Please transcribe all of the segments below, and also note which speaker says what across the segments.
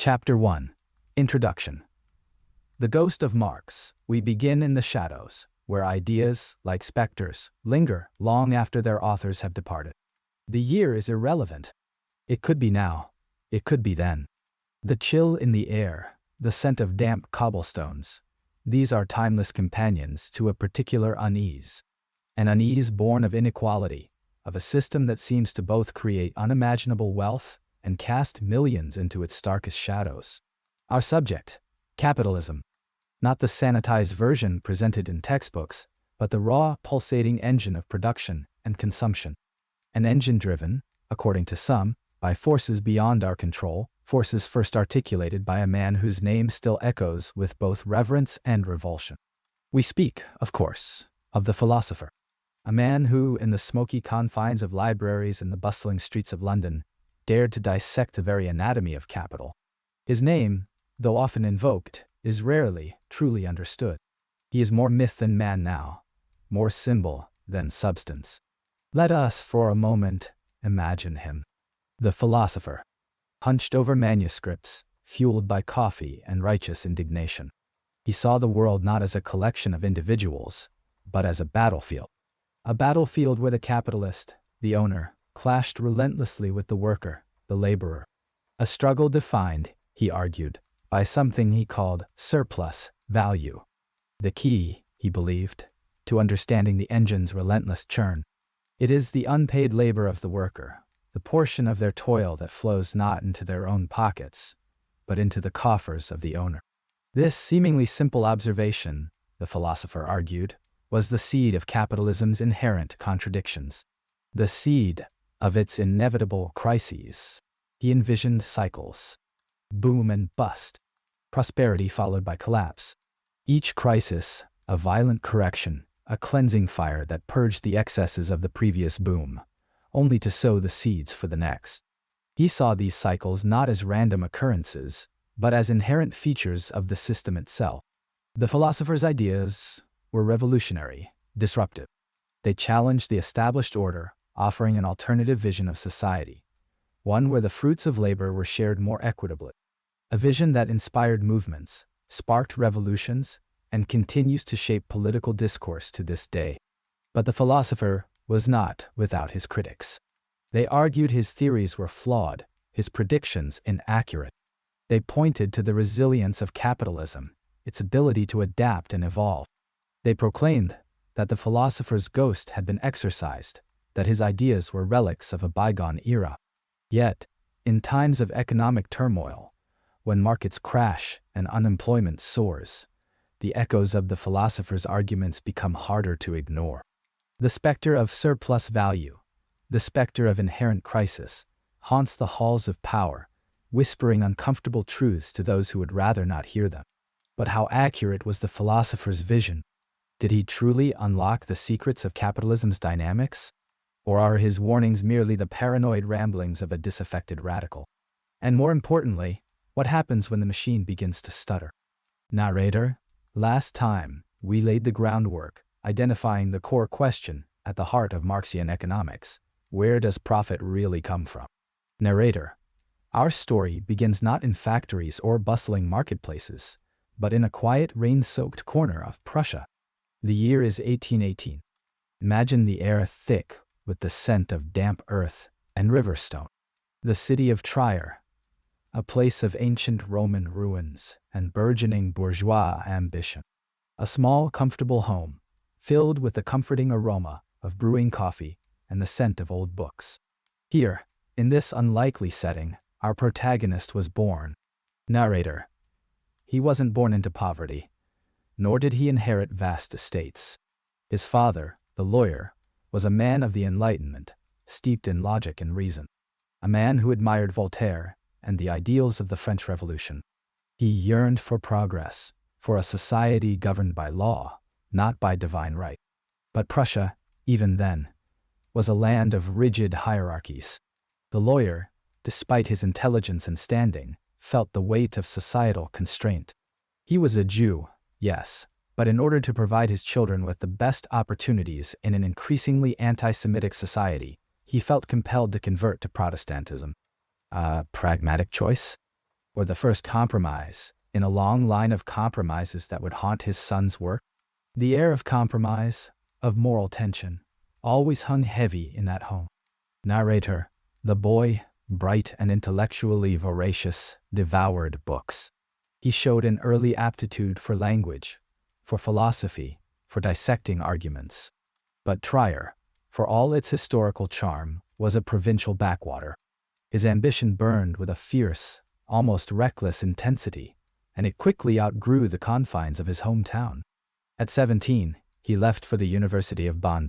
Speaker 1: Chapter 1. Introduction. The ghost of Marx. We begin in the shadows, where ideas, like specters, linger long after their authors have departed. The year is irrelevant. It could be now. It could be then. The chill in the air, the scent of damp cobblestones, these are timeless companions to a particular unease. An unease born of inequality, of a system that seems to both create unimaginable wealth and cast millions into its starkest shadows. Our subject, capitalism. Not the sanitized version presented in textbooks, but the raw, pulsating engine of production and consumption. An engine driven, according to some, by forces beyond our control, forces first articulated by a man whose name still echoes with both reverence and revulsion. We speak, of course, of the philosopher. A man who, in the smoky confines of libraries and the bustling streets of London, dared to dissect the very anatomy of capital. His name, though often invoked, is rarely truly understood. He is more myth than man now, more symbol than substance. Let us, for a moment, imagine him. The philosopher, hunched over manuscripts, fueled by coffee and righteous indignation. He saw the world not as a collection of individuals, but as a battlefield. A battlefield where the capitalist, the owner, clashed relentlessly with the worker, the laborer. A struggle defined, he argued, by something he called surplus value. The key, he believed, to understanding the engine's relentless churn. It is the unpaid labor of the worker, the portion of their toil that flows not into their own pockets, but into the coffers of the owner. This seemingly simple observation, the philosopher argued, was the seed of capitalism's inherent contradictions. The seed of its inevitable crises. He envisioned cycles. Boom and bust. Prosperity followed by collapse. Each crisis, a violent correction, a cleansing fire that purged the excesses of the previous boom, only to sow the seeds for the next. He saw these cycles not as random occurrences, but as inherent features of the system itself. The philosopher's ideas were revolutionary, disruptive. They challenged the established order, offering an alternative vision of society, one where the fruits of labor were shared more equitably. A vision that inspired movements, sparked revolutions, and continues to shape political discourse to this day. But the philosopher was not without his critics. They argued his theories were flawed, his predictions inaccurate. They pointed to the resilience of capitalism, its ability to adapt and evolve. They proclaimed that the philosopher's ghost had been exorcised, that his ideas were relics of a bygone era. Yet, in times of economic turmoil, when markets crash and unemployment soars, the echoes of the philosopher's arguments become harder to ignore. The specter of surplus value, the specter of inherent crisis, haunts the halls of power, whispering uncomfortable truths to those who would rather not hear them. But how accurate was the philosopher's vision? Did he truly unlock the secrets of capitalism's dynamics? Or are his warnings merely the paranoid ramblings of a disaffected radical? And more importantly, what happens when the machine begins to stutter? Narrator, last time, we laid the groundwork, identifying the core question at the heart of Marxian economics. Where does profit really come from? Narrator, our story begins not in factories or bustling marketplaces, but in a quiet, rain-soaked corner of Prussia. The year is 1818. Imagine the air thick with the scent of damp earth and riverstone. The city of Trier, a place of ancient Roman ruins and burgeoning bourgeois ambition. A small, comfortable home, filled with the comforting aroma of brewing coffee and the scent of old books. Here, in this unlikely setting, our protagonist was born. Narrator, he wasn't born into poverty, nor did he inherit vast estates. His father, the lawyer, was a man of the Enlightenment, steeped in logic and reason. A man who admired Voltaire and the ideals of the French Revolution. He yearned for progress, for a society governed by law, not by divine right. But Prussia, even then, was a land of rigid hierarchies. The lawyer, despite his intelligence and standing, felt the weight of societal constraint. He was a Jew, yes, but in order to provide his children with the best opportunities in an increasingly anti-Semitic society, he felt compelled to convert to Protestantism. A pragmatic choice? or the first compromise in a long line of compromises that would haunt his son's work? The air of compromise, of moral tension, always hung heavy in that home. Narrator: the boy, bright and intellectually voracious, devoured books. He showed an early aptitude for language, for philosophy, for dissecting arguments. But Trier, for all its historical charm, was a provincial backwater. His ambition burned with a fierce, almost reckless intensity, and it quickly outgrew the confines of his hometown. At 17, he left for the University of Bonn.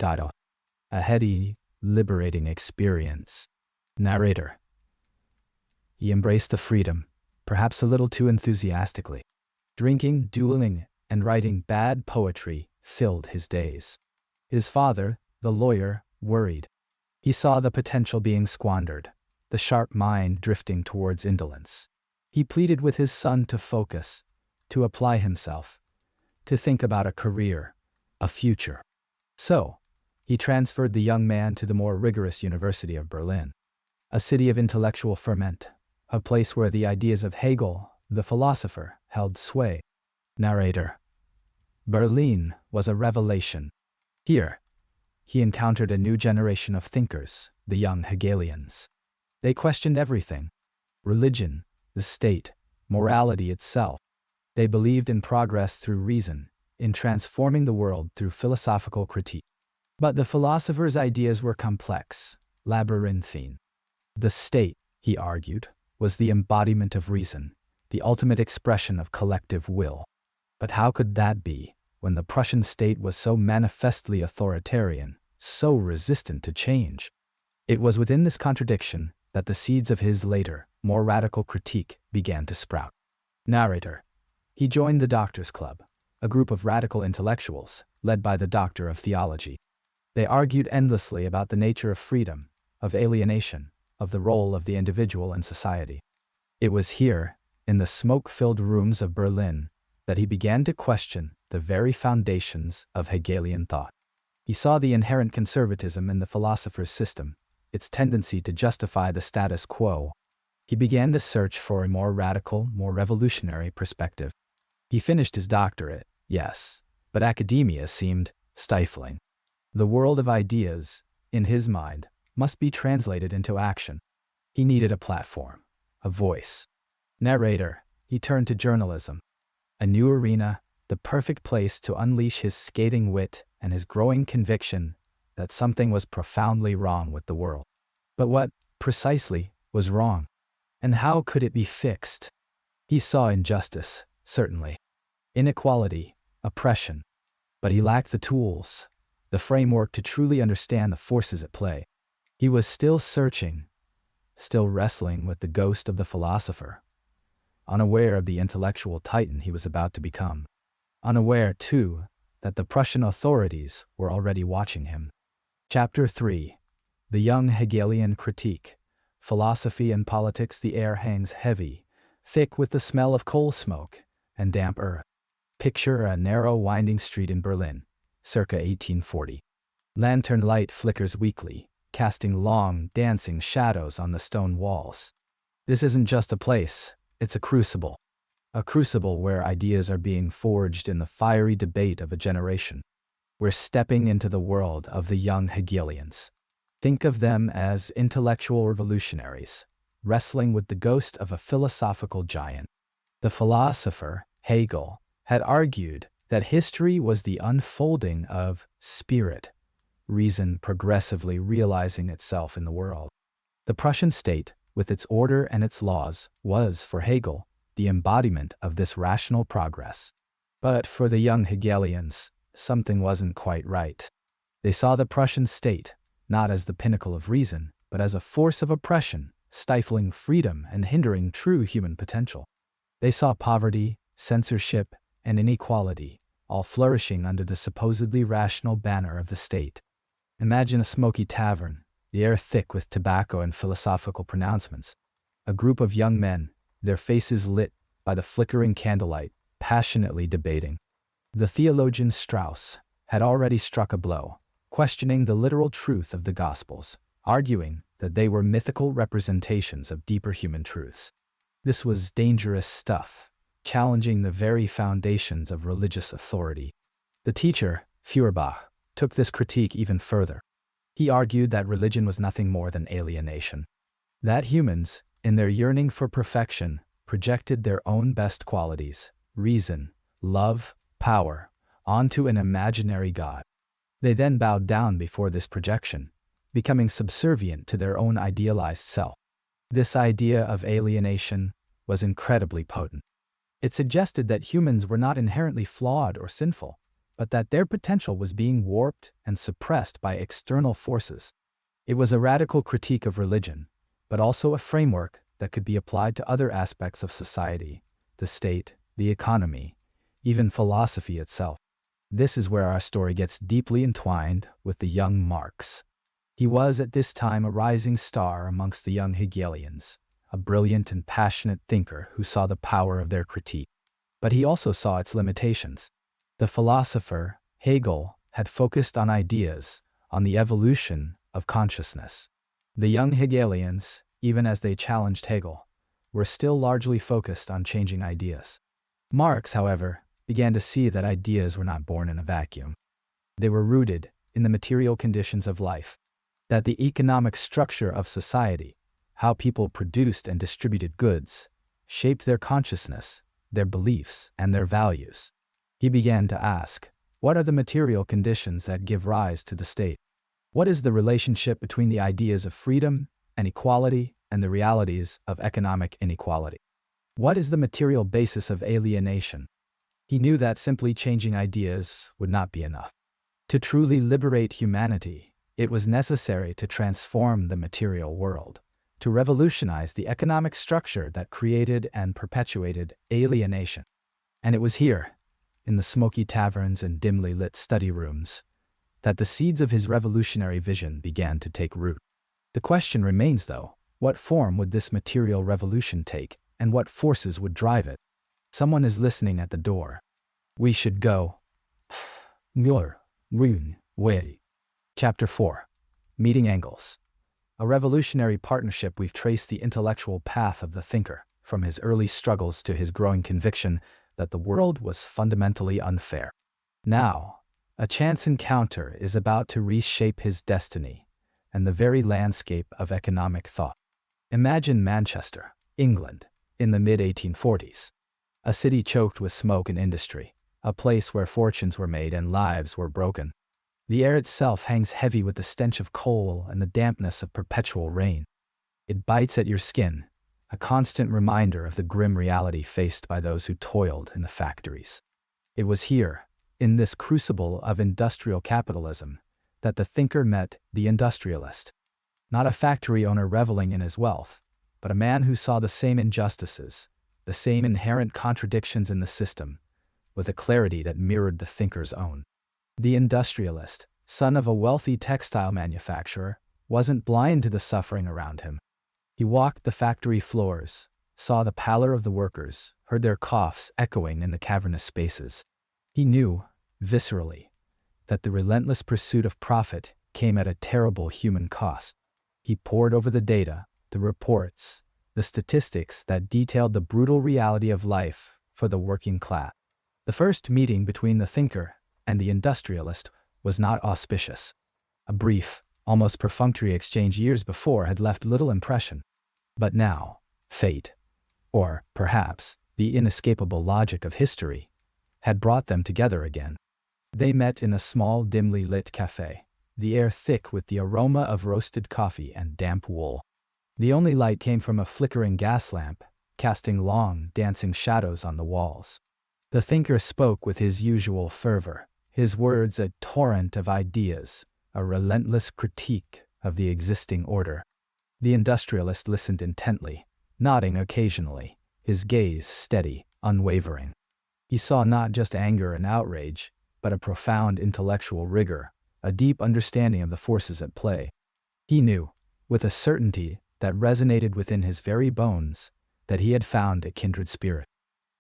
Speaker 1: A heady, liberating experience. Narrator: he embraced the freedom, perhaps a little too enthusiastically. Drinking, dueling, and writing bad poetry filled his days. His father, the lawyer, worried. He saw the potential being squandered, the sharp mind drifting towards indolence. He pleaded with his son to focus, to apply himself, to think about a career, a future. So, he transferred the young man to the more rigorous University of Berlin, a city of intellectual ferment, a place where the ideas of Hegel, the philosopher, held sway. Narrator: Berlin was a revelation. Here, he encountered a new generation of thinkers, the young Hegelians. They questioned everything: religion, the state, morality itself. They believed in progress through reason, in transforming the world through philosophical critique. But the philosopher's ideas were complex, labyrinthine. The state, he argued, was the embodiment of reason, the ultimate expression of collective will. But how could that be, when the Prussian state was so manifestly authoritarian, so resistant to change? It was within this contradiction that the seeds of his later, more radical critique began to sprout. Narrator: he joined the Doctors' Club, a group of radical intellectuals, led by the Doctor of Theology. They argued endlessly about the nature of freedom, of alienation, of the role of the individual in society. It was here, in the smoke-filled rooms of Berlin, that he began to question the very foundations of Hegelian thought. He saw the inherent conservatism in the philosopher's system, its tendency to justify the status quo. He began to search for a more radical, more revolutionary perspective. He finished his doctorate, yes, but academia seemed stifling. The world of ideas, in his mind, must be translated into action. He needed a platform, a voice. Narrator: he turned to journalism. A new arena, the perfect place to unleash his scathing wit and his growing conviction that something was profoundly wrong with the world. But what, precisely, was wrong? And how could it be fixed? He saw injustice, certainly. Inequality, oppression. But he lacked the tools, the framework to truly understand the forces at play. He was still searching, still wrestling with the ghost of the philosopher, unaware of the intellectual titan he was about to become. Unaware, too, that the Prussian authorities were already watching him. Chapter 3. The Young Hegelian Critique. Philosophy and politics. The air hangs heavy, thick with the smell of coal smoke and damp earth. Picture a narrow winding street in Berlin, circa 1840. Lantern light flickers weakly, casting long, dancing shadows on the stone walls. This isn't just a place, it's a crucible. A crucible where ideas are being forged in the fiery debate of a generation. We're stepping into the world of the young Hegelians. Think of them as intellectual revolutionaries, wrestling with the ghost of a philosophical giant. The philosopher, Hegel, had argued that history was the unfolding of spirit, reason progressively realizing itself in the world. The Prussian state, with its order and its laws, was, for Hegel, the embodiment of this rational progress. But for the young Hegelians, something wasn't quite right. They saw the Prussian state, not as the pinnacle of reason, but as a force of oppression, stifling freedom and hindering true human potential. They saw poverty, censorship, and inequality, all flourishing under the supposedly rational banner of the state. Imagine a smoky tavern, the air thick with tobacco and philosophical pronouncements. A group of young men, their faces lit by the flickering candlelight, passionately debating. The theologian Strauss had already struck a blow, questioning the literal truth of the Gospels, arguing that they were mythical representations of deeper human truths. This was dangerous stuff, challenging the very foundations of religious authority. The teacher, Feuerbach, took this critique even further. He argued that religion was nothing more than alienation. That humans, in their yearning for perfection, projected their own best qualities, reason, love, power, onto an imaginary God. They then bowed down before this projection, becoming subservient to their own idealized self. This idea of alienation was incredibly potent. It suggested that humans were not inherently flawed or sinful, but that their potential was being warped and suppressed by external forces. It was a radical critique of religion, but also a framework that could be applied to other aspects of society, the state, the economy, even philosophy itself. This is where our story gets deeply entwined with the young Marx. He was at this time a rising star amongst the young Hegelians, a brilliant and passionate thinker who saw the power of their critique. But he also saw its limitations. The philosopher, Hegel, had focused on ideas, on the evolution of consciousness. The young Hegelians, even as they challenged Hegel, were still largely focused on changing ideas. Marx, however, began to see that ideas were not born in a vacuum. They were rooted in the material conditions of life, that the economic structure of society, how people produced and distributed goods, shaped their consciousness, their beliefs, and their values. He began to ask, what are the material conditions that give rise to the state? What is the relationship between the ideas of freedom and equality and the realities of economic inequality? What is the material basis of alienation? He knew that simply changing ideas would not be enough. To truly liberate humanity, it was necessary to transform the material world, to revolutionize the economic structure that created and perpetuated alienation. And it was here, in the smoky taverns and dimly lit study rooms, that the seeds of his revolutionary vision began to take root. The question remains, though, what form would this material revolution take, and what forces would drive it? Someone is listening at the door. We should go. Muir, Rune, Way. Chapter 4. Meeting Engels. A revolutionary partnership. We've traced the intellectual path of the thinker, from his early struggles to his growing conviction that the world was fundamentally unfair. Now, a chance encounter is about to reshape his destiny and the very landscape of economic thought. Imagine Manchester, England, in the mid-1840s. A city choked with smoke and industry, a place where fortunes were made and lives were broken. The air itself hangs heavy with the stench of coal and the dampness of perpetual rain. It bites at your skin, a constant reminder of the grim reality faced by those who toiled in the factories. It was here, in this crucible of industrial capitalism, that the thinker met the industrialist. Not a factory owner reveling in his wealth, but a man who saw the same injustices, the same inherent contradictions in the system, with a clarity that mirrored the thinker's own. The industrialist, son of a wealthy textile manufacturer, wasn't blind to the suffering around him. He walked the factory floors, saw the pallor of the workers, heard their coughs echoing in the cavernous spaces. He knew, viscerally, that the relentless pursuit of profit came at a terrible human cost. He pored over the data, the reports, the statistics that detailed the brutal reality of life for the working class. The first meeting between the thinker and the industrialist was not auspicious. A brief, almost perfunctory exchange years before had left little impression. But now, fate, or perhaps the inescapable logic of history, had brought them together again. They met in a small, dimly lit cafe, the air thick with the aroma of roasted coffee and damp wool. The only light came from a flickering gas lamp, casting long, dancing shadows on the walls. The thinker spoke with his usual fervor, his words a torrent of ideas, a relentless critique of the existing order. The industrialist listened intently, nodding occasionally, his gaze steady, unwavering. He saw not just anger and outrage, but a profound intellectual rigor, a deep understanding of the forces at play. He knew, with a certainty that resonated within his very bones, that he had found a kindred spirit.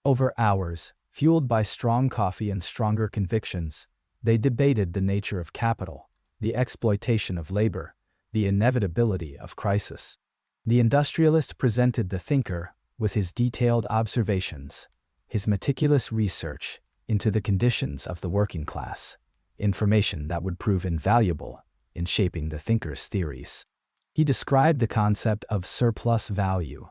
Speaker 1: Over hours, fueled by strong coffee and stronger convictions, they debated the nature of capital, the exploitation of labor, the inevitability of crisis. The industrialist presented the thinker with his detailed observations, his meticulous research into the conditions of the working class, information that would prove invaluable in shaping the thinker's theories. He described the concept of surplus value,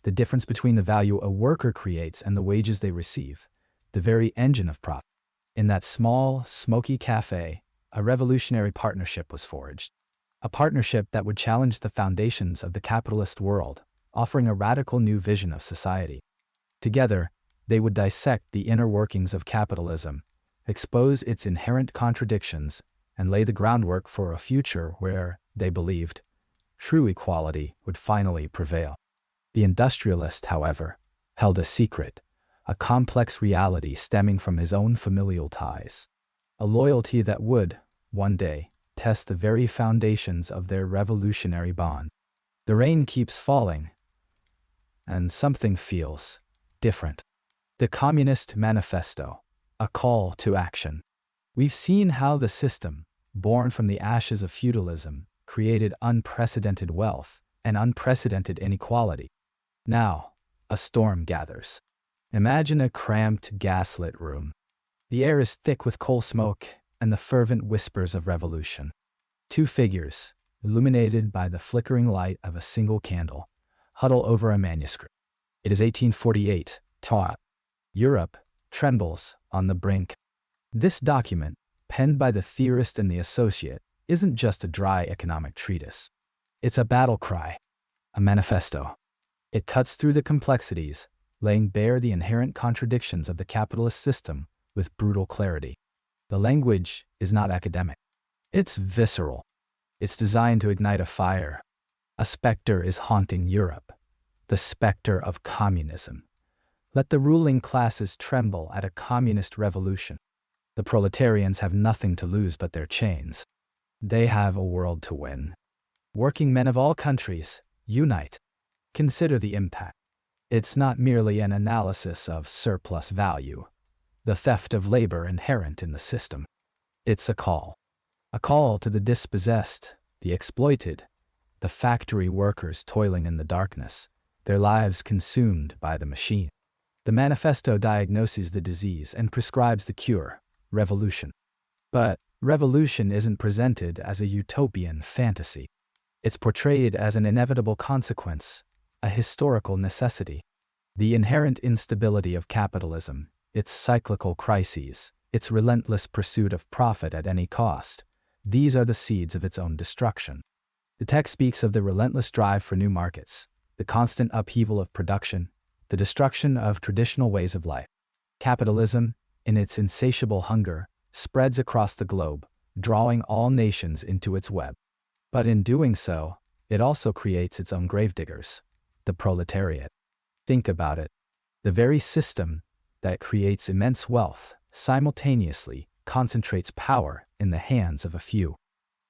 Speaker 1: the difference between the value a worker creates and the wages they receive, the very engine of profit. In that small, smoky cafe, a revolutionary partnership was forged. A partnership that would challenge the foundations of the capitalist world, offering a radical new vision of society. Together, they would dissect the inner workings of capitalism, expose its inherent contradictions, and lay the groundwork for a future where, they believed, true equality would finally prevail. The industrialist, however, held a secret, a complex reality stemming from his own familial ties, a loyalty that would, one day, test the very foundations of their revolutionary bond. The rain keeps falling, and something feels different. The Communist Manifesto, a call to action. We've seen how the system, born from the ashes of feudalism, created unprecedented wealth and unprecedented inequality. Now, a storm gathers. Imagine a cramped, gaslit room. The air is thick with coal smoke and the fervent whispers of revolution. Two figures, illuminated by the flickering light of a single candle, huddle over a manuscript. It is 1848. Europe trembles on the brink. This document, penned by the theorist and the associate, isn't just a dry economic treatise. It's a battle cry, a manifesto. It cuts through the complexities, laying bare the inherent contradictions of the capitalist system with brutal clarity. The language is not academic. It's visceral. It's designed to ignite a fire. A specter is haunting Europe, the specter of communism. Let the ruling classes tremble at a communist revolution. The proletarians have nothing to lose but their chains. They have a world to win. Working men of all countries, unite. Consider the impact. It's not merely an analysis of surplus value, the theft of labor inherent in the system. It's a call to the dispossessed, the exploited, the factory workers toiling in the darkness, their lives consumed by the machine. The manifesto diagnoses the disease and prescribes the cure, revolution. But revolution isn't presented as a utopian fantasy. It's portrayed as an inevitable consequence, a historical necessity. The inherent instability of capitalism, its cyclical crises, its relentless pursuit of profit at any cost, these are the seeds of its own destruction. The text speaks of the relentless drive for new markets, the constant upheaval of production, the destruction of traditional ways of life. Capitalism, in its insatiable hunger, spreads across the globe, drawing all nations into its web. But in doing so, it also creates its own gravediggers, the proletariat. Think about it. The very system that creates immense wealth simultaneously concentrates power in the hands of a few.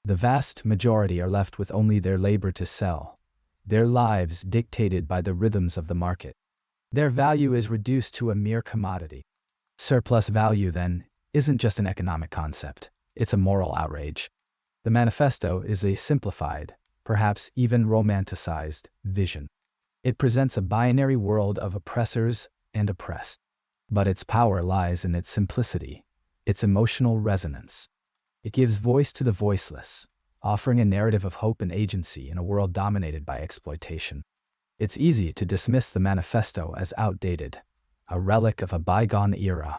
Speaker 1: The vast majority are left with only their labor to sell, their lives dictated by the rhythms of the market. Their value is reduced to a mere commodity. Surplus value, then, isn't just an economic concept, it's a moral outrage. The manifesto is a simplified, perhaps even romanticized, vision. It presents a binary world of oppressors and oppressed. But its power lies in its simplicity, its emotional resonance. It gives voice to the voiceless, offering a narrative of hope and agency in a world dominated by exploitation. It's easy to dismiss the manifesto as outdated, a relic of a bygone era.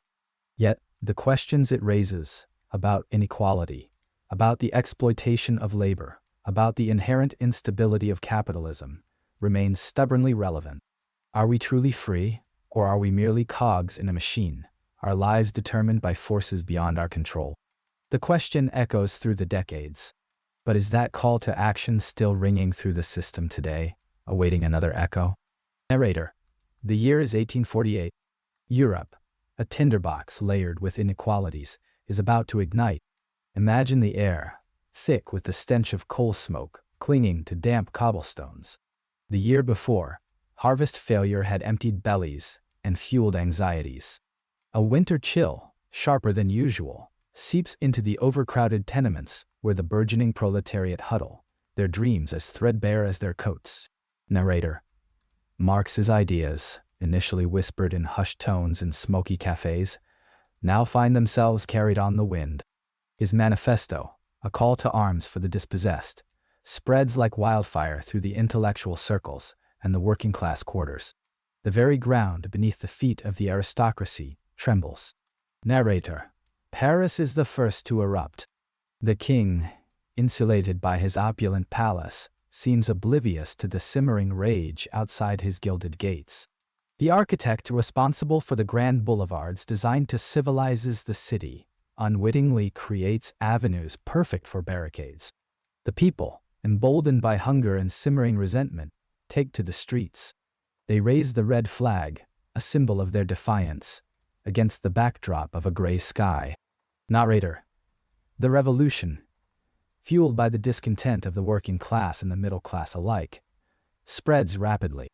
Speaker 1: Yet, the questions it raises about inequality, about the exploitation of labor, about the inherent instability of capitalism, remain stubbornly relevant. Are we truly free, or are we merely cogs in a machine, our lives determined by forces beyond our control? The question echoes through the decades. But is that call to action still ringing through the system today, awaiting another echo? Narrator. The year is 1848. Europe, a tinderbox layered with inequalities, is about to ignite. Imagine the air, thick with the stench of coal smoke, clinging to damp cobblestones. The year before, harvest failure had emptied bellies and fueled anxieties. A winter chill, sharper than usual, seeps into the overcrowded tenements where the burgeoning proletariat huddle, their dreams as threadbare as their coats. Narrator. Marx's ideas, initially whispered in hushed tones in smoky cafes, now find themselves carried on the wind. His manifesto, a call to arms for the dispossessed, spreads like wildfire through the intellectual circles and the working class quarters. The very ground beneath the feet of the aristocracy trembles. Narrator: Paris is the first to erupt. The king, insulated by his opulent palace, seems oblivious to the simmering rage outside his gilded gates. The architect responsible for the grand boulevards designed to civilize the city unwittingly creates avenues perfect for barricades. The people, emboldened by hunger and simmering resentment, take to the streets. They raise the red flag, a symbol of their defiance, against the backdrop of a gray sky. Narrator: The revolution, fueled by the discontent of the working class and the middle class alike, spreads rapidly.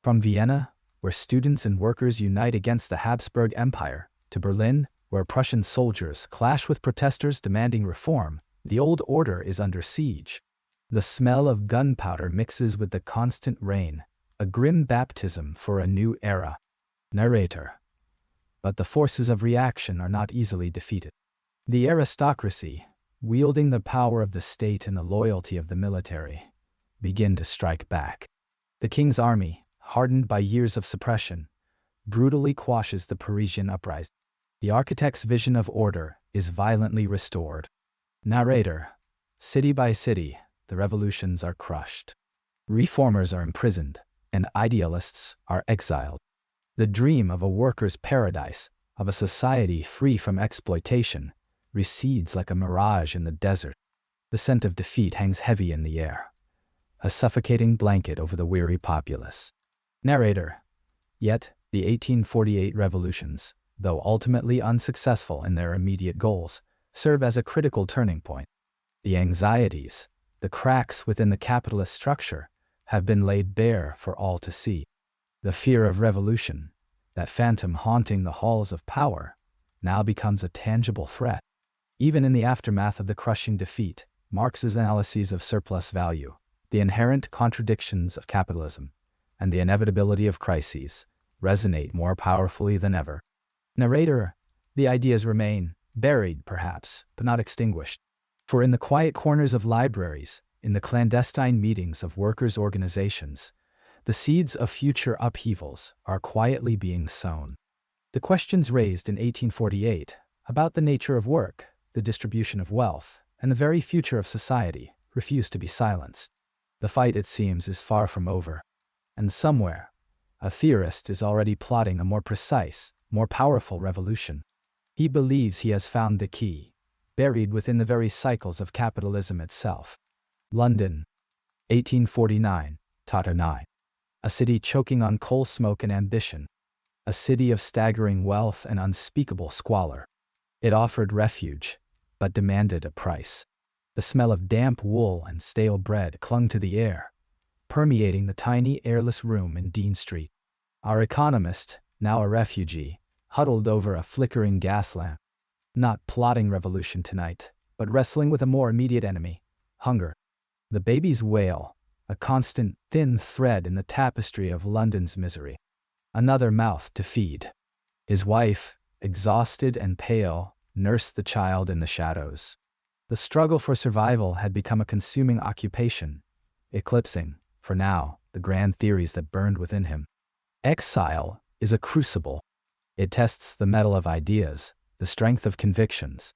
Speaker 1: From Vienna, where students and workers unite against the Habsburg Empire, to Berlin, where Prussian soldiers clash with protesters demanding reform, the old order is under siege. The smell of gunpowder mixes with the constant rain, a grim baptism for a new era. Narrator: But the forces of reaction are not easily defeated. The aristocracy, wielding the power of the state and the loyalty of the military, begin to strike back. The king's army, hardened by years of suppression, brutally quashes the Parisian uprising. The architect's vision of order is violently restored. Narrator: City by city, the revolutions are crushed. Reformers are imprisoned, and idealists are exiled. The dream of a worker's paradise, of a society free from exploitation, recedes like a mirage in the desert. The scent of defeat hangs heavy in the air, a suffocating blanket over the weary populace. Narrator: Yet, the 1848 revolutions, though ultimately unsuccessful in their immediate goals, serve as a critical turning point. The anxieties, the cracks within the capitalist structure, have been laid bare for all to see. The fear of revolution, that phantom haunting the halls of power, now becomes a tangible threat. Even in the aftermath of the crushing defeat, Marx's analyses of surplus value, the inherent contradictions of capitalism, and the inevitability of crises resonate more powerfully than ever. Narrator: The ideas remain, buried perhaps, but not extinguished. For in the quiet corners of libraries, in the clandestine meetings of workers' organizations, the seeds of future upheavals are quietly being sown. The questions raised in 1848 about the nature of work, the distribution of wealth, and the very future of society refuse to be silenced. The fight, it seems, is far from over. And somewhere, a theorist is already plotting a more precise, more powerful revolution. He believes he has found the key, buried within the very cycles of capitalism itself. London, 1849, Tata 9. A city choking on coal smoke and ambition. A city of staggering wealth and unspeakable squalor. It offered refuge, but demanded a price. The smell of damp wool and stale bread clung to the air, permeating the tiny airless room in Dean Street. Our economist, now a refugee, huddled over a flickering gas lamp, not plotting revolution tonight, but wrestling with a more immediate enemy, hunger. The baby's wail, a constant thin thread in the tapestry of London's misery. Another mouth to feed. His wife, exhausted and pale, nursed the child in the shadows. The struggle for survival had become a consuming occupation, eclipsing, for now, the grand theories that burned within him. Exile is a crucible. It tests the metal of ideas, the strength of convictions.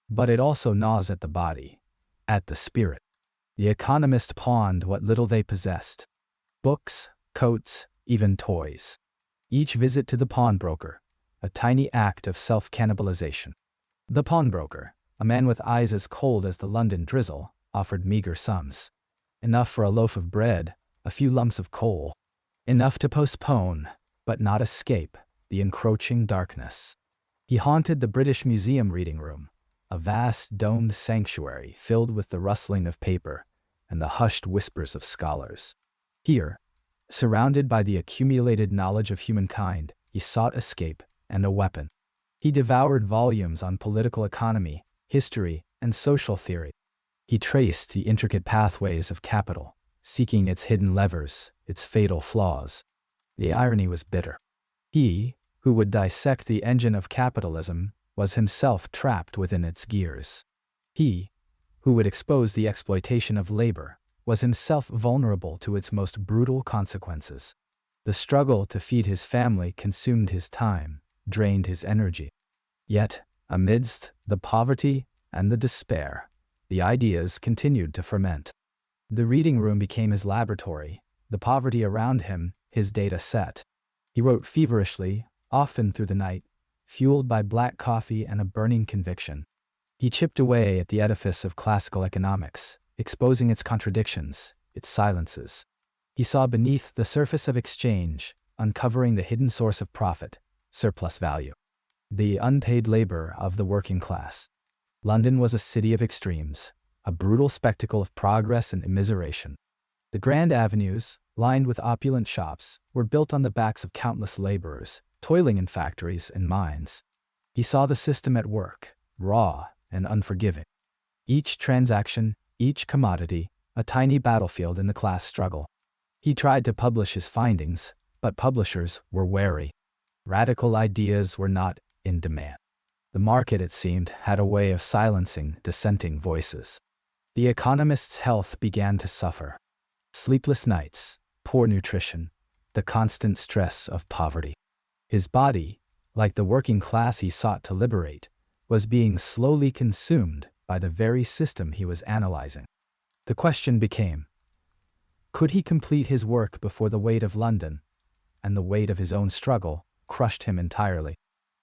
Speaker 1: But it also gnaws at the body, at the spirit. The economist pawned what little they possessed. Books, coats, even toys. Each visit to the pawnbroker, a tiny act of self-cannibalization. The pawnbroker, a man with eyes as cold as the London drizzle, offered meager sums. Enough for a loaf of bread, a few lumps of coal. Enough to postpone, but not escape, the encroaching darkness. He haunted the British Museum reading room, a vast domed sanctuary filled with the rustling of paper and the hushed whispers of scholars. Here, surrounded by the accumulated knowledge of humankind, he sought escape and a weapon. He devoured volumes on political economy, history, and social theory. He traced the intricate pathways of capital, seeking its hidden levers, its fatal flaws. The irony was bitter. He, who would dissect the engine of capitalism, was himself trapped within its gears. He, who would expose the exploitation of labor, was himself vulnerable to its most brutal consequences. The struggle to feed his family consumed his time, drained his energy. Yet, amidst the poverty and the despair, the ideas continued to ferment. The reading room became his laboratory, the poverty around him his data set. He wrote feverishly, often through the night, fueled by black coffee and a burning conviction. He chipped away at the edifice of classical economics, exposing its contradictions, its silences. He saw beneath the surface of exchange, uncovering the hidden source of profit, surplus value. The unpaid labor of the working class. London was a city of extremes, a brutal spectacle of progress and immiseration. The grand avenues, lined with opulent shops, were built on the backs of countless laborers, toiling in factories and mines. He saw the system at work, raw and unforgiving. Each transaction, each commodity, a tiny battlefield in the class struggle. He tried to publish his findings, but publishers were wary. Radical ideas were not in demand. The market, it seemed, had a way of silencing dissenting voices. The economist's health began to suffer. Sleepless nights, poor nutrition, the constant stress of poverty. His body, like the working class he sought to liberate, was being slowly consumed by the very system he was analyzing. The question became, could he complete his work before the weight of London, and the weight of his own struggle, crushed him entirely?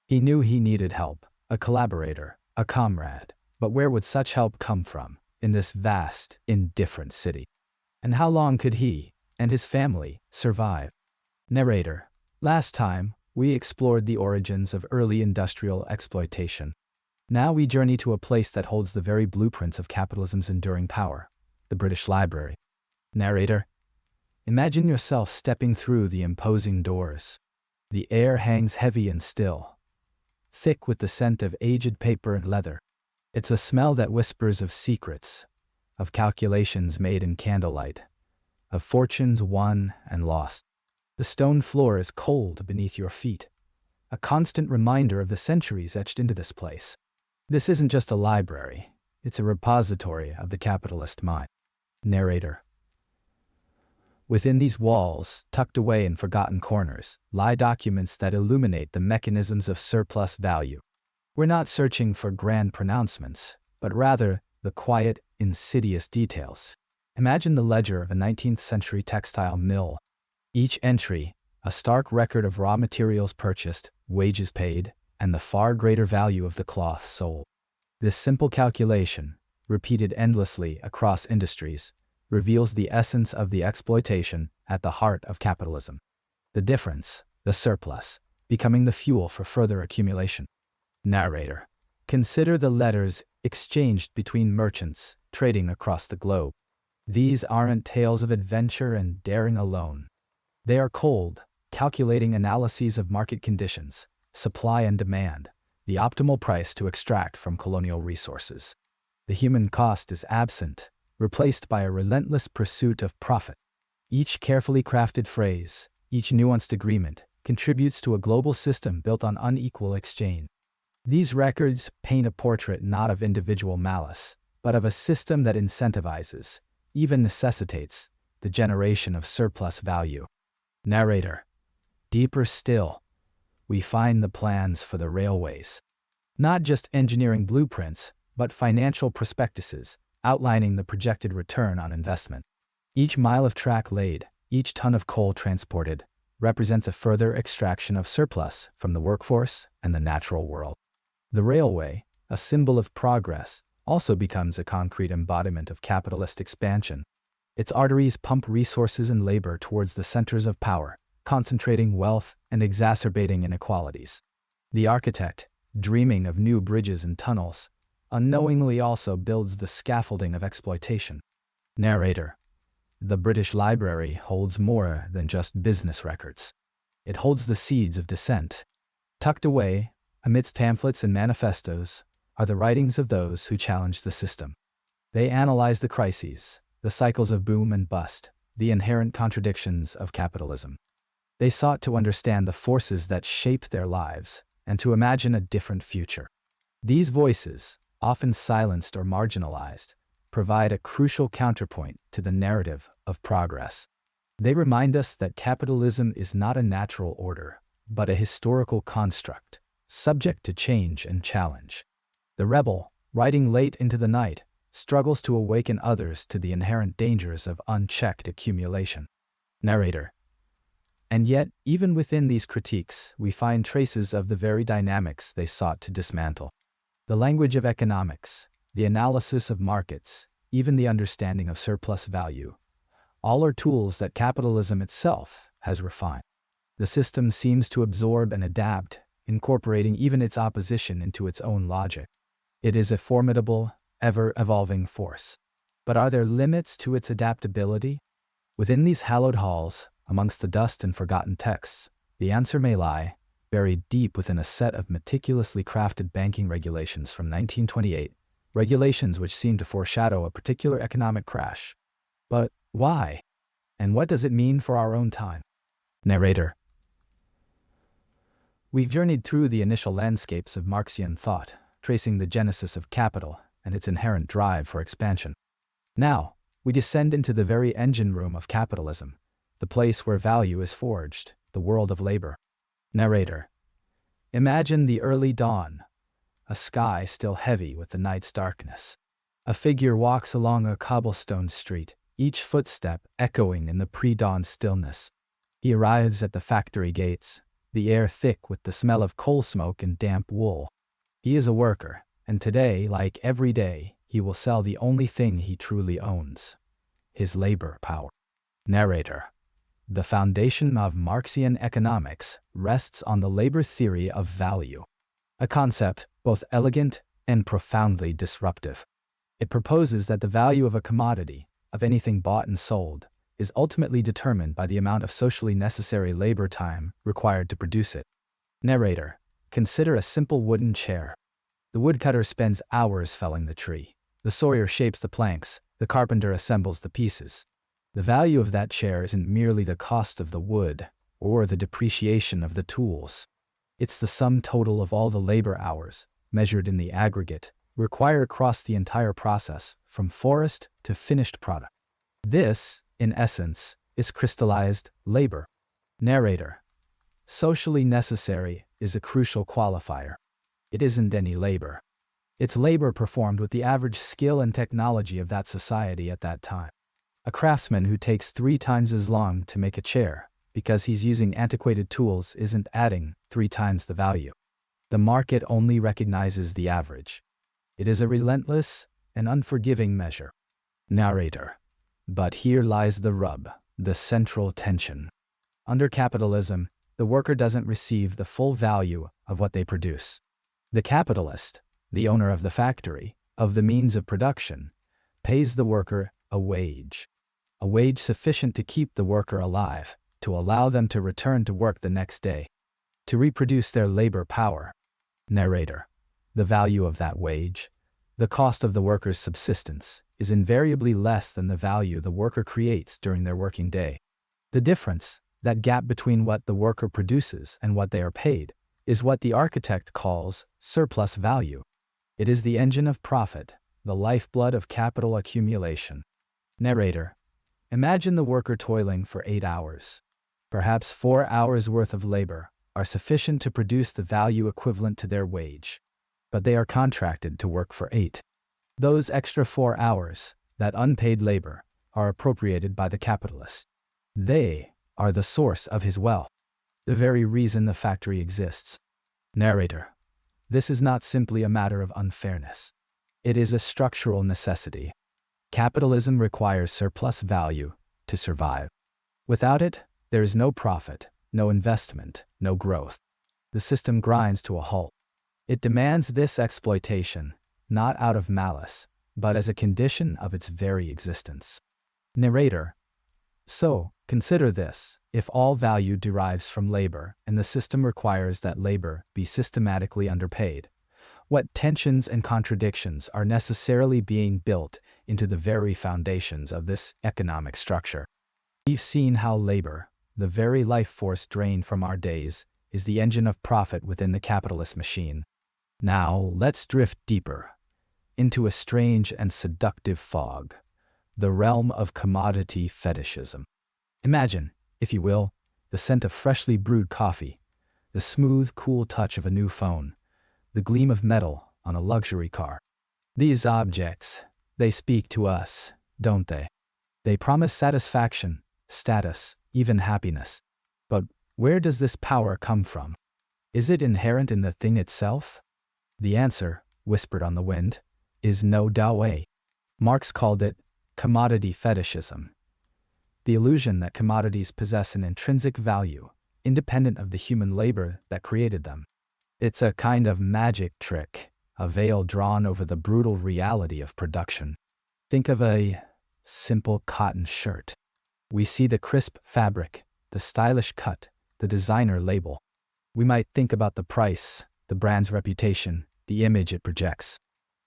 Speaker 1: He knew he needed help, a collaborator, a comrade, but where would such help come from, in this vast, indifferent city? And how long could he, and his family, survive? Narrator. Last time, we explored the origins of early industrial exploitation. Now we journey to a place that holds the very blueprints of capitalism's enduring power, the British Library. Narrator. Imagine yourself stepping through the imposing doors. The air hangs heavy and still, thick with the scent of aged paper and leather. It's a smell that whispers of secrets, of calculations made in candlelight, of fortunes won and lost. The stone floor is cold beneath your feet, a constant reminder of the centuries etched into this place. This isn't just a library, it's a repository of the capitalist mind. Narrator. Within these walls, tucked away in forgotten corners, lie documents that illuminate the mechanisms of surplus value. We're not searching for grand pronouncements, but rather the quiet, insidious details. Imagine the ledger of a 19th century textile mill. Each entry, a stark record of raw materials purchased, wages paid, and the far greater value of the cloth sold. This simple calculation, repeated endlessly across industries, reveals the essence of the exploitation at the heart of capitalism. The difference, the surplus, becoming the fuel for further accumulation. Narrator. Consider the letters exchanged between merchants trading across the globe. These aren't tales of adventure and daring alone. They are cold, calculating analyses of market conditions, supply and demand, the optimal price to extract from colonial resources. The human cost is absent, replaced by a relentless pursuit of profit. Each carefully crafted phrase, each nuanced agreement, contributes to a global system built on unequal exchange. These records paint a portrait not of individual malice, but of a system that incentivizes, even necessitates, the generation of surplus value. Narrator. Deeper still, we find the plans for the railways. Not just engineering blueprints, but financial prospectuses, outlining the projected return on investment. Each mile of track laid, each ton of coal transported, represents a further extraction of surplus from the workforce and the natural world. The railway, a symbol of progress, also becomes a concrete embodiment of capitalist expansion. Its arteries pump resources and labor towards the centers of power, concentrating wealth and exacerbating inequalities. The architect, dreaming of new bridges and tunnels, unknowingly also builds the scaffolding of exploitation. Narrator. The British Library holds more than just business records. It holds the seeds of dissent. Tucked away, amidst pamphlets and manifestos, are the writings of those who challenge the system. They analyze the crises, the cycles of boom and bust, the inherent contradictions of capitalism. They sought to understand the forces that shaped their lives and to imagine a different future. These voices, often silenced or marginalized, provide a crucial counterpoint to the narrative of progress. They remind us that capitalism is not a natural order, but a historical construct, subject to change and challenge. The rebel, writing late into the night, struggles to awaken others to the inherent dangers of unchecked accumulation. Narrator. And yet, even within these critiques, we find traces of the very dynamics they sought to dismantle. The language of economics, the analysis of markets, even the understanding of surplus value, all are tools that capitalism itself has refined. The system seems to absorb and adapt, incorporating even its opposition into its own logic. It is a formidable, ever-evolving force. But are there limits to its adaptability? Within these hallowed halls, amongst the dust and forgotten texts, the answer may lie, buried deep within a set of meticulously crafted banking regulations from 1928, regulations which seem to foreshadow a particular economic crash. But why? And what does it mean for our own time? Narrator. We've journeyed through the initial landscapes of Marxian thought, tracing the genesis of capital and its inherent drive for expansion. Now, we descend into the very engine room of capitalism, the place where value is forged, the world of labor. Narrator. Imagine the early dawn, a sky still heavy with the night's darkness. A figure walks along a cobblestone street, each footstep echoing in the pre-dawn stillness. He arrives at the factory gates, the air thick with the smell of coal smoke and damp wool. He is a worker, and today, like every day, he will sell the only thing he truly owns: his labor power. Narrator. The foundation of Marxian economics rests on the labor theory of value, a concept both elegant and profoundly disruptive. It proposes that the value of a commodity, of anything bought and sold, is ultimately determined by the amount of socially necessary labor time required to produce it. Narrator. Consider a simple wooden chair. The woodcutter spends hours felling the tree. The sawyer shapes the planks. The carpenter assembles the pieces. The value of that chair isn't merely the cost of the wood or the depreciation of the tools. It's the sum total of all the labor hours, measured in the aggregate, required across the entire process, from forest to finished product. This, in essence, is crystallized labor. Narrator. Socially necessary is a crucial qualifier. It isn't any labor. It's labor performed with the average skill and technology of that society at that time. A craftsman who takes 3 times as long to make a chair because he's using antiquated tools isn't adding 3 times the value. The market only recognizes the average. It is a relentless and unforgiving measure. Narrator. But here lies the rub, the central tension. Under capitalism, the worker doesn't receive the full value of what they produce. The capitalist, the owner of the factory, of the means of production, pays the worker a wage sufficient to keep the worker alive, to allow them to return to work the next day, to reproduce their labor power. Narrator. The value of that wage, the cost of the worker's subsistence, is invariably less than the value the worker creates during their working day. The difference, that gap between what the worker produces and what they are paid, is what the architect calls surplus value. It is the engine of profit, the lifeblood of capital accumulation. Narrator. Imagine the worker toiling for 8 hours. Perhaps 4 hours worth of labor are sufficient to produce the value equivalent to their wage. But they are contracted to work for 8. Those extra 4 hours, that unpaid labor, are appropriated by the capitalist. They are the source of his wealth, the very reason the factory exists. Narrator. This is not simply a matter of unfairness. It is a structural necessity. Capitalism requires surplus value to survive. Without it, there is no profit, no investment, no growth. The system grinds to a halt. It demands this exploitation, not out of malice, but as a condition of its very existence. Narrator. So, consider this: if all value derives from labor and the system requires that labor be systematically underpaid, what tensions and contradictions are necessarily being built into the very foundations of this economic structure? We've seen how labor, the very life force drained from our days, is the engine of profit within the capitalist machine. Now, let's drift deeper into a strange and seductive fog, the realm of commodity fetishism. Imagine, if you will, the scent of freshly brewed coffee, the smooth, cool touch of a new phone, the gleam of metal on a luxury car. These objects, they speak to us, don't they? They promise satisfaction, status, even happiness. But where does this power come from? Is it inherent in the thing itself? The answer, whispered on the wind, is no way. Marx called it commodity fetishism. The illusion that commodities possess an intrinsic value, independent of the human labor that created them. It's a kind of magic trick, a veil drawn over the brutal reality of production. Think of a simple cotton shirt. We see the crisp fabric, the stylish cut, the designer label. We might think about the price, the brand's reputation, the image it projects.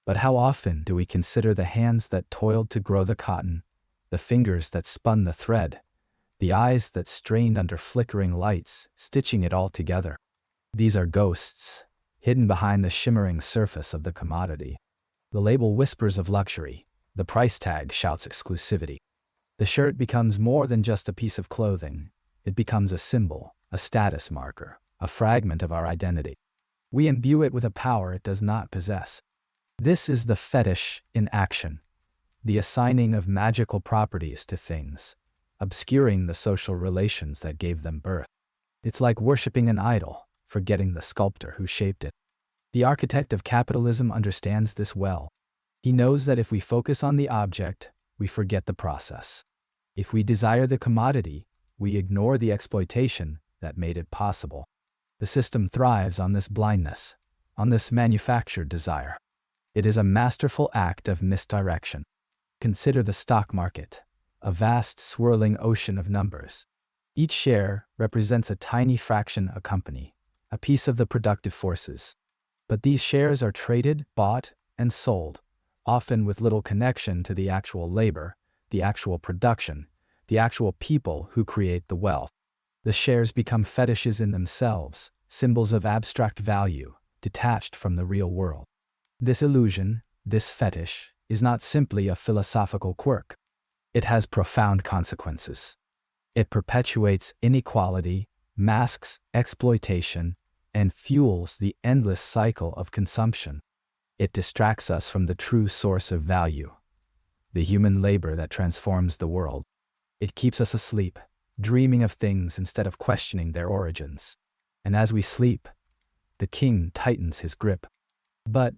Speaker 1: But how often do we consider the hands that toiled to grow the cotton, the fingers that spun the thread, the eyes that strained under flickering lights, stitching it all together? These are ghosts, hidden behind the shimmering surface of the commodity. The label whispers of luxury, the price tag shouts exclusivity. The shirt becomes more than just a piece of clothing. It becomes a symbol, a status marker, a fragment of our identity. We imbue it with a power it does not possess. This is the fetish in action, the assigning of magical properties to things, obscuring the social relations that gave them birth. It's like worshiping an idol, forgetting the sculptor who shaped it. The architect of capitalism understands this well. He knows that if we focus on the object, we forget the process. If we desire the commodity, we ignore the exploitation that made it possible. The system thrives on this blindness, on this manufactured desire. It is a masterful act of misdirection. Consider the stock market, a vast swirling ocean of numbers. Each share represents a tiny fraction of a company, a piece of the productive forces. But these shares are traded, bought, and sold, often with little connection to the actual labor, the actual production, the actual people who create the wealth. The shares become fetishes in themselves, symbols of abstract value, detached from the real world. This illusion, this fetish, is not simply a philosophical quirk. It has profound consequences. It perpetuates inequality, masks exploitation, and fuels the endless cycle of consumption. It distracts us from the true source of value, the human labor that transforms the world. It keeps us asleep, dreaming of things instead of questioning their origins. And as we sleep, the king tightens his grip. But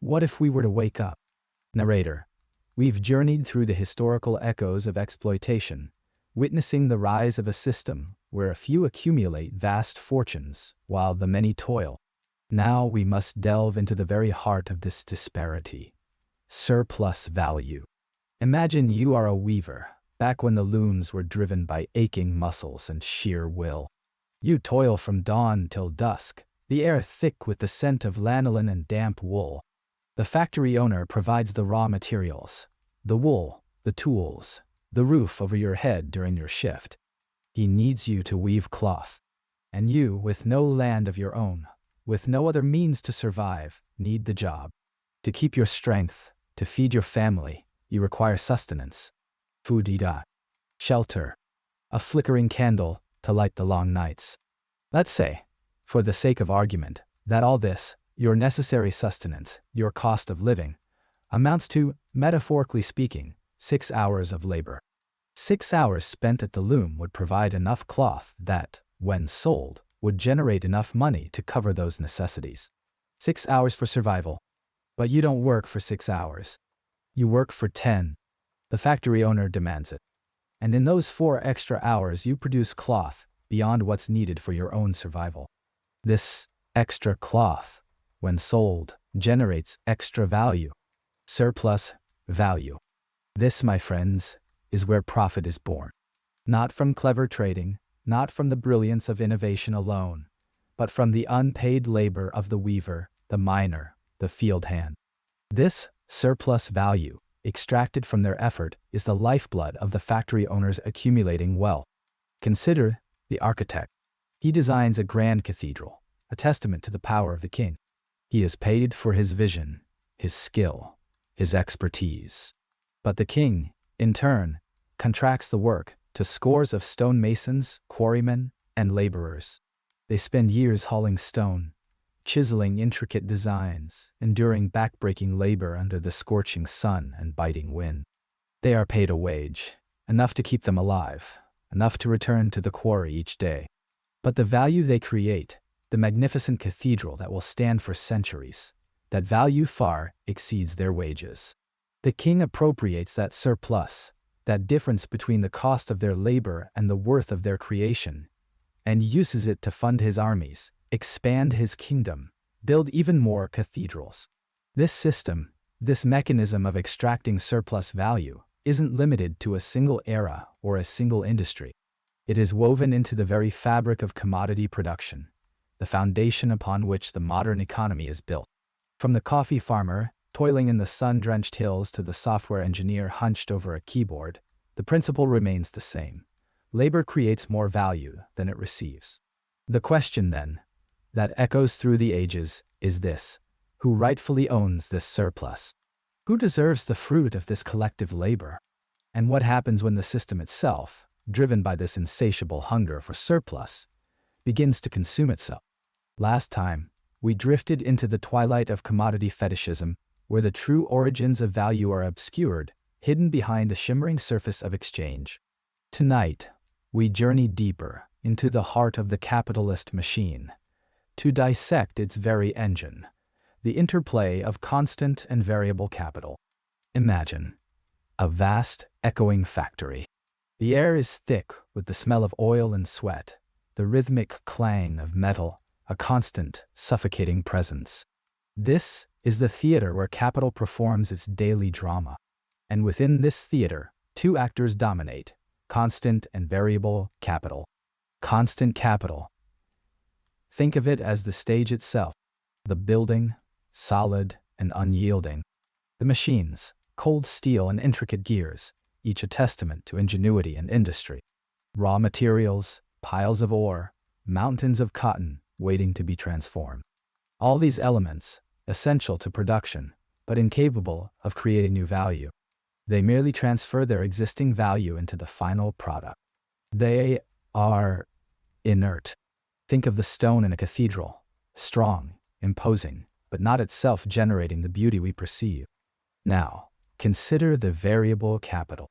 Speaker 1: what if we were to wake up? Narrator, we've journeyed through the historical echoes of exploitation, witnessing the rise of a system where a few accumulate vast fortunes while the many toil. Now we must delve into the very heart of this disparity: surplus value. Imagine you are a weaver, back when the looms were driven by aching muscles and sheer will. You toil from dawn till dusk, the air thick with the scent of lanolin and damp wool. The factory owner provides the raw materials, the wool, the tools, the roof over your head during your shift. He needs you to weave cloth. And you, with no land of your own, with no other means to survive, need the job. To keep your strength, to feed your family, you require sustenance. Food, shelter, a flickering candle to light the long nights. Let's say, for the sake of argument, that all this, your necessary sustenance, your cost of living, amounts to, metaphorically speaking, 6 hours of labor. 6 hours spent at the loom would provide enough cloth that, when sold, would generate enough money to cover those necessities. 6 hours for survival. But you don't work for 6 hours. You work for 10. The factory owner demands it. And in those 4 extra hours you produce cloth beyond what's needed for your own survival. This extra cloth, when sold, generates extra value. Surplus value. This, my friends, is where profit is born. Not from clever trading, not from the brilliance of innovation alone, but from the unpaid labor of the weaver, the miner, the field hand. This surplus value, extracted from their effort, is the lifeblood of the factory owner's accumulating wealth. Consider the architect. He designs a grand cathedral, a testament to the power of the king. He is paid for his vision, his skill, his expertise. But the king, in turn, contracts the work to scores of stonemasons, quarrymen, and laborers. They spend years hauling stone, chiseling intricate designs, enduring backbreaking labor under the scorching sun and biting wind. They are paid a wage, enough to keep them alive, enough to return to the quarry each day. But the value they create, the magnificent cathedral that will stand for centuries, that value far exceeds their wages. The king appropriates that surplus, that difference between the cost of their labor and the worth of their creation, and uses it to fund his armies, expand his kingdom, build even more cathedrals. This system, this mechanism of extracting surplus value, isn't limited to a single era or a single industry. It is woven into the very fabric of commodity production, the foundation upon which the modern economy is built. From the coffee farmer, toiling in the sun-drenched hills, to the software engineer hunched over a keyboard, the principle remains the same. Labor creates more value than it receives. The question, then, that echoes through the ages is this: who rightfully owns this surplus? Who deserves the fruit of this collective labor? And what happens when the system itself, driven by this insatiable hunger for surplus, begins to consume itself? Last time, we drifted into the twilight of commodity fetishism, where the true origins of value are obscured, hidden behind the shimmering surface of exchange. Tonight, we journey deeper into the heart of the capitalist machine, to dissect its very engine, the interplay of constant and variable capital. Imagine a vast, echoing factory. The air is thick with the smell of oil and sweat, the rhythmic clang of metal, a constant, suffocating presence. This is the theater where capital performs its daily drama. And within this theater, two actors dominate: constant and variable capital. Constant capital. Think of it as the stage itself, the building, solid and unyielding. The machines, cold steel and intricate gears, each a testament to ingenuity and industry. Raw materials, piles of ore, mountains of cotton waiting to be transformed. All these elements, essential to production, but incapable of creating new value. They merely transfer their existing value into the final product. They are inert. Think of the stone in a cathedral, strong, imposing, but not itself generating the beauty we perceive. Now, consider the variable capital.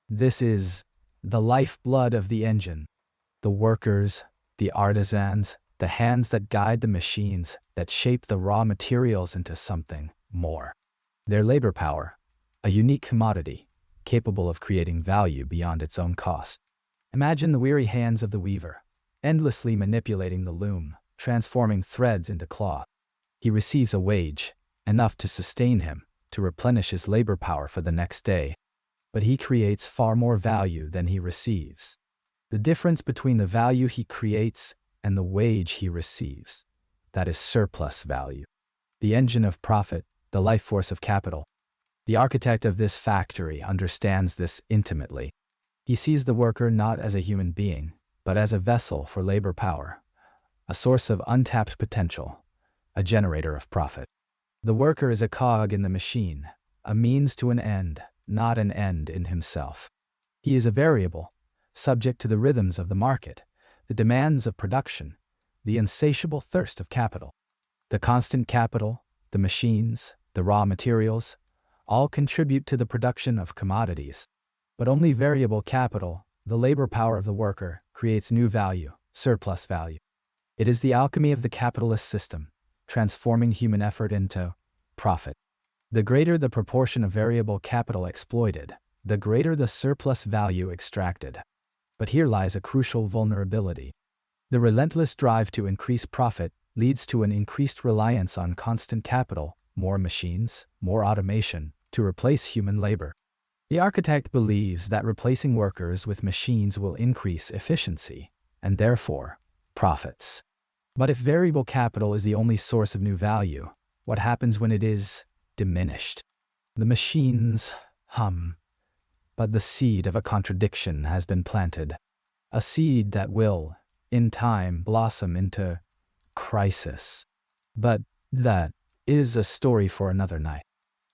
Speaker 1: This is the lifeblood of the engine. The workers, the artisans, the hands that guide the machines, that shape the raw materials into something more. Their labor power, a unique commodity, capable of creating value beyond its own cost. Imagine the weary hands of the weaver, endlessly manipulating the loom, transforming threads into cloth. He receives a wage, enough to sustain him, to replenish his labor power for the next day. But he creates far more value than he receives. The difference between the value he creates and the wage he receives, that is surplus value. The engine of profit, the life force of capital. The architect of this factory understands this intimately. He sees the worker not as a human being, but as a vessel for labor power, a source of untapped potential, a generator of profit. The worker is a cog in the machine, a means to an end, not an end in himself. He is a variable, subject to the rhythms of the market, the demands of production, the insatiable thirst of capital. The constant capital, the machines, the raw materials, all contribute to the production of commodities. But only variable capital, the labor power of the worker, creates new value, surplus value. It is the alchemy of the capitalist system, transforming human effort into profit. The greater the proportion of variable capital exploited, the greater the surplus value extracted. But here lies a crucial vulnerability. The relentless drive to increase profit leads to an increased reliance on constant capital, more machines, more automation, to replace human labor. The architect believes that replacing workers with machines will increase efficiency, and therefore, profits. But if variable capital is the only source of new value, what happens when it is diminished? The machines hum, but the seed of a contradiction has been planted. a seed that will, in time, blossom into crisis. But that is a story for another night.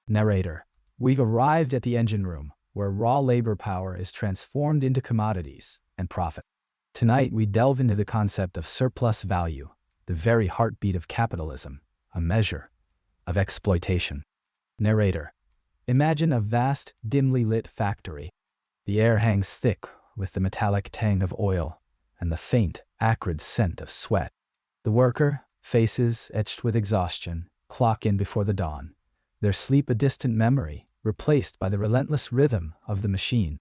Speaker 1: Narrator: we've arrived at the engine room, where raw labor power is transformed into commodities and profit. Tonight we delve into the concept of surplus value, the very heartbeat of capitalism, a measure of exploitation. Narrator: imagine a vast, dimly lit factory. The air hangs thick with the metallic tang of oil and the faint, acrid scent of sweat. The worker, faces etched with exhaustion, clock in before the dawn, their sleep a distant memory, replaced by the relentless rhythm of the machine.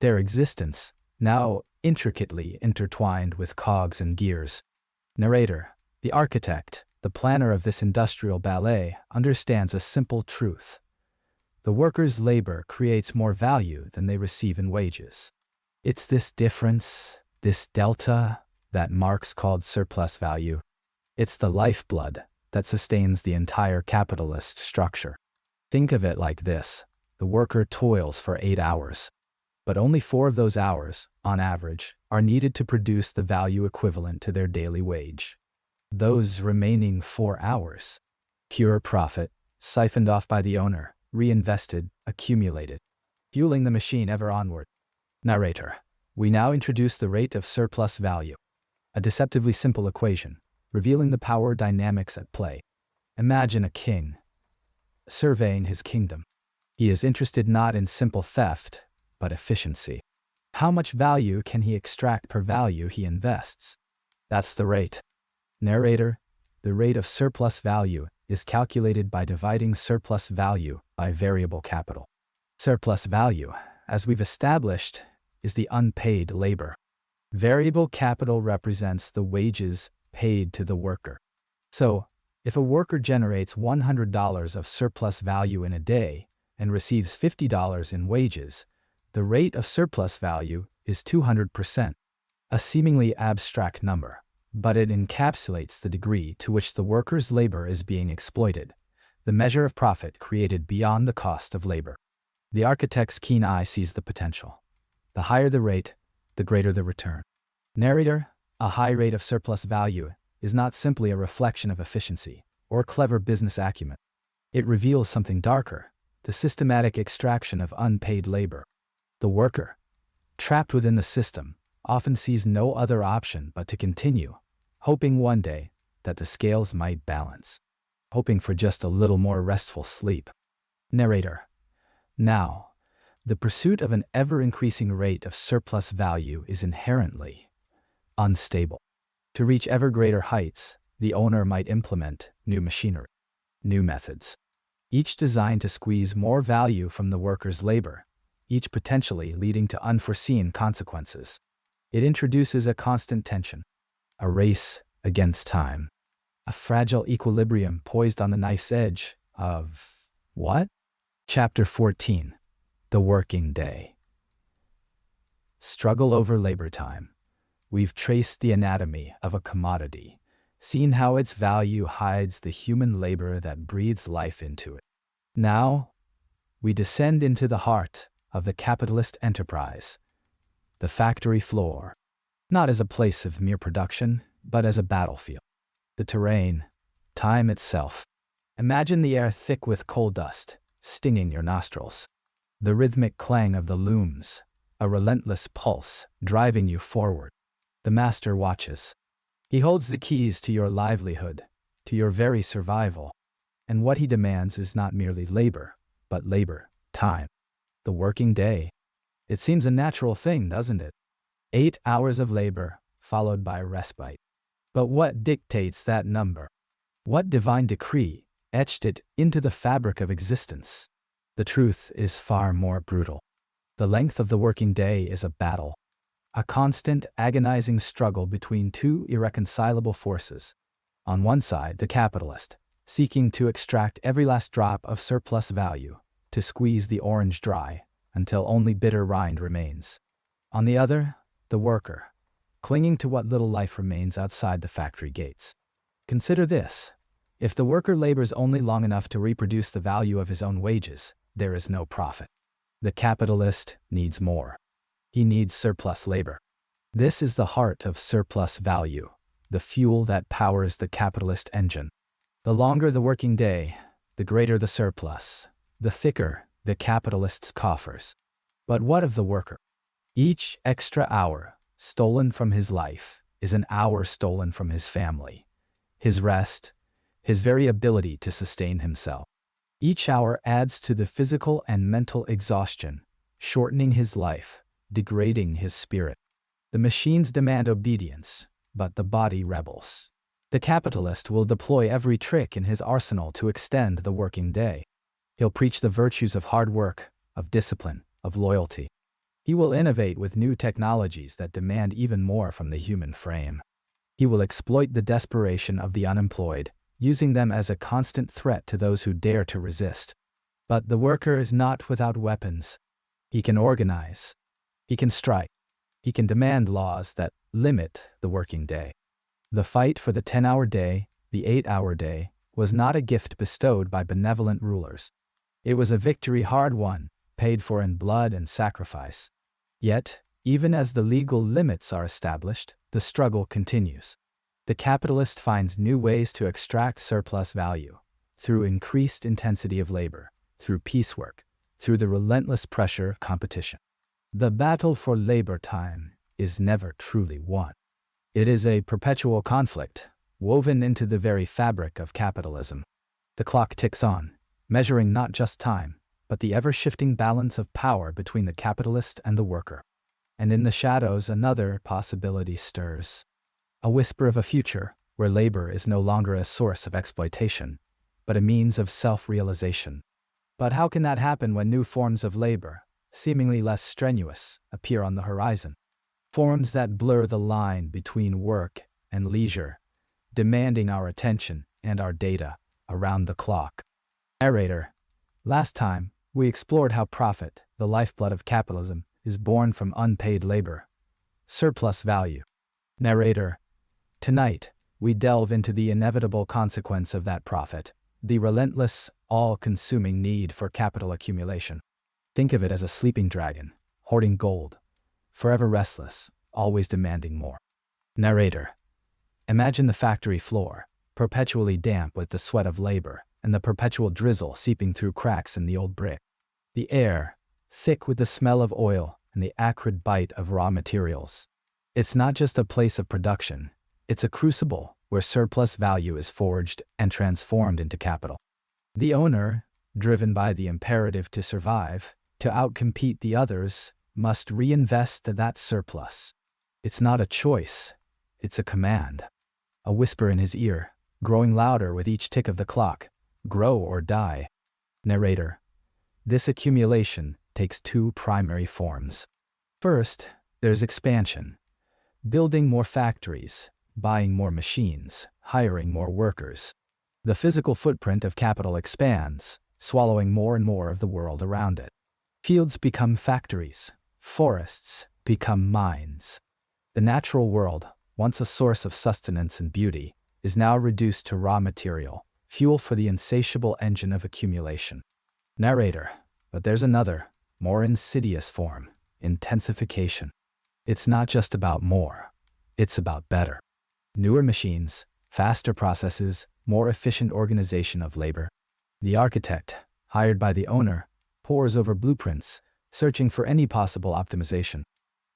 Speaker 1: Their existence, now intricately intertwined with cogs and gears. Narrator: the architect, the planner of this industrial ballet, understands a simple truth. The worker's labor creates more value than they receive in wages. It's this difference, this delta, that Marx called surplus value. It's the lifeblood that sustains the entire capitalist structure. Think of it like this: the worker toils for 8 hours, but only 4 of those hours, on average, are needed to produce the value equivalent to their daily wage. Those remaining 4 hours, pure profit, siphoned off by the owner, reinvested, accumulated, fueling the machine ever onward. Narrator: we now introduce the rate of surplus value, a deceptively simple equation, revealing the power dynamics at play. Imagine a king surveying his kingdom. He is interested not in simple theft, but efficiency. How much value can he extract per value he invests? That's the rate. Narrator: the rate of surplus value is calculated by dividing surplus value by variable capital. Surplus value, as we've established, is the unpaid labor. Variable capital represents the wages paid to the worker. So, if a worker generates $100 of surplus value in a day and receives $50 in wages, the rate of surplus value is 200%. A seemingly abstract number, but it encapsulates the degree to which the worker's labor is being exploited, the measure of profit created beyond the cost of labor. The architect's keen eye sees the potential. The higher the rate, the greater the return. Narrator: a high rate of surplus value is not simply a reflection of efficiency or clever business acumen. It reveals something darker: the systematic extraction of unpaid labor. The worker, trapped within the system, often sees no other option but to continue, hoping one day that the scales might balance, hoping for just a little more restful sleep. Narrator: now, the pursuit of an ever-increasing rate of surplus value is inherently unstable. To reach ever greater heights, the owner might implement new machinery, new methods, each designed to squeeze more value from the worker's labor, each potentially leading to unforeseen consequences. It introduces a constant tension, a race against time, a fragile equilibrium poised on the knife's edge of what? Chapter 14: The Working Day. Struggle over labor time. We've traced the anatomy of a commodity, seen how its value hides the human labor that breathes life into it. Now, we descend into the heart of the capitalist enterprise, the factory floor, not as a place of mere production, but as a battlefield. The terrain, time itself. Imagine the air thick with coal dust, stinging your nostrils. The rhythmic clang of the looms, a relentless pulse, driving you forward. The master watches. He holds the keys to your livelihood, to your very survival. And what he demands is not merely labor, but labor, time. The working day. It seems a natural thing, doesn't it? 8 hours of labor, followed by respite. But what dictates that number? What divine decree etched it into the fabric of existence? The truth is far more brutal. The length of the working day is a battle, a constant, agonizing struggle between two irreconcilable forces. On one side, the capitalist, seeking to extract every last drop of surplus value, to squeeze the orange dry until only bitter rind remains. On the other, the worker, clinging to what little life remains outside the factory gates. Consider this: if the worker labors only long enough to reproduce the value of his own wages, there is no profit. The capitalist needs more. He needs surplus labor. This is the heart of surplus value, the fuel that powers the capitalist engine. The longer the working day, the greater the surplus, the thicker the capitalist's coffers. But what of the worker? Each extra hour stolen from his life is an hour stolen from his family, his rest, his very ability to sustain himself. Each hour adds to the physical and mental exhaustion, shortening his life, degrading his spirit. The machines demand obedience, but the body rebels. The capitalist will deploy every trick in his arsenal to extend the working day. He'll preach the virtues of hard work, of discipline, of loyalty. He will innovate with new technologies that demand even more from the human frame. He will exploit the desperation of the unemployed, using them as a constant threat to those who dare to resist. But the worker is not without weapons. He can organize. He can strike. He can demand laws that limit the working day. The fight for the 10-hour day, the 8-hour day, was not a gift bestowed by benevolent rulers. It was a victory hard won, paid for in blood and sacrifice. Yet, even as the legal limits are established, the struggle continues. The capitalist finds new ways to extract surplus value, through increased intensity of labor, through piecework, through the relentless pressure of competition. The battle for labor time is never truly won. It is a perpetual conflict, woven into the very fabric of capitalism. The clock ticks on, measuring not just time, but the ever-shifting balance of power between the capitalist and the worker. And in the shadows another possibility stirs. A whisper of a future where labor is no longer a source of exploitation, but a means of self-realization. But how can that happen when new forms of labor, seemingly less strenuous, appear on the horizon? Forms that blur the line between work and leisure, demanding our attention and our data around the clock. Narrator: last time, we explored how profit, the lifeblood of capitalism, is born from unpaid labor, surplus value. Narrator: tonight, we delve into the inevitable consequence of that profit, the relentless, all-consuming need for capital accumulation. Think of it as a sleeping dragon, hoarding gold, forever restless, always demanding more. Narrator: imagine the factory floor, perpetually damp with the sweat of labor, and the perpetual drizzle seeping through cracks in the old brick. The air, thick with the smell of oil and the acrid bite of raw materials. It's not just a place of production, it's a crucible where surplus value is forged and transformed into capital. The owner, driven by the imperative to survive, to outcompete the others, must reinvest that surplus. It's not a choice, it's a command. A whisper in his ear, growing louder with each tick of the clock: grow or die. Narrator: this accumulation takes two primary forms. First, there's expansion. Building more factories, buying more machines, hiring more workers. The physical footprint of capital expands, swallowing more and more of the world around it. Fields become factories, forests become mines. The natural world, once a source of sustenance and beauty, is now reduced to raw material, fuel for the insatiable engine of accumulation. Narrator: but there's another, more insidious form: intensification. It's not just about more, it's about better. Newer machines, faster processes, more efficient organization of labor. The architect, hired by the owner, pores over blueprints, searching for any possible optimization.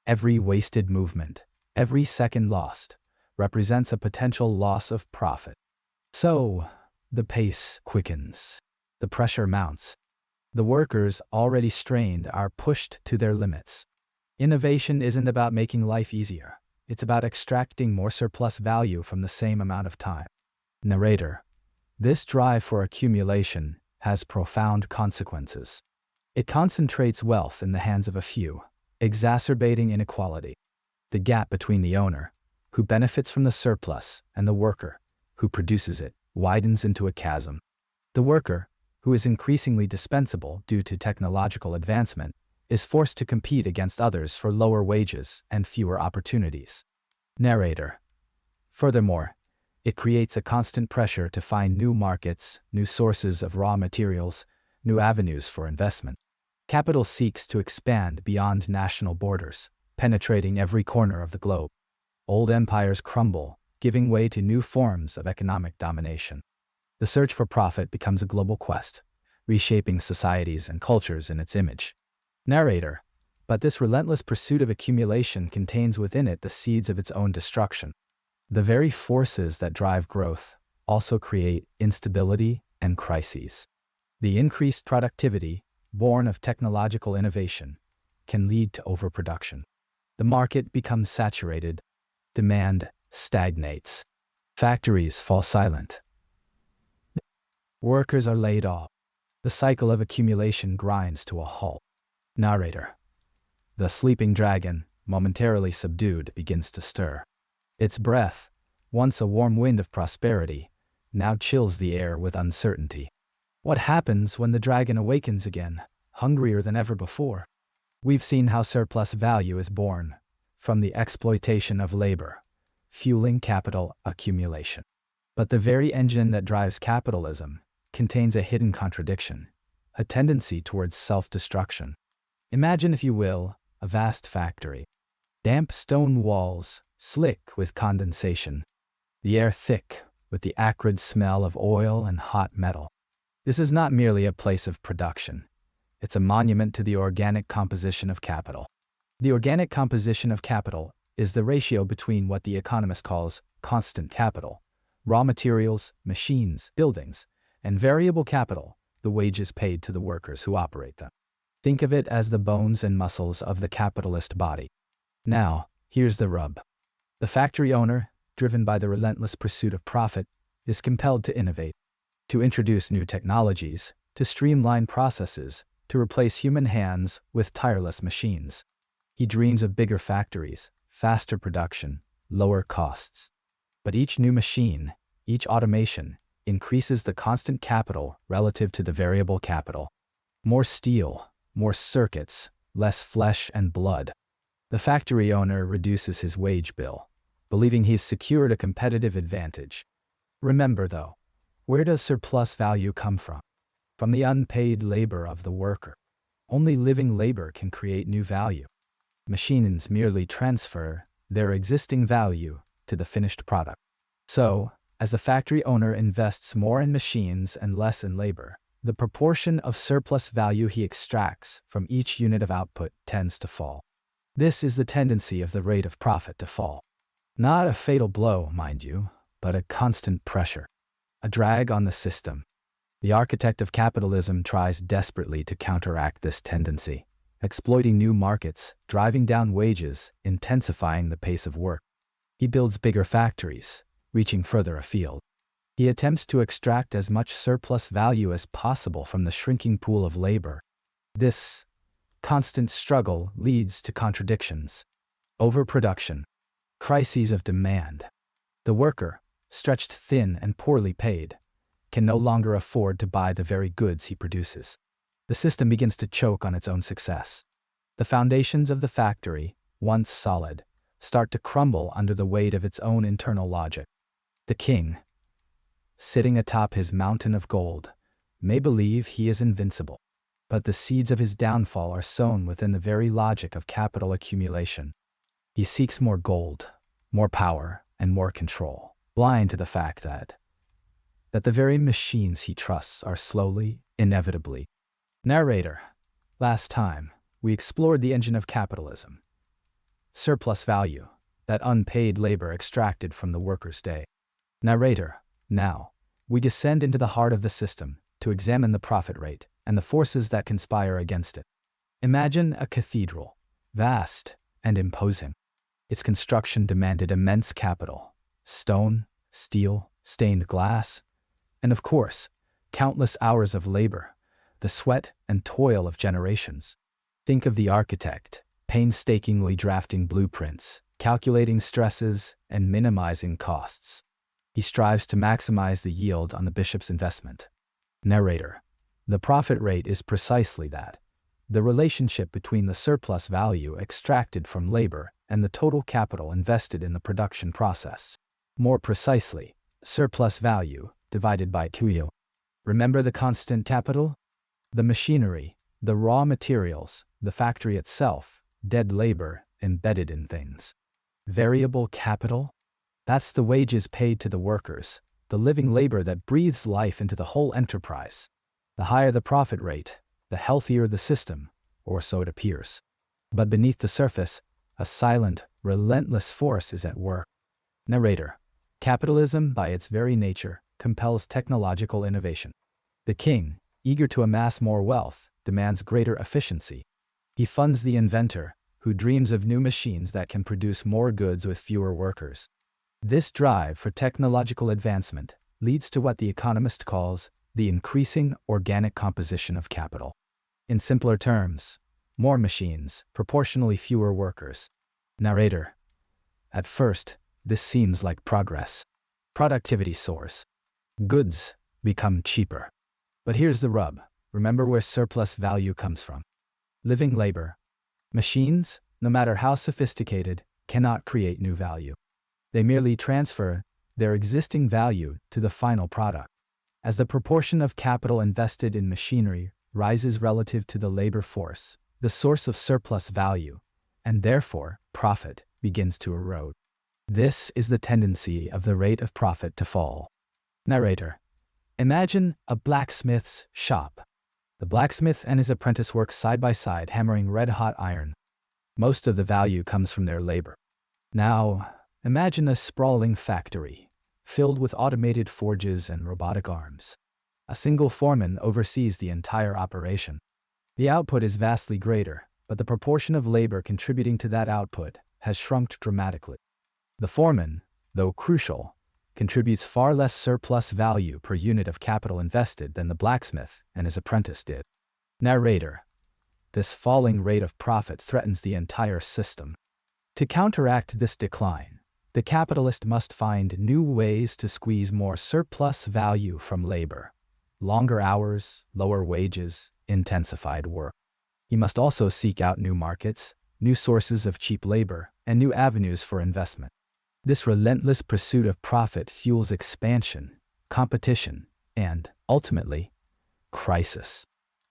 Speaker 1: Every wasted movement, every second lost, represents a potential loss of profit. So, the pace quickens. The pressure mounts. The workers, already strained, are pushed to their limits. Innovation isn't about making life easier. It's about extracting more surplus value from the same amount of time. Narrator: this drive for accumulation has profound consequences. It concentrates wealth in the hands of a few, exacerbating inequality. The gap between the owner, who benefits from the surplus, and the worker, who produces it, widens into a chasm. The worker, who is increasingly dispensable due to technological advancement, is forced to compete against others for lower wages and fewer opportunities. Narrator: furthermore, it creates a constant pressure to find new markets, new sources of raw materials, new avenues for investment. Capital seeks to expand beyond national borders, penetrating every corner of the globe. Old empires crumble, giving way to new forms of economic domination. The search for profit becomes a global quest, reshaping societies and cultures in its image. Narrator. But this relentless pursuit of accumulation contains within it the seeds of its own destruction. The very forces that drive growth also create instability and crises. The increased productivity, born of technological innovation, can lead to overproduction. The market becomes saturated. Demand stagnates. Factories fall silent. Workers are laid off. The cycle of accumulation grinds to a halt. Narrator. The sleeping dragon, momentarily subdued, begins to stir. Its breath, once a warm wind of prosperity, now chills the air with uncertainty. What happens when the dragon awakens again, hungrier than ever before? We've seen how surplus value is born from the exploitation of labor, fueling capital accumulation. But the very engine that drives capitalism contains a hidden contradiction, a tendency towards self-destruction. Imagine, if you will, a vast factory. Damp stone walls, slick with condensation. The air thick with the acrid smell of oil and hot metal. This is not merely a place of production. It's a monument to the organic composition of capital. The organic composition of capital is the ratio between what the economist calls constant capital, raw materials, machines, buildings, and variable capital, the wages paid to the workers who operate them. Think of it as the bones and muscles of the capitalist body. Now, here's the rub. The factory owner, driven by the relentless pursuit of profit, is compelled to innovate, to introduce new technologies, to streamline processes, to replace human hands with tireless machines. He dreams of bigger factories, faster production, lower costs. But each new machine, each automation, increases the constant capital relative to the variable capital. More steel, more circuits, less flesh and blood. The factory owner reduces his wage bill, believing he's secured a competitive advantage. Remember though, where does surplus value come from? From the unpaid labor of the worker. Only living labor can create new value. Machines merely transfer their existing value to the finished product. So, as the factory owner invests more in machines and less in labor, the proportion of surplus value he extracts from each unit of output tends to fall. This is the tendency of the rate of profit to fall. Not a fatal blow, mind you, but a constant pressure, a drag on the system. The architect of capitalism tries desperately to counteract this tendency, exploiting new markets, driving down wages, intensifying the pace of work. He builds bigger factories, reaching further afield. He attempts to extract as much surplus value as possible from the shrinking pool of labor. This constant struggle leads to contradictions, overproduction, crises of demand. The worker, stretched thin and poorly paid, can no longer afford to buy the very goods he produces. The system begins to choke on its own success. The foundations of the factory, once solid, start to crumble under the weight of its own internal logic. The king, sitting atop his mountain of gold, may believe he is invincible, but the seeds of his downfall are sown within the very logic of capital accumulation. He seeks more gold, more power, and more control, blind to the fact that the very machines he trusts are slowly, inevitably. Narrator. Last time, we explored the engine of capitalism. Surplus value, that unpaid labor extracted from the worker's day. Narrator. Now, we descend into the heart of the system to examine the profit rate and the forces that conspire against it. Imagine a cathedral, vast and imposing. Its construction demanded immense capital, stone, steel, stained glass, and of course, countless hours of labor, the sweat and toil of generations. Think of the architect, painstakingly drafting blueprints, calculating stresses, and minimizing costs. He strives to maximize the yield on the bishop's investment. Narrator. The profit rate is precisely that, the relationship between the surplus value extracted from labor and the total capital invested in the production process. More precisely, surplus value divided by QU. Remember the constant capital? The machinery, the raw materials, the factory itself, dead labor, embedded in things. Variable capital? That's the wages paid to the workers, the living labor that breathes life into the whole enterprise. The higher the profit rate, the healthier the system, or so it appears. But beneath the surface, a silent, relentless force is at work. Narrator. Capitalism, by its very nature, compels technological innovation. The king, eager to amass more wealth, demands greater efficiency. He funds the inventor, who dreams of new machines that can produce more goods with fewer workers. This drive for technological advancement leads to what the economist calls the increasing organic composition of capital. In simpler terms, more machines, proportionally fewer workers. Narrator. At first, this seems like progress. Productivity soars. Goods become cheaper. But here's the rub. Remember where surplus value comes from. Living labor. Machines, no matter how sophisticated, cannot create new value. They merely transfer their existing value to the final product. As the proportion of capital invested in machinery rises relative to the labor force, the source of surplus value, and therefore profit, begins to erode. This is the tendency of the rate of profit to fall. Narrator. Imagine a blacksmith's shop. The blacksmith and his apprentice work side by side, hammering red-hot iron. Most of the value comes from their labor. Now, imagine a sprawling factory, filled with automated forges and robotic arms. A single foreman oversees the entire operation. The output is vastly greater, but the proportion of labor contributing to that output has shrunk dramatically. The foreman, though crucial, contributes far less surplus value per unit of capital invested than the blacksmith and his apprentice did. Narrator. This falling rate of profit threatens the entire system. To counteract this decline, the capitalist must find new ways to squeeze more surplus value from labor. Longer hours, lower wages, intensified work. He must also seek out new markets, new sources of cheap labor, and new avenues for investment. This relentless pursuit of profit fuels expansion, competition, and, ultimately, crisis.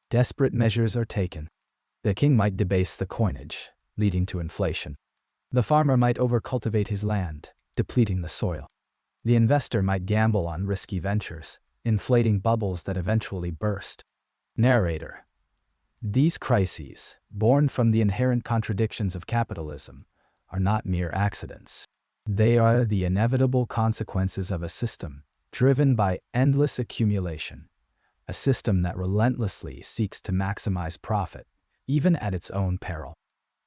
Speaker 1: Desperate measures are taken. The king might debase the coinage, leading to inflation. The farmer might overcultivate his land, depleting the soil. The investor might gamble on risky ventures, inflating bubbles that eventually burst. Narrator. These crises, born from the inherent contradictions of capitalism, are not mere accidents. They are the inevitable consequences of a system driven by endless accumulation, a system that relentlessly seeks to maximize profit, even at its own peril.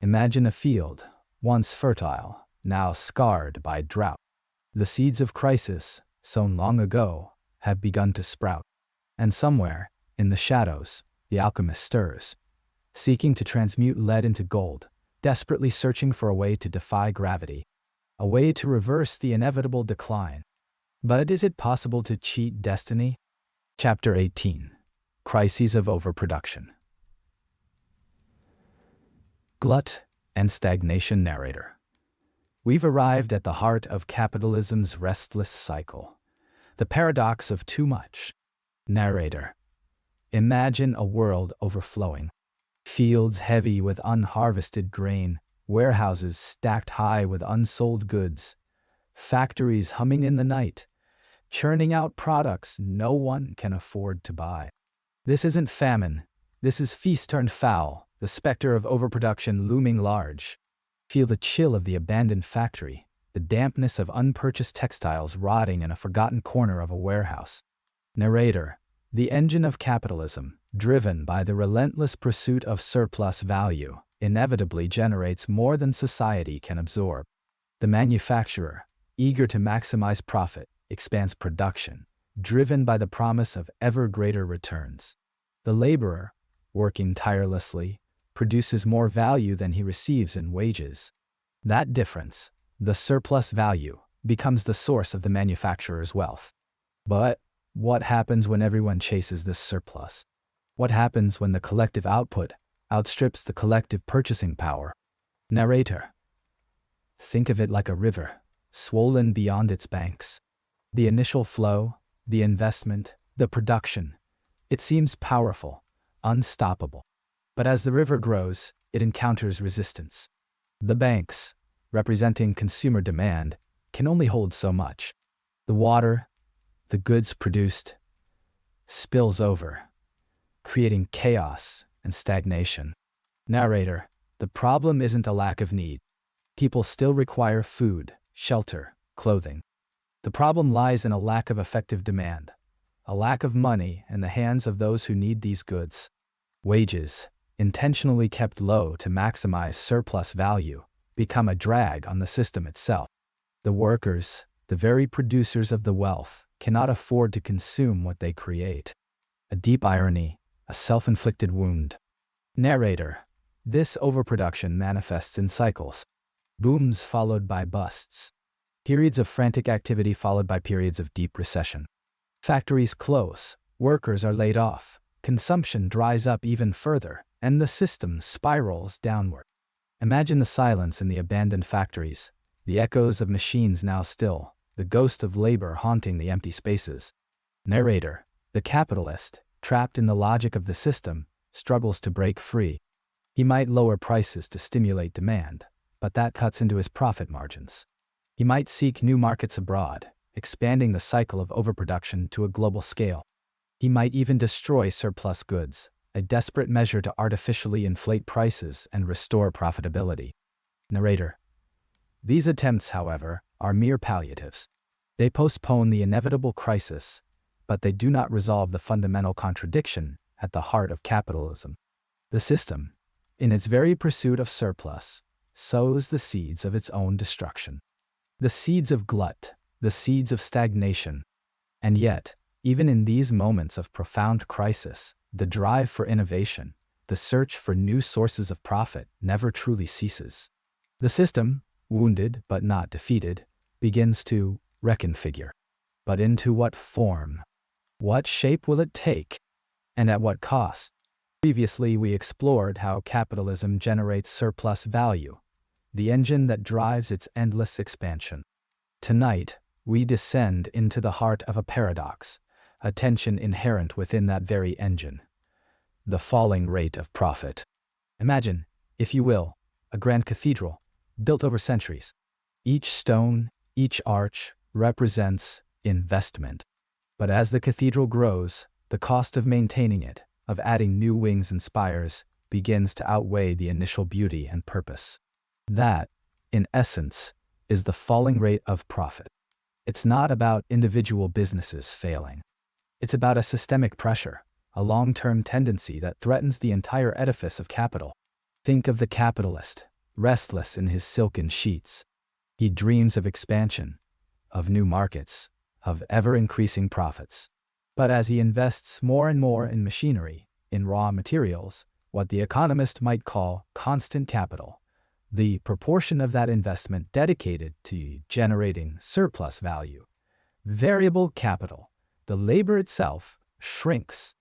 Speaker 1: Imagine a field, once fertile, now scarred by drought. The seeds of crisis, sown long ago, have begun to sprout. And somewhere, in the shadows, the alchemist stirs, seeking to transmute lead into gold, desperately searching for a way to defy gravity, a way to reverse the inevitable decline. But is it possible to cheat destiny? Chapter 18. Crises of Overproduction. Glut and stagnation. Narrator. We've arrived at the heart of capitalism's restless cycle, the paradox of too much. Narrator. Imagine a world overflowing. Fields heavy with unharvested grain, warehouses stacked high with unsold goods, factories humming in the night, churning out products no one can afford to buy. This isn't famine. This is feast turned foul, the specter of overproduction looming large. Feel the chill of the abandoned factory, the dampness of unpurchased textiles rotting in a forgotten corner of a warehouse. Narrator. The engine of capitalism, driven by the relentless pursuit of surplus value, inevitably generates more than society can absorb. The manufacturer, eager to maximize profit, expands production, driven by the promise of ever greater returns. The laborer, working tirelessly, produces more value than he receives in wages. That difference, the surplus value, becomes the source of the manufacturer's wealth. But what happens when everyone chases this surplus? What happens when the collective output outstrips the collective purchasing power? Narrator. Think of it like a river, swollen beyond its banks. The initial flow, the investment, the production, it seems powerful, unstoppable. But as the river grows, it encounters resistance. The banks, representing consumer demand, can only hold so much. The water, the goods produced, spills over, creating chaos and stagnation. Narrator, the problem isn't a lack of need. People still require food, shelter, clothing. The problem lies in a lack of effective demand, a lack of money in the hands of those who need these goods. Wages, intentionally kept low to maximize surplus value, become a drag on the system itself. The workers, the very producers of the wealth, cannot afford to consume what they create. A deep irony, a self-inflicted wound. Narrator, this overproduction manifests in cycles. Booms followed by busts. Periods of frantic activity followed by periods of deep recession. Factories close, workers are laid off, consumption dries up even further, and the system spirals downward. Imagine the silence in the abandoned factories, the echoes of machines now still, the ghost of labor haunting the empty spaces. Narrator, the capitalist, trapped in the logic of the system, struggles to break free. He might lower prices to stimulate demand, but that cuts into his profit margins. He might seek new markets abroad, expanding the cycle of overproduction to a global scale. He might even destroy surplus goods, a desperate measure to artificially inflate prices and restore profitability. Narrator, these attempts, however, are mere palliatives. They postpone the inevitable crisis, but they do not resolve the fundamental contradiction at the heart of capitalism. The system, in its very pursuit of surplus, sows the seeds of its own destruction. The seeds of glut, the seeds of stagnation. And yet, even in these moments of profound crisis, the drive for innovation, the search for new sources of profit never truly ceases. The system, wounded but not defeated, begins to reconfigure. But into what form? What shape will it take? And at what cost? Previously, we explored how capitalism generates surplus value, the engine that drives its endless expansion. Tonight, we descend into the heart of a paradox, a tension inherent within that very engine: the falling rate of profit. Imagine, if you will, a grand cathedral, built over centuries. Each stone, each arch, represents investment. But as the cathedral grows, the cost of maintaining it, of adding new wings and spires, begins to outweigh the initial beauty and purpose. That, in essence, is the falling rate of profit. It's not about individual businesses failing. It's about a systemic pressure, a long-term tendency that threatens the entire edifice of capital. Think of the capitalist, restless in his silken sheets. He dreams of expansion, of new markets, of ever-increasing profits. But as he invests more and more in machinery, in raw materials, what the economist might call constant capital, the proportion of that investment dedicated to generating surplus value, variable capital, the labor itself, shrinks.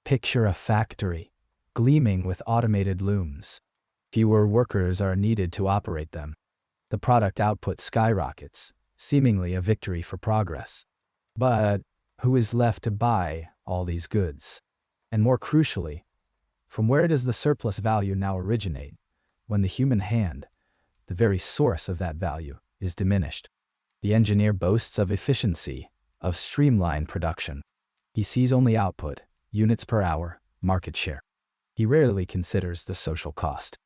Speaker 1: Picture a factory, gleaming with automated looms. Fewer workers are needed to operate them. The product output skyrockets, seemingly a victory for progress. But who is left to buy all these goods? And more crucially, from where does the surplus value now originate, when the human hand, the very source of that value, is diminished? The engineer boasts of efficiency, of streamlined production. He sees only output, units per hour, market share. He rarely considers the social cost.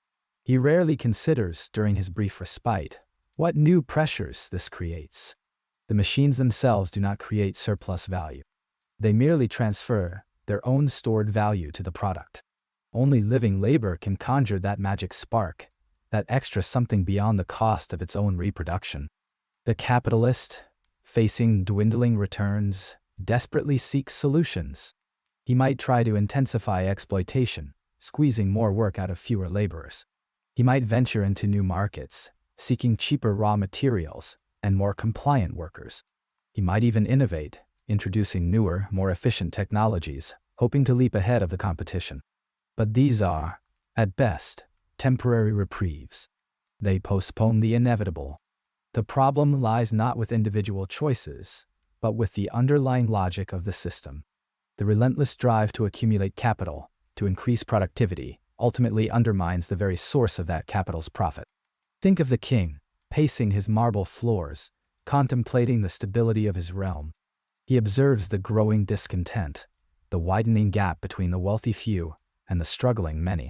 Speaker 1: He rarely considers, during his brief respite, what new pressures this creates. The machines themselves do not create surplus value. They merely transfer their own stored value to the product. Only living labor can conjure that magic spark, that extra something beyond the cost of its own reproduction. The capitalist, facing dwindling returns, desperately seeks solutions. He might try to intensify exploitation, squeezing more work out of fewer laborers. He might venture into new markets, seeking cheaper raw materials and more compliant workers. He might even innovate, introducing newer, more efficient technologies, hoping to leap ahead of the competition. But these are, at best, temporary reprieves. They postpone the inevitable. The problem lies not with individual choices, but with the underlying logic of the system. The relentless drive to accumulate capital, to increase productivity, ultimately undermines the very source of that capital's profit. Think of the king, pacing his marble floors, contemplating the stability of his realm. He observes the growing discontent, the widening gap between the wealthy few and the struggling many.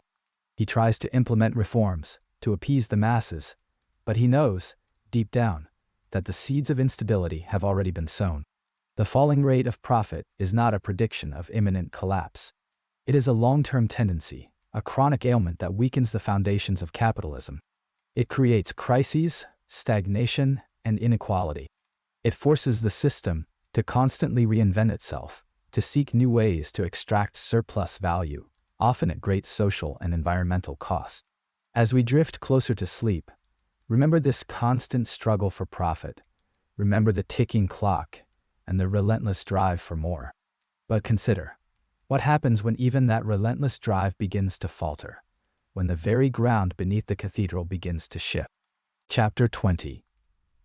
Speaker 1: He tries to implement reforms to appease the masses, but he knows, deep down, that the seeds of instability have already been sown. The falling rate of profit is not a prediction of imminent collapse. It is a long-term tendency, a chronic ailment that weakens the foundations of capitalism. It creates crises, stagnation, and inequality. It forces the system to constantly reinvent itself, to seek new ways to extract surplus value, often at great social and environmental cost. As we drift closer to sleep, remember this constant struggle for profit. Remember the ticking clock and the relentless drive for more. But consider, what happens when even that relentless drive begins to falter, when the very ground beneath the cathedral begins to shift? Chapter 20.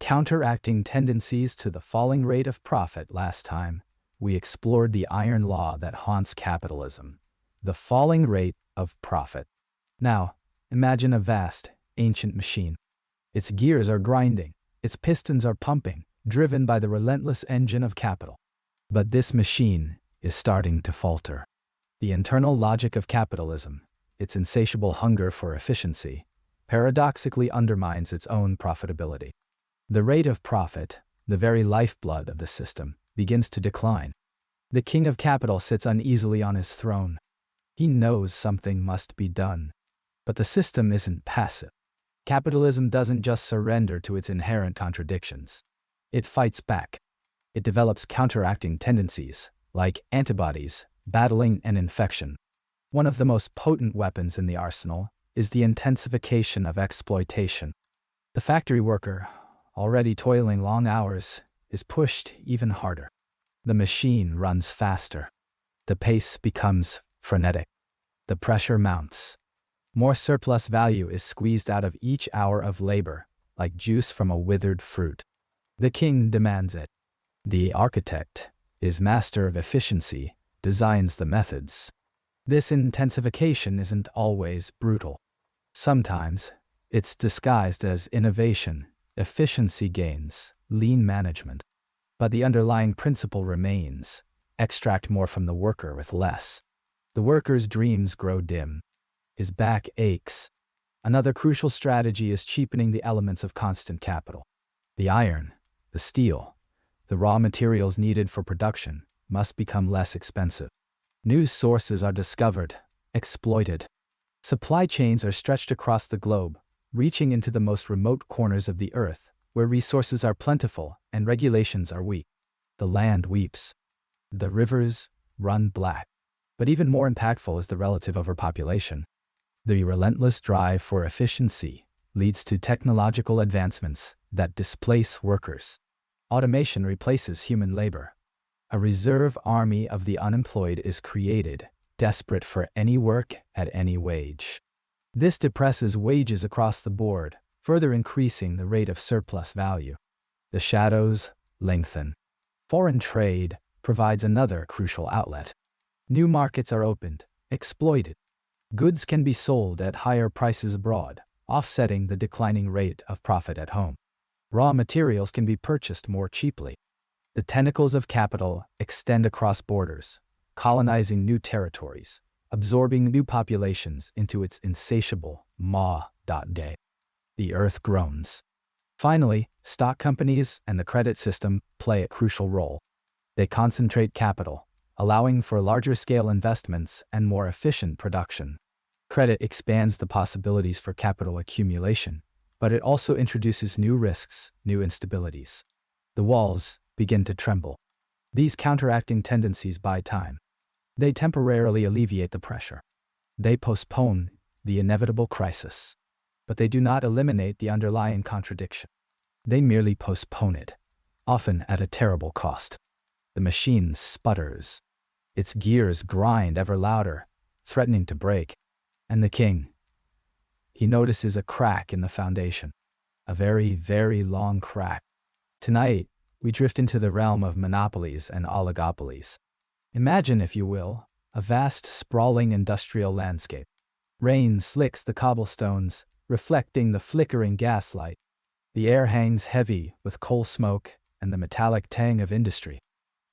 Speaker 1: Counteracting tendencies to the falling rate of profit. Last time, we explored the iron law that haunts capitalism, the falling rate of profit. Now, imagine a vast, ancient machine. Its gears are grinding, its pistons are pumping, driven by the relentless engine of capital. But this machine is starting to falter. The internal logic of capitalism, its insatiable hunger for efficiency, paradoxically undermines its own profitability. The rate of profit, the very lifeblood of the system, begins to decline. The king of capital sits uneasily on his throne. He knows something must be done. But the system isn't passive. Capitalism doesn't just surrender to its inherent contradictions. It fights back. It develops counteracting tendencies, like antibodies, battling an infection. One of the most potent weapons in the arsenal is the intensification of exploitation. The factory worker, already toiling long hours, is pushed even harder. The machine runs faster. The pace becomes frenetic. The pressure mounts. More surplus value is squeezed out of each hour of labor, like juice from a withered fruit. The king demands it. The architect is master of efficiency, designs the methods. This intensification isn't always brutal. Sometimes, it's disguised as innovation, efficiency gains, lean management. But the underlying principle remains: extract more from the worker with less. The worker's dreams grow dim. His back aches. Another crucial strategy is cheapening the elements of constant capital. The iron, the steel, the raw materials needed for production must become less expensive. New sources are discovered, exploited. Supply chains are stretched across the globe, reaching into the most remote corners of the earth, where resources are plentiful and regulations are weak. The land weeps. The rivers run black. But even more impactful is the relative overpopulation. The relentless drive for efficiency leads to technological advancements that displace workers. Automation replaces human labor. A reserve army of the unemployed is created, desperate for any work at any wage. This depresses wages across the board, further increasing the rate of surplus value. The shadows lengthen. Foreign trade provides another crucial outlet. New markets are opened, exploited. Goods can be sold at higher prices abroad, offsetting the declining rate of profit at home. Raw materials can be purchased more cheaply. The tentacles of capital extend across borders, colonizing new territories, absorbing new populations into its insatiable maw.day. The earth groans. Finally, stock companies and the credit system play a crucial role. They concentrate capital, allowing for larger-scale investments and more efficient production. Credit expands the possibilities for capital accumulation, but it also introduces new risks, new instabilities. The walls begin to tremble. These counteracting tendencies buy time. They temporarily alleviate the pressure. They postpone the inevitable crisis. But they do not eliminate the underlying contradiction. They merely postpone it, often at a terrible cost. The machine sputters. Its gears grind ever louder, threatening to break. And the king, he notices a crack in the foundation. A very, very long crack. Tonight, we drift into the realm of monopolies and oligopolies. Imagine, if you will, a vast, sprawling industrial landscape. Rain slicks the cobblestones, reflecting the flickering gaslight. The air hangs heavy with coal smoke and the metallic tang of industry.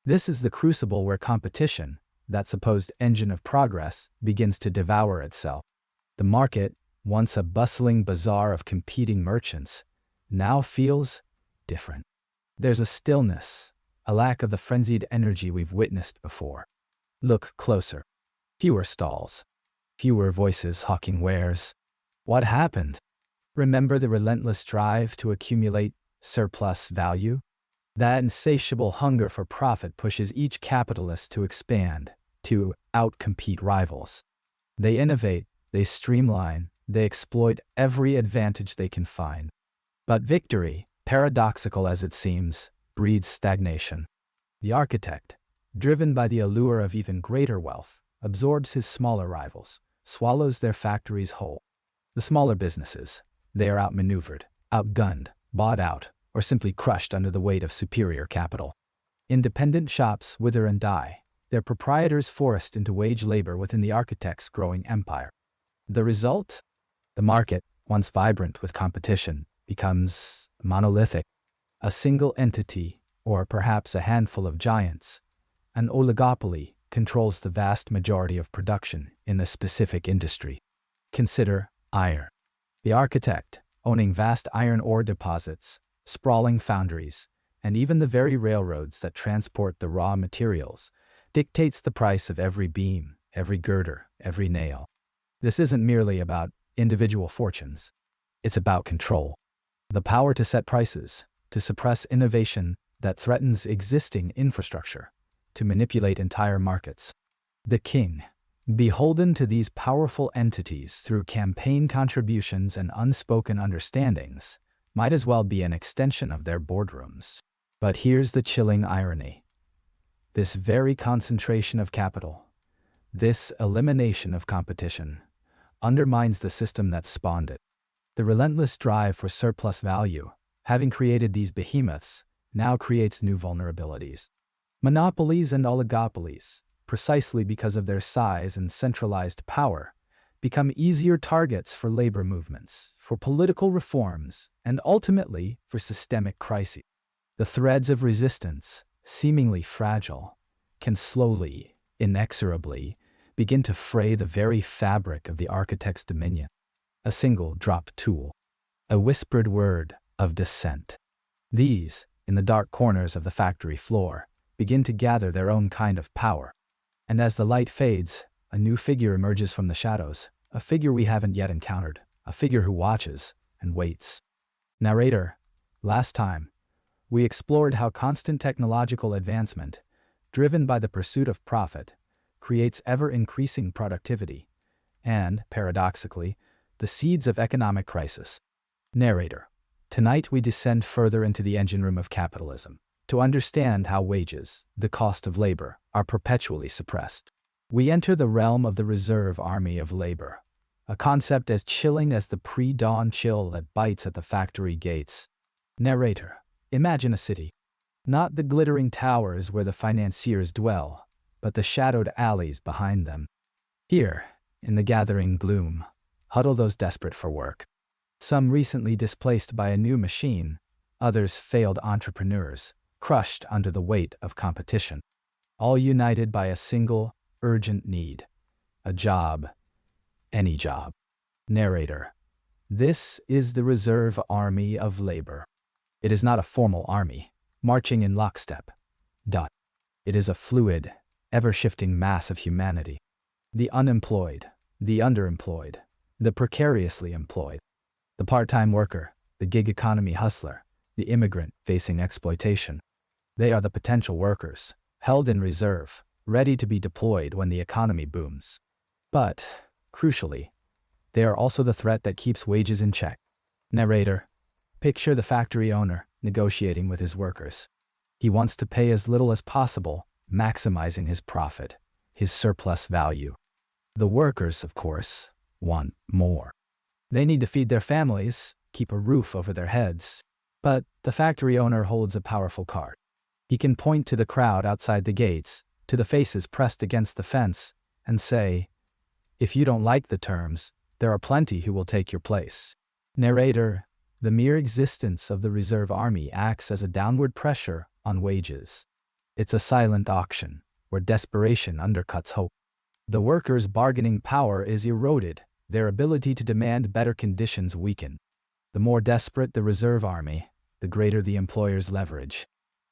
Speaker 1: This is the crucible where competition, that supposed engine of progress, begins to devour itself. The market, once a bustling bazaar of competing merchants, now feels different. There's a stillness, a lack of the frenzied energy we've witnessed before. Look closer. Fewer stalls. Fewer voices hawking wares. What happened? Remember the relentless drive to accumulate surplus value? That insatiable hunger for profit pushes each capitalist to expand, to outcompete rivals. They innovate, they streamline, they exploit every advantage they can find. But victory, paradoxical as it seems, breeds stagnation. The architect, driven by the allure of even greater wealth, absorbs his smaller rivals, swallows their factories whole. The smaller businesses, they are outmaneuvered, outgunned, bought out, or simply crushed under the weight of superior capital. Independent shops wither and die, their proprietors forced into wage labor within the architect's growing empire. The result? The market, once vibrant with competition, becomes monolithic. A single entity, or perhaps a handful of giants, an oligopoly, controls the vast majority of production in a specific industry. Consider iron. The architect, owning vast iron ore deposits, sprawling foundries, and even the very railroads that transport the raw materials, dictates the price of every beam, every girder, every nail. This isn't merely about individual fortunes. It's about control. The power to set prices, to suppress innovation that threatens existing infrastructure, to manipulate entire markets. The king, beholden to these powerful entities through campaign contributions and unspoken understandings, might as well be an extension of their boardrooms. But here's the chilling irony. This very concentration of capital, this elimination of competition, undermines the system that spawned it. The relentless drive for surplus value, having created these behemoths, now creates new vulnerabilities. Monopolies and oligopolies, precisely because of their size and centralized power, become easier targets for labor movements, for political reforms, and ultimately for systemic crises. The threads of resistance, seemingly fragile, can slowly, inexorably, begin to fray the very fabric of the architect's dominion. A single dropped tool, a whispered word of dissent. These, in the dark corners of the factory floor, begin to gather their own kind of power. And as the light fades, a new figure emerges from the shadows, a figure we haven't yet encountered, a figure who watches and waits. Narrator, last time, we explored how constant technological advancement, driven by the pursuit of profit, creates ever-increasing productivity, and, paradoxically, the seeds of economic crisis. Narrator, tonight we descend further into the engine room of capitalism, to understand how wages, the cost of labor, are perpetually suppressed. We enter the realm of the reserve army of labor, a concept as chilling as the pre-dawn chill that bites at the factory gates. Narrator, imagine a city. Not the glittering towers where the financiers dwell, but the shadowed alleys behind them. Here, in the gathering gloom, huddle those desperate for work. Some recently displaced by a new machine, others failed entrepreneurs, crushed under the weight of competition. All united by a single, urgent need. A job. Any job. Narrator. This is the reserve army of labor. It is not a formal army, marching in lockstep. It is a fluid, ever-shifting mass of humanity. The unemployed, the underemployed, the precariously employed, the part-time worker, the gig economy hustler, the immigrant facing exploitation. They are the potential workers, held in reserve, ready to be deployed when the economy booms. But, crucially, they are also the threat that keeps wages in check. Narrator, picture the factory owner negotiating with his workers. He wants to pay as little as possible, maximizing his profit, his surplus value. The workers, of course, want more. They need to feed their families, keep a roof over their heads. But the factory owner holds a powerful card. He can point to the crowd outside the gates, to the faces pressed against the fence, and say, if you don't like the terms, there are plenty who will take your place. Narrator, the mere existence of the reserve army acts as a downward pressure on wages. It's a silent auction, where desperation undercuts hope. The workers' bargaining power is eroded, their ability to demand better conditions weakened. The more desperate the reserve army, the greater the employer's leverage.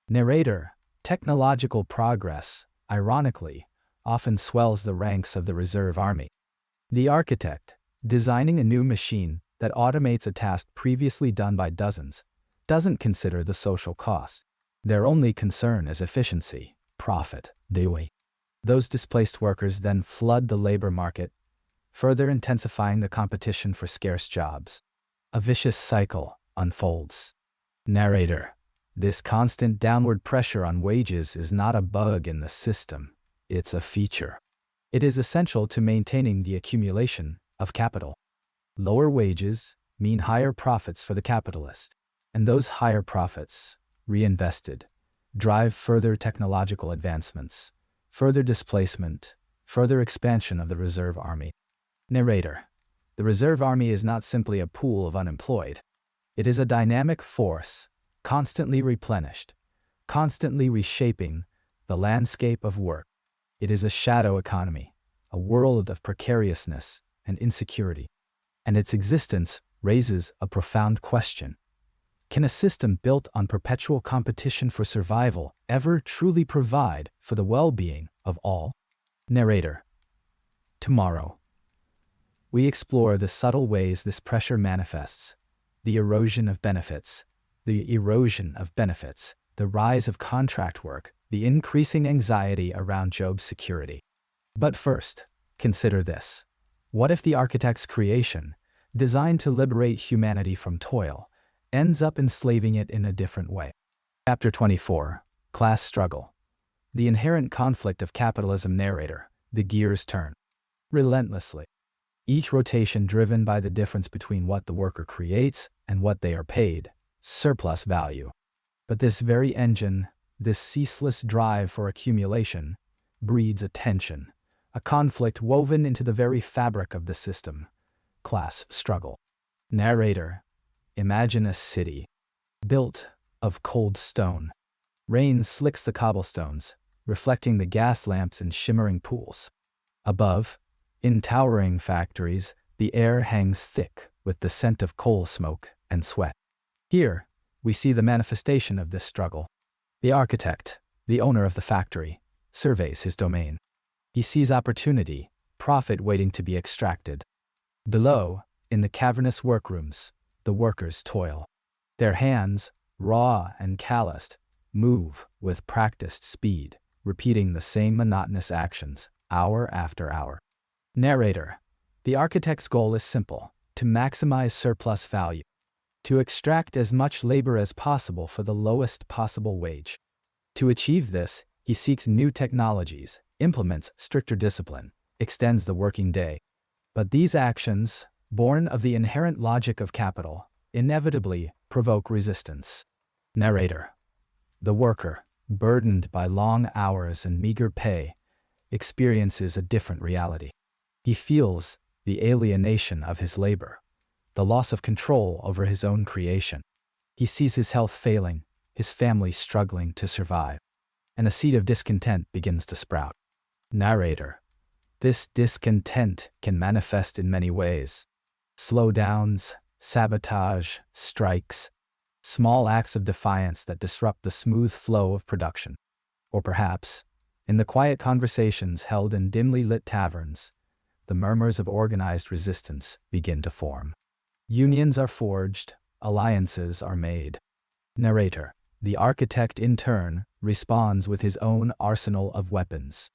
Speaker 1: Narrator, technological progress, ironically, often swells the ranks of the reserve army. The architect, designing a new machine that automates a task previously done by dozens, doesn't consider the social cost. Their only concern is efficiency, profit, daily. Those displaced workers then flood the labor market, further intensifying the competition for scarce jobs. A vicious cycle unfolds. Narrator, this constant downward pressure on wages is not a bug in the system, it's a feature. It is essential to maintaining the accumulation of capital. Lower wages mean higher profits for the capitalist, and those higher profits, reinvested, drive further technological advancements, further displacement, further expansion of the reserve army. Narrator, the reserve army is not simply a pool of unemployed. It is a dynamic force, constantly replenished, constantly reshaping the landscape of work. It is a shadow economy, a world of precariousness and insecurity. And its existence raises a profound question. Can a system built on perpetual competition for survival ever truly provide for the well-being of all? Narrator, tomorrow, we explore the subtle ways this pressure manifests, the erosion of benefits, the rise of contract work, the increasing anxiety around job security. But first, consider this. What if the architect's creation, designed to liberate humanity from toil, ends up enslaving it in a different way? Chapter 24, Class Struggle. The inherent conflict of capitalism. Narrator, the gears turn relentlessly. Each rotation driven by the difference between what the worker creates and what they are paid, surplus value. But this very engine, this ceaseless drive for accumulation, breeds a tension, a conflict woven into the very fabric of the system. Class struggle. Narrator, imagine a city, built of cold stone. Rain slicks the cobblestones, reflecting the gas lamps in shimmering pools. Above, in towering factories, the air hangs thick with the scent of coal smoke and sweat. Here, we see the manifestation of this struggle. The architect, the owner of the factory, surveys his domain. He sees opportunity, profit waiting to be extracted. Below, in the cavernous workrooms, the workers toil. Their hands, raw and calloused, move with practiced speed, repeating the same monotonous actions, hour after hour. Narrator, the architect's goal is simple: to maximize surplus value, to extract as much labor as possible for the lowest possible wage. To achieve this, he seeks new technologies, implements stricter discipline, extends the working day. But these actions, born of the inherent logic of capital, inevitably provoke resistance. Narrator, the worker, burdened by long hours and meager pay, experiences a different reality. He feels the alienation of his labor, the loss of control over his own creation. He sees his health failing, his family struggling to survive, and a seed of discontent begins to sprout. Narrator, this discontent can manifest in many ways. Slowdowns, sabotage, strikes, small acts of defiance that disrupt the smooth flow of production. Or perhaps, in the quiet conversations held in dimly lit taverns, the murmurs of organized resistance begin to form. Unions are forged, alliances are made. Narrator, the architect in turn responds with his own arsenal of weapons.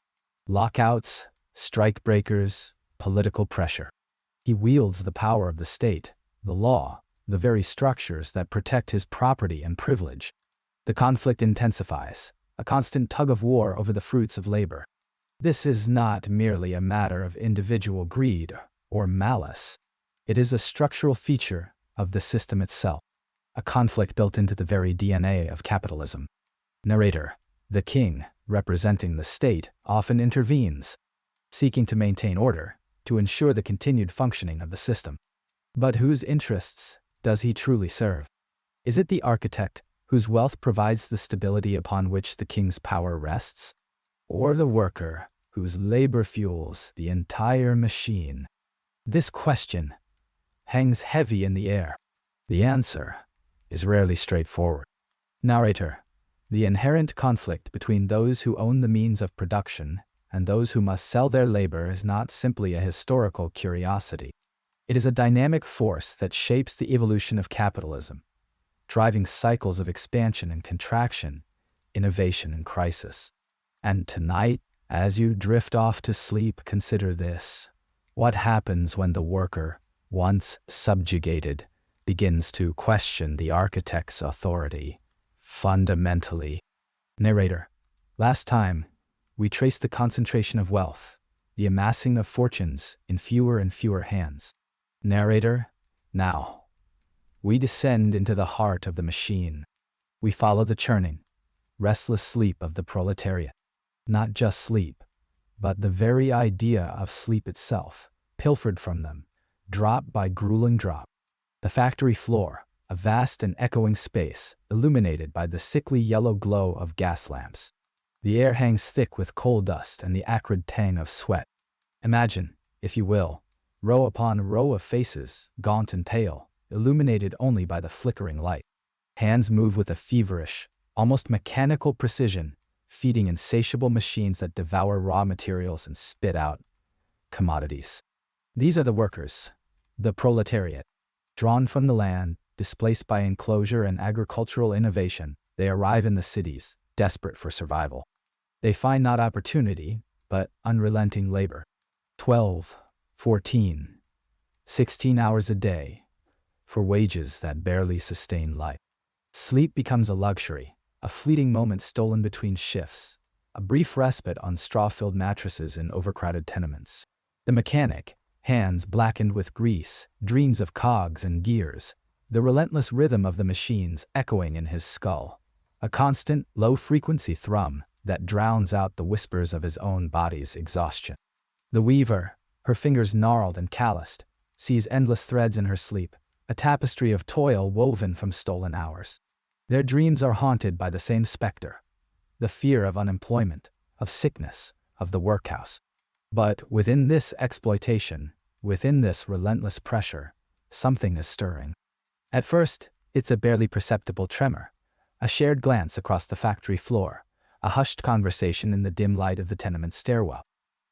Speaker 1: Lockouts, strike breakers, political pressure. He wields the power of the state, the law, the very structures that protect his property and privilege. The conflict intensifies, a constant tug-of-war over the fruits of labor. This is not merely a matter of individual greed or malice. It is a structural feature of the system itself, a conflict built into the very DNA of capitalism. Narrator, the king, representing the state, often intervenes, seeking to maintain order, to ensure the continued functioning of the system. But whose interests does he truly serve? Is it the architect, whose wealth provides the stability upon which the king's power rests? Or the worker, whose labor fuels the entire machine? This question hangs heavy in the air. The answer is rarely straightforward. Narrator: the inherent conflict between those who own the means of production and those who must sell their labor is not simply a historical curiosity. It is a dynamic force that shapes the evolution of capitalism, driving cycles of expansion and contraction, innovation and crisis. And tonight, as you drift off to sleep, consider this. What happens when the worker, once subjugated, begins to question the architect's authority fundamentally? Narrator: last time, we traced the concentration of wealth, the amassing of fortunes in fewer and fewer hands. Narrator: now, we descend into the heart of the machine. We follow the churning, restless sleep of the proletariat. Not just sleep, but the very idea of sleep itself, pilfered from them, drop by grueling drop. The factory floor, a vast and echoing space, illuminated by the sickly yellow glow of gas lamps. The air hangs thick with coal dust and the acrid tang of sweat. Imagine, if you will, row upon row of faces, gaunt and pale, illuminated only by the flickering light. Hands move with a feverish, almost mechanical precision, feeding insatiable machines that devour raw materials and spit out commodities. These are the workers, the proletariat. Drawn from the land, displaced by enclosure and agricultural innovation, they arrive in the cities, desperate for survival. They find not opportunity, but unrelenting labor. 12, 14, 16 hours a day, for wages that barely sustain life. Sleep becomes a luxury, a fleeting moment stolen between shifts, a brief respite on straw-filled mattresses in overcrowded tenements. The mechanic, hands blackened with grease, dreams of cogs and gears, the relentless rhythm of the machines echoing in his skull, a constant, low-frequency thrum that drowns out the whispers of his own body's exhaustion. The weaver, her fingers gnarled and calloused, sees endless threads in her sleep, a tapestry of toil woven from stolen hours. Their dreams are haunted by the same specter, the fear of unemployment, of sickness, of the workhouse. But within this exploitation, within this relentless pressure, something is stirring. At first, it's a barely perceptible tremor, a shared glance across the factory floor, a hushed conversation in the dim light of the tenement stairwell.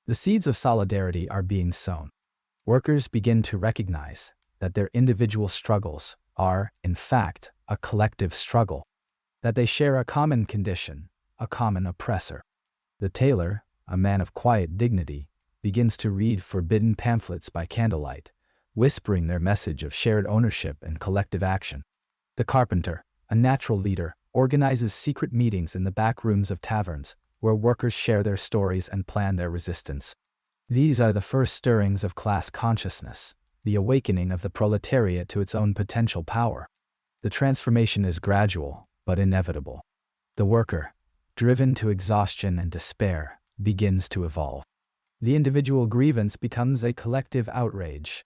Speaker 1: The seeds of solidarity are being sown. Workers begin to recognize that their individual struggles are, in fact, a collective struggle, that they share a common condition, a common oppressor. The tailor, a man of quiet dignity, begins to read forbidden pamphlets by candlelight, whispering their message of shared ownership and collective action. The carpenter, a natural leader, organizes secret meetings in the back rooms of taverns, where workers share their stories and plan their resistance. These are the first stirrings of class consciousness, the awakening of the proletariat to its own potential power. The transformation is gradual, but inevitable. The worker, driven to exhaustion and despair, begins to evolve. The individual grievance becomes a collective outrage.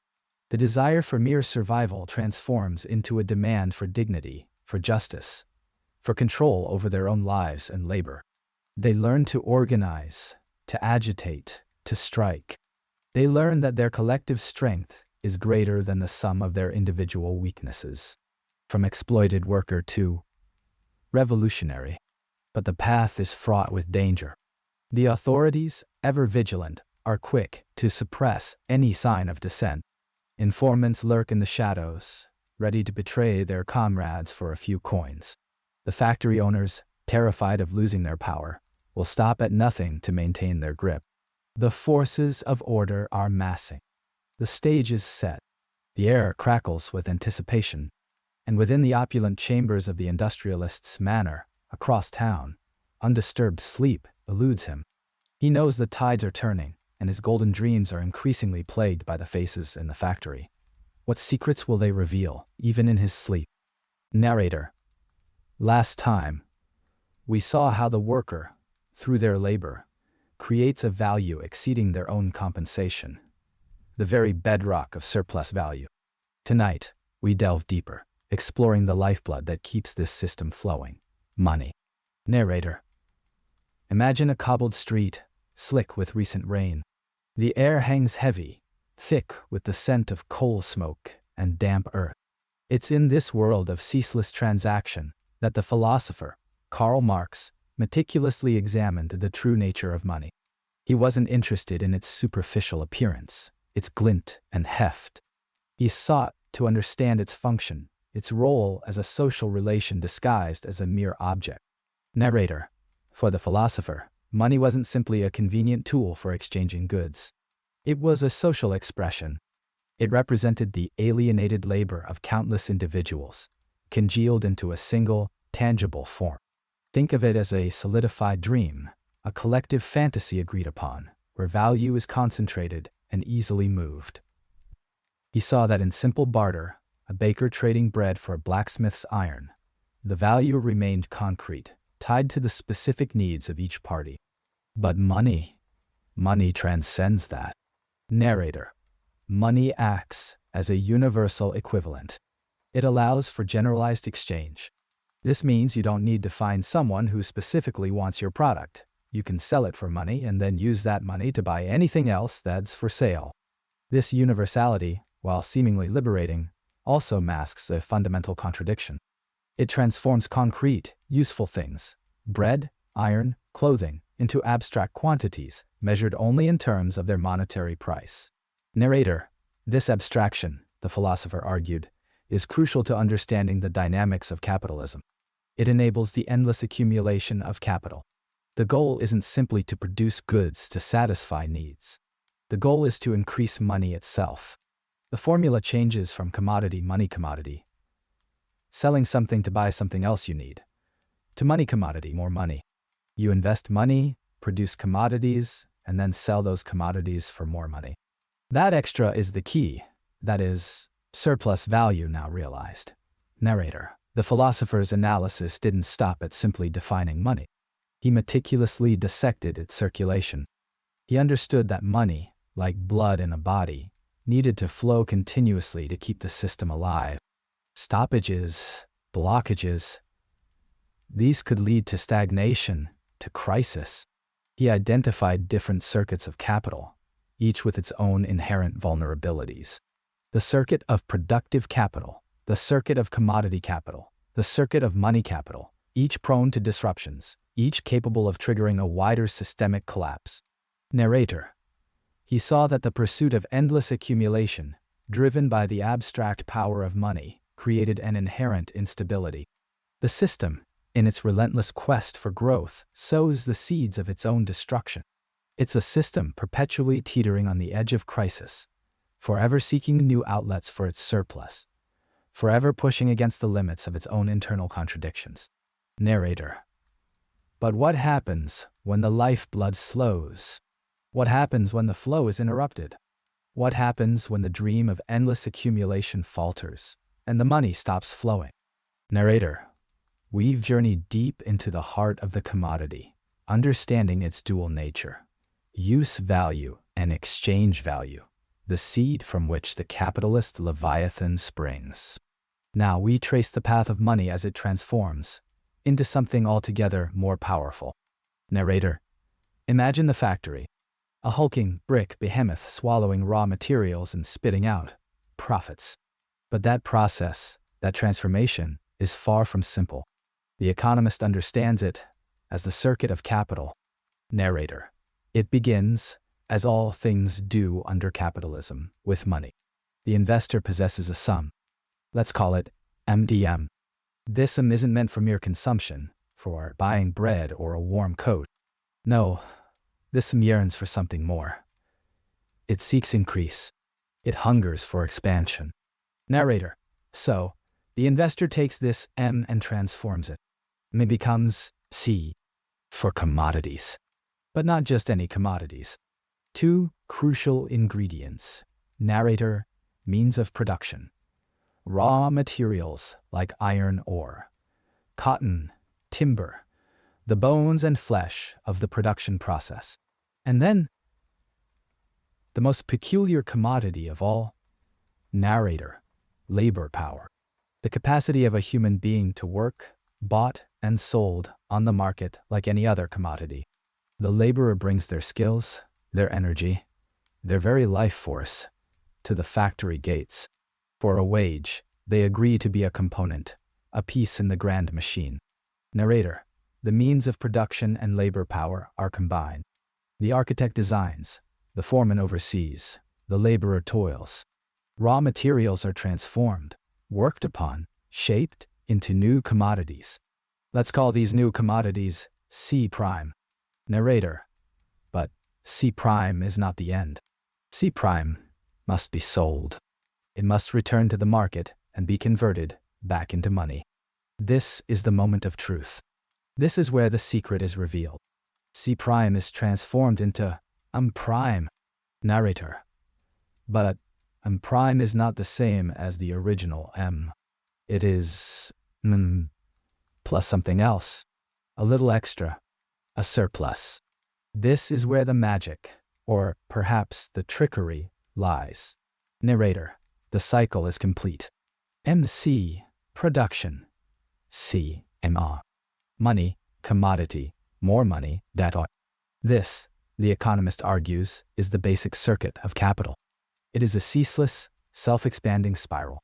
Speaker 1: The desire for mere survival transforms into a demand for dignity, for justice, for control over their own lives and labor. They learn to organize, to agitate, to strike. They learn that their collective strength is greater than the sum of their individual weaknesses. From exploited worker to revolutionary. But the path is fraught with danger. The authorities, ever vigilant, are quick to suppress any sign of dissent. Informants lurk in the shadows, ready to betray their comrades for a few coins. The factory owners, terrified of losing their power, will stop at nothing to maintain their grip. The forces of order are massing. The stage is set. The air crackles with anticipation. And within the opulent chambers of the industrialist's manor, across town, undisturbed sleep eludes him. He knows the tides are turning, and his golden dreams are increasingly plagued by the faces in the factory. What secrets will they reveal, even in his sleep? Narrator: last time, we saw how the worker, through their labor, creates a value exceeding their own compensation, the very bedrock of surplus value. Tonight, we delve deeper, exploring the lifeblood that keeps this system flowing. Money. Narrator. Imagine a cobbled street, slick with recent rain. The air hangs heavy, thick with the scent of coal smoke and damp earth. It's in this world of ceaseless transaction that the philosopher, Karl Marx, meticulously examined the true nature of money. He wasn't interested in its superficial appearance, its glint and heft. He sought to understand its function, its role as a social relation disguised as a mere object. Narrator. For the philosopher, money wasn't simply a convenient tool for exchanging goods. It was a social expression. It represented the alienated labor of countless individuals, congealed into a single, tangible form. Think of it as a solidified dream, a collective fantasy agreed upon, where value is concentrated and easily moved. He saw that in simple barter, a baker trading bread for a blacksmith's iron, the value remained concrete, tied to the specific needs of each party. But money transcends that. Narrator. Money acts as a universal equivalent. It allows for generalized exchange. This means you don't need to find someone who specifically wants your product. You can sell it for money and then use that money to buy anything else that's for sale. This universality, while seemingly liberating, also masks a fundamental contradiction. It transforms concrete, useful things, bread, iron, clothing, into abstract quantities, measured only in terms of their monetary price. Narrator. This abstraction, the philosopher argued, is crucial to understanding the dynamics of capitalism. It enables the endless accumulation of capital. The goal isn't simply to produce goods to satisfy needs. The goal is to increase money itself. The formula changes from commodity, money, commodity, selling something to buy something else you need, to money, commodity, more money. You invest money, produce commodities, and then sell those commodities for more money. That extra is the key, that is, surplus value now realized. Narrator. The philosopher's analysis didn't stop at simply defining money. He meticulously dissected its circulation. He understood that money, like blood in a body, needed to flow continuously to keep the system alive. Stoppages, blockages, these could lead to stagnation, to crisis. He identified different circuits of capital, each with its own inherent vulnerabilities. The circuit of productive capital, the circuit of commodity capital, the circuit of money capital, each prone to disruptions, each capable of triggering a wider systemic collapse. Narrator. He saw that the pursuit of endless accumulation, driven by the abstract power of money, created an inherent instability. The system, in its relentless quest for growth, sows the seeds of its own destruction. It's a system perpetually teetering on the edge of crisis, forever seeking new outlets for its surplus, forever pushing against the limits of its own internal contradictions. Narrator. But what happens when the lifeblood slows? What happens when the flow is interrupted? What happens when the dream of endless accumulation falters and the money stops flowing? Narrator. We've journeyed deep into the heart of the commodity, understanding its dual nature, use value and exchange value, the seed from which the capitalist Leviathan springs. Now we trace the path of money as it transforms into something altogether more powerful. Narrator. Imagine the factory, a hulking brick behemoth swallowing raw materials and spitting out profits. But that process, that transformation, is far from simple. The economist understands it as the circuit of capital. Narrator. It begins, as all things do under capitalism, with money. The investor possesses a sum. Let's call it MDM. This sum isn't meant for mere consumption, for buying bread or a warm coat. No, this sum yearns for something more. It seeks increase. It hungers for expansion. Narrator. So, the investor takes this M and transforms it. It becomes C for commodities. But not just any commodities. Two crucial ingredients. Narrator, means of production. Raw materials like iron ore, cotton, timber, the bones and flesh of the production process. And then, the most peculiar commodity of all, narrator, labor power. The capacity of a human being to work, bought and sold on the market like any other commodity. The laborer brings their skills, their energy, their very life force to the factory gates. For a wage, they agree to be a component, a piece in the grand machine. Narrator: the means of production and labor power are combined. The architect designs, the foreman oversees, the laborer toils. Raw materials are transformed, worked upon, shaped into new commodities. Let's call these new commodities C prime. Narrator: but C prime is not the end. C prime must be sold. It must return to the market and be converted back into money. This is the moment of truth. This is where the secret is revealed. C prime is transformed into prime. Narrator: but prime is not the same as the original M. It is plus something else, a little extra, a surplus. This is where the magic, or perhaps the trickery, lies. Narrator: the cycle is complete. MC, production. C, money, commodity, more money, data. This, the economist argues, is the basic circuit of capital. It is a ceaseless, self-expanding spiral.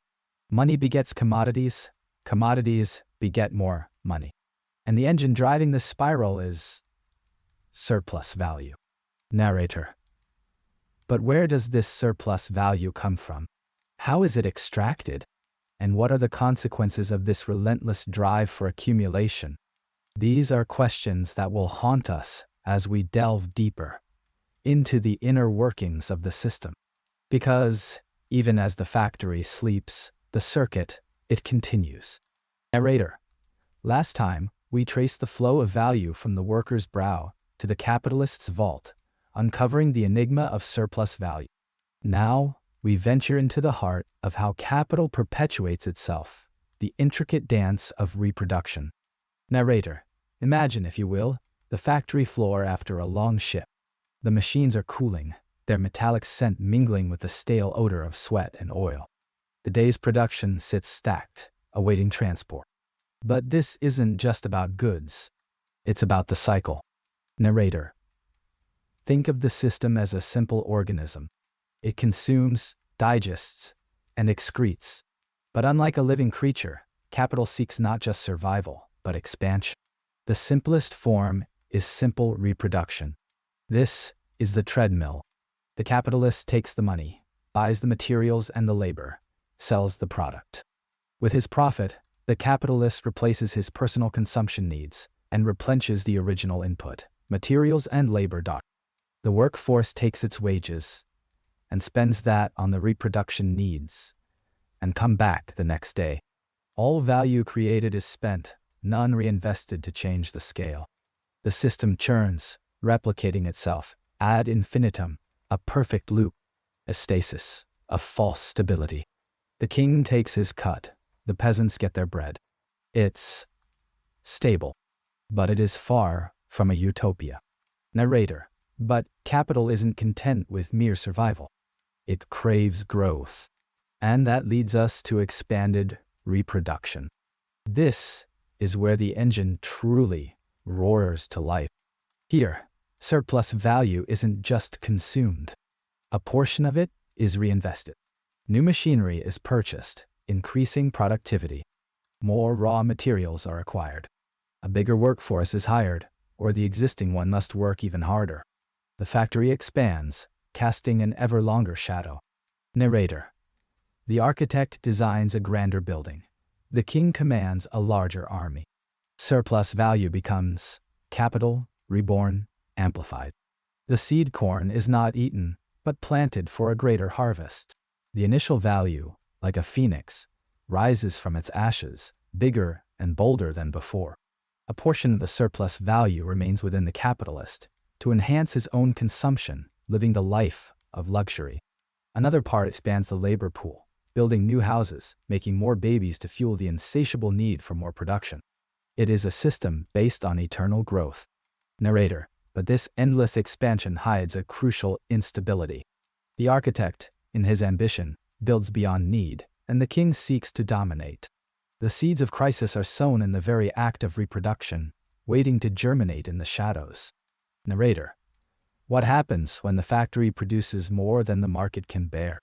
Speaker 1: Money begets commodities, commodities beget more money. And the engine driving this spiral is surplus value. Narrator: but where does this surplus value come from? How is it extracted? And what are the consequences of this relentless drive for accumulation? These are questions that will haunt us as we delve deeper into the inner workings of the system. Because, even as the factory sleeps, the circuit, it continues. Narrator: last time, we traced the flow of value from the worker's brow to the capitalist's vault, uncovering the enigma of surplus value. Now, we venture into the heart of how capital perpetuates itself, the intricate dance of reproduction. Narrator: imagine, if you will, the factory floor after a long shift. The machines are cooling, their metallic scent mingling with the stale odor of sweat and oil. The day's production sits stacked, awaiting transport. But this isn't just about goods. It's about the cycle. Narrator: think of the system as a simple organism. It consumes, digests, and excretes. But unlike a living creature, capital seeks not just survival, but expansion. The simplest form is simple reproduction. This is the treadmill. The capitalist takes the money, buys the materials and the labor, sells the product. With his profit, the capitalist replaces his personal consumption needs and replenishes the original input, materials and labor. The workforce takes its wages and spends that on the reproduction needs and come back the next day. All value created is spent, none reinvested to change the scale. The system churns, replicating itself, ad infinitum, a perfect loop, a stasis, a false stability. The king takes his cut, the peasants get their bread. It's stable, but it is far from a utopia. Narrator: but capital isn't content with mere survival. It craves growth. And that leads us to expanded reproduction. This is where the engine truly roars to life. Here, surplus value isn't just consumed. A portion of it is reinvested. New machinery is purchased, increasing productivity. More raw materials are acquired. A bigger workforce is hired, or the existing one must work even harder. The factory expands, casting an ever longer shadow. Narrator: the architect designs a grander building. The king commands a larger army. Surplus value becomes capital, reborn, amplified. The seed corn is not eaten, but planted for a greater harvest. The initial value, like a phoenix, rises from its ashes, bigger and bolder than before. A portion of the surplus value remains within the capitalist to enhance his own consumption, living the life of luxury. Another part expands the labor pool, building new houses, making more babies to fuel the insatiable need for more production. It is a system based on eternal growth. Narrator: but this endless expansion hides a crucial instability. The architect, in his ambition, builds beyond need and the king seeks to dominate. The seeds of crisis are sown in the very act of reproduction, waiting to germinate in the shadows. Narrator: what happens when the factory produces more than the market can bear?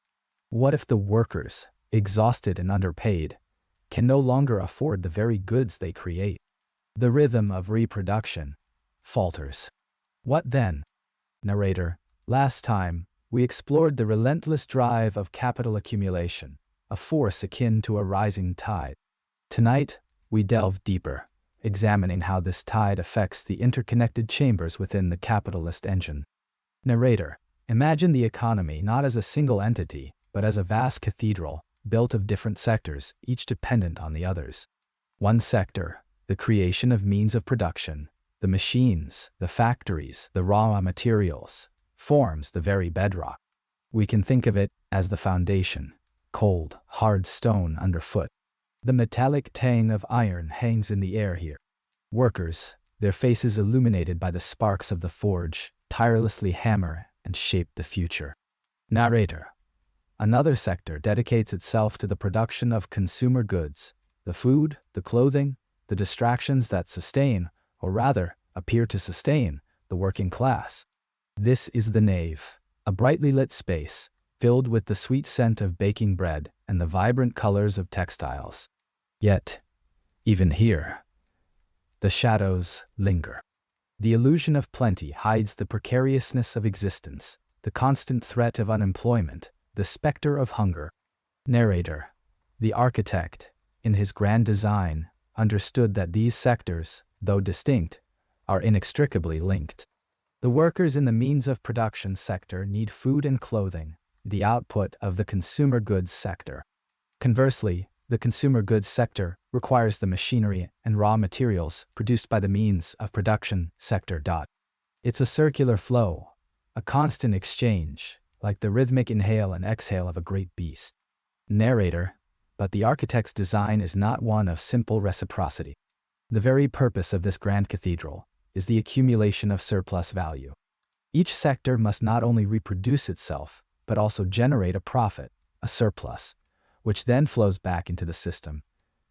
Speaker 1: What if the workers, exhausted and underpaid, can no longer afford the very goods they create? The rhythm of reproduction falters. What then? Narrator: last time, we explored the relentless drive of capital accumulation, a force akin to a rising tide. Tonight, we delve deeper, examining how this tide affects the interconnected chambers within the capitalist engine. Narrator: imagine the economy not as a single entity, but as a vast cathedral, built of different sectors, each dependent on the others. One sector, the creation of means of production, the machines, the factories, the raw materials, forms the very bedrock. We can think of it as the foundation, cold, hard stone underfoot. The metallic tang of iron hangs in the air here. Workers, their faces illuminated by the sparks of the forge, tirelessly hammer and shape the future. Narrator: another sector dedicates itself to the production of consumer goods, the food, the clothing, the distractions that sustain, or rather, appear to sustain, the working class. This is the nave, a brightly lit space, filled with the sweet scent of baking bread and the vibrant colors of textiles. Yet, even here, the shadows linger. The illusion of plenty hides the precariousness of existence, the constant threat of unemployment, the specter of hunger. Narrator: the architect, in his grand design, understood that these sectors, though distinct, are inextricably linked. The workers in the means of production sector need food and clothing, the output of the consumer goods sector. Conversely, the consumer goods sector requires the machinery and raw materials produced by the means of production sector. It's a circular flow, a constant exchange, like the rhythmic inhale and exhale of a great beast. Narrator: but the architect's design is not one of simple reciprocity. The very purpose of this grand cathedral is the accumulation of surplus value. Each sector must not only reproduce itself, but also generate a profit, a surplus, which then flows back into the system,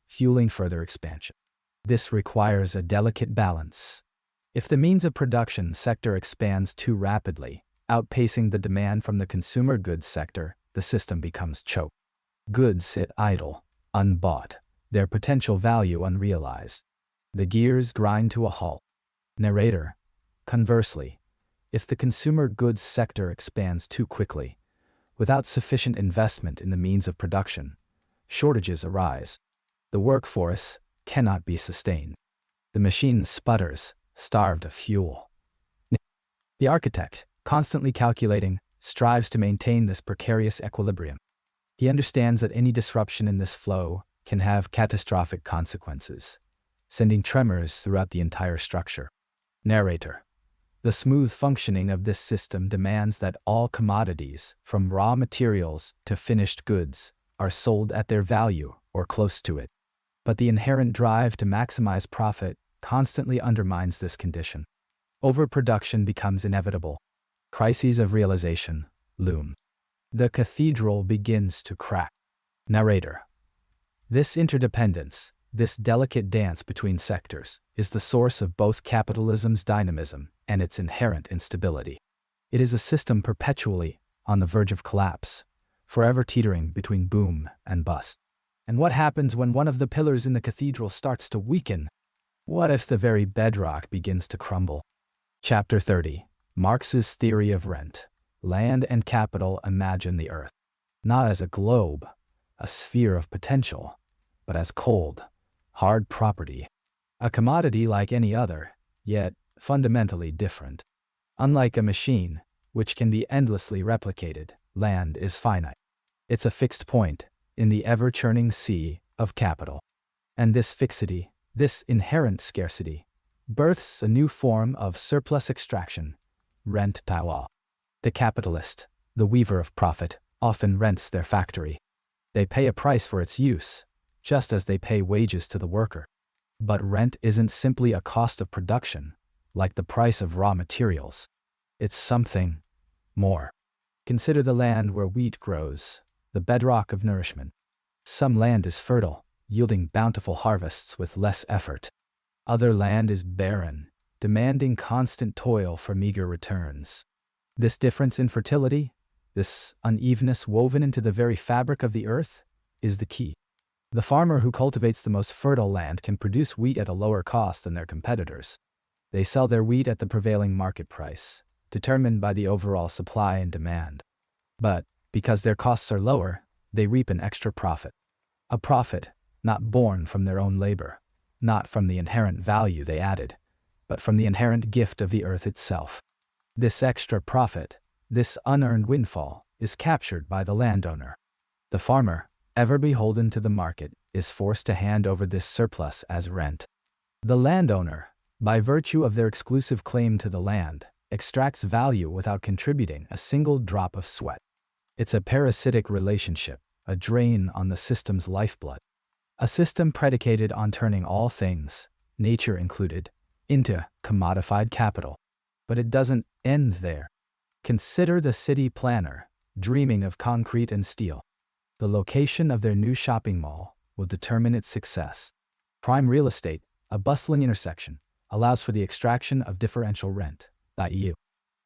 Speaker 1: fueling further expansion. This requires a delicate balance. If the means of production sector expands too rapidly, outpacing the demand from the consumer goods sector, the system becomes choked. Goods sit idle, unbought, their potential value unrealized. The gears grind to a halt. Narrator: conversely, if the consumer goods sector expands too quickly, without sufficient investment in the means of production, shortages arise. The workforce cannot be sustained. The machine sputters, starved of fuel. The architect, constantly calculating, strives to maintain this precarious equilibrium. He understands that any disruption in this flow can have catastrophic consequences, sending tremors throughout the entire structure. Narrator: the smooth functioning of this system demands that all commodities, from raw materials to finished goods, are sold at their value or close to it. But the inherent drive to maximize profit constantly undermines this condition. Overproduction becomes inevitable. Crises of realization loom. The cathedral begins to crack. Narrator: this interdependence, this delicate dance between sectors, is the source of both capitalism's dynamism and its inherent instability. It is a system perpetually on the verge of collapse, forever teetering between boom and bust. And what happens when one of the pillars in the cathedral starts to weaken? What if the very bedrock begins to crumble? Chapter 30. Marx's theory of rent. Land and capital imagine the earth, not as a globe, a sphere of potential, but as cold, hard property. A commodity like any other, yet fundamentally different. Unlike a machine, which can be endlessly replicated, land is finite. It's a fixed point in the ever-churning sea of capital. And this fixity, this inherent scarcity, births a new form of surplus extraction, rent tawa. The capitalist, the weaver of profit, often rents their factory. They pay a price for its use, just as they pay wages to the worker. But rent isn't simply a cost of production, like the price of raw materials. It's something more. Consider the land where wheat grows, the bedrock of nourishment. Some land is fertile, yielding bountiful harvests with less effort. Other land is barren, demanding constant toil for meager returns. This difference in fertility, this unevenness woven into the very fabric of the earth, is the key. The farmer who cultivates the most fertile land can produce wheat at a lower cost than their competitors. They sell their wheat at the prevailing market price, determined by the overall supply and demand. But, because their costs are lower, they reap an extra profit. A profit not born from their own labor, not from the inherent value they added, but from the inherent gift of the earth itself. This extra profit, this unearned windfall, is captured by the landowner. The farmer, ever beholden to the market, is forced to hand over this surplus as rent. The landowner, by virtue of their exclusive claim to the land, extracts value without contributing a single drop of sweat. It's a parasitic relationship, a drain on the system's lifeblood. A system predicated on turning all things, nature included, into commodified capital. But it doesn't end there. Consider the city planner, dreaming of concrete and steel. The location of their new shopping mall will determine its success. Prime real estate, a bustling intersection, allows for the extraction of differential rent, i.e.,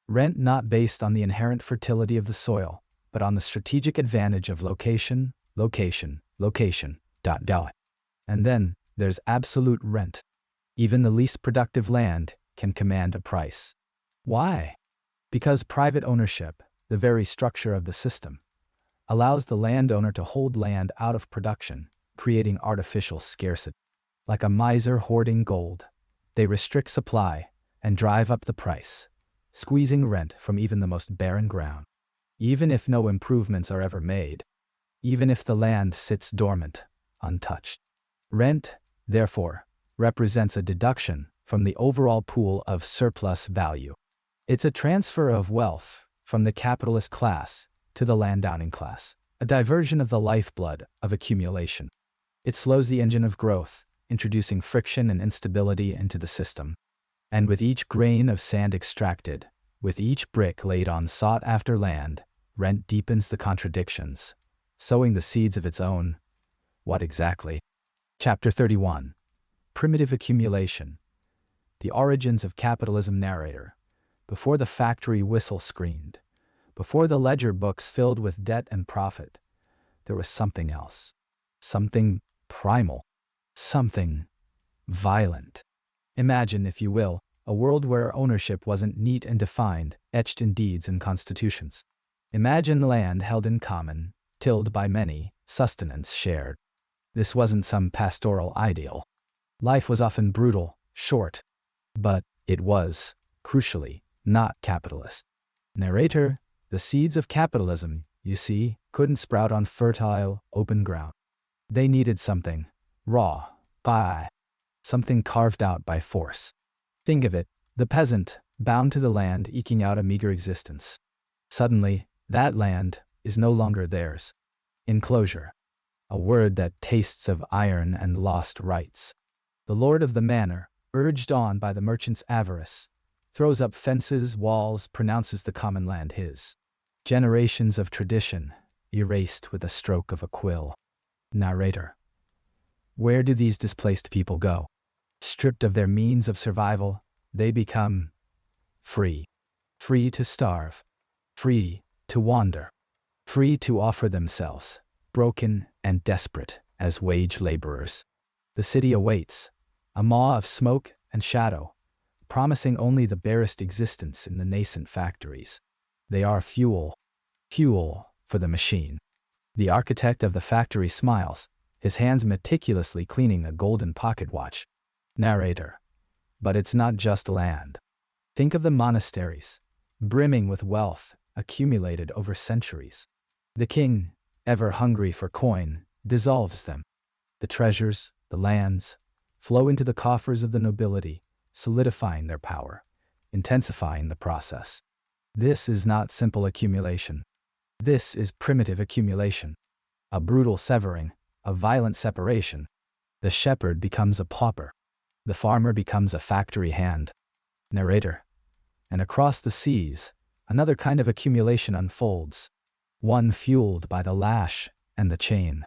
Speaker 1: rent not based on the inherent fertility of the soil, but on the strategic advantage of location. And then, there's absolute rent. Even the least productive land can command a price. Why? Because private ownership, the very structure of the system, allows the landowner to hold land out of production, creating artificial scarcity. Like a miser hoarding gold, they restrict supply and drive up the price, squeezing rent from even the most barren ground. Even if no improvements are ever made, even if the land sits dormant, untouched. Rent, therefore, represents a deduction from the overall pool of surplus value. It's a transfer of wealth from the capitalist class to the landowning class, a diversion of the lifeblood of accumulation. It slows the engine of growth, introducing friction and instability into the system. And with each grain of sand extracted, with each brick laid on sought-after land, rent deepens the contradictions, sowing the seeds of its own. What exactly? Chapter 31. Primitive Accumulation. The Origins of Capitalism narrator. Before the factory whistle screamed, before the ledger books filled with debt and profit, there was something else. Something primal. Something violent. Imagine, if you will, a world where ownership wasn't neat and defined, etched in deeds and constitutions. Imagine land held in common, tilled by many, sustenance shared. This wasn't some pastoral ideal. Life was often brutal, short, but it was, crucially, not capitalist. Narrator, the seeds of capitalism, you see, couldn't sprout on fertile, open ground. They needed something raw, something carved out by force. Think of it, the peasant, bound to the land, eking out a meager existence. Suddenly, that land is no longer theirs. Enclosure. A word that tastes of iron and lost rights. The lord of the manor, urged on by the merchant's avarice, throws up fences, walls, pronounces the common land his. Generations of tradition, erased with a stroke of a quill. Narrator. Where do these displaced people go? Stripped of their means of survival, they become free. Free to starve. Free to wander. Free to offer themselves, broken and desperate, as wage laborers. The city awaits, a maw of smoke and shadow, promising only the barest existence in the nascent factories. They are fuel for the machine. The architect of the factory smiles, his hands meticulously cleaning a golden pocket watch. Narrator. But it's not just land. Think of the monasteries, brimming with wealth accumulated over centuries. The king, ever hungry for coin, dissolves them. The treasures, the lands, flow into the coffers of the nobility, solidifying their power, intensifying the process. This is not simple accumulation. This is primitive accumulation. A brutal severing, a violent separation. The shepherd becomes a pauper. The farmer becomes a factory hand. Narrator. And across the seas, another kind of accumulation unfolds. One fueled by the lash and the chain.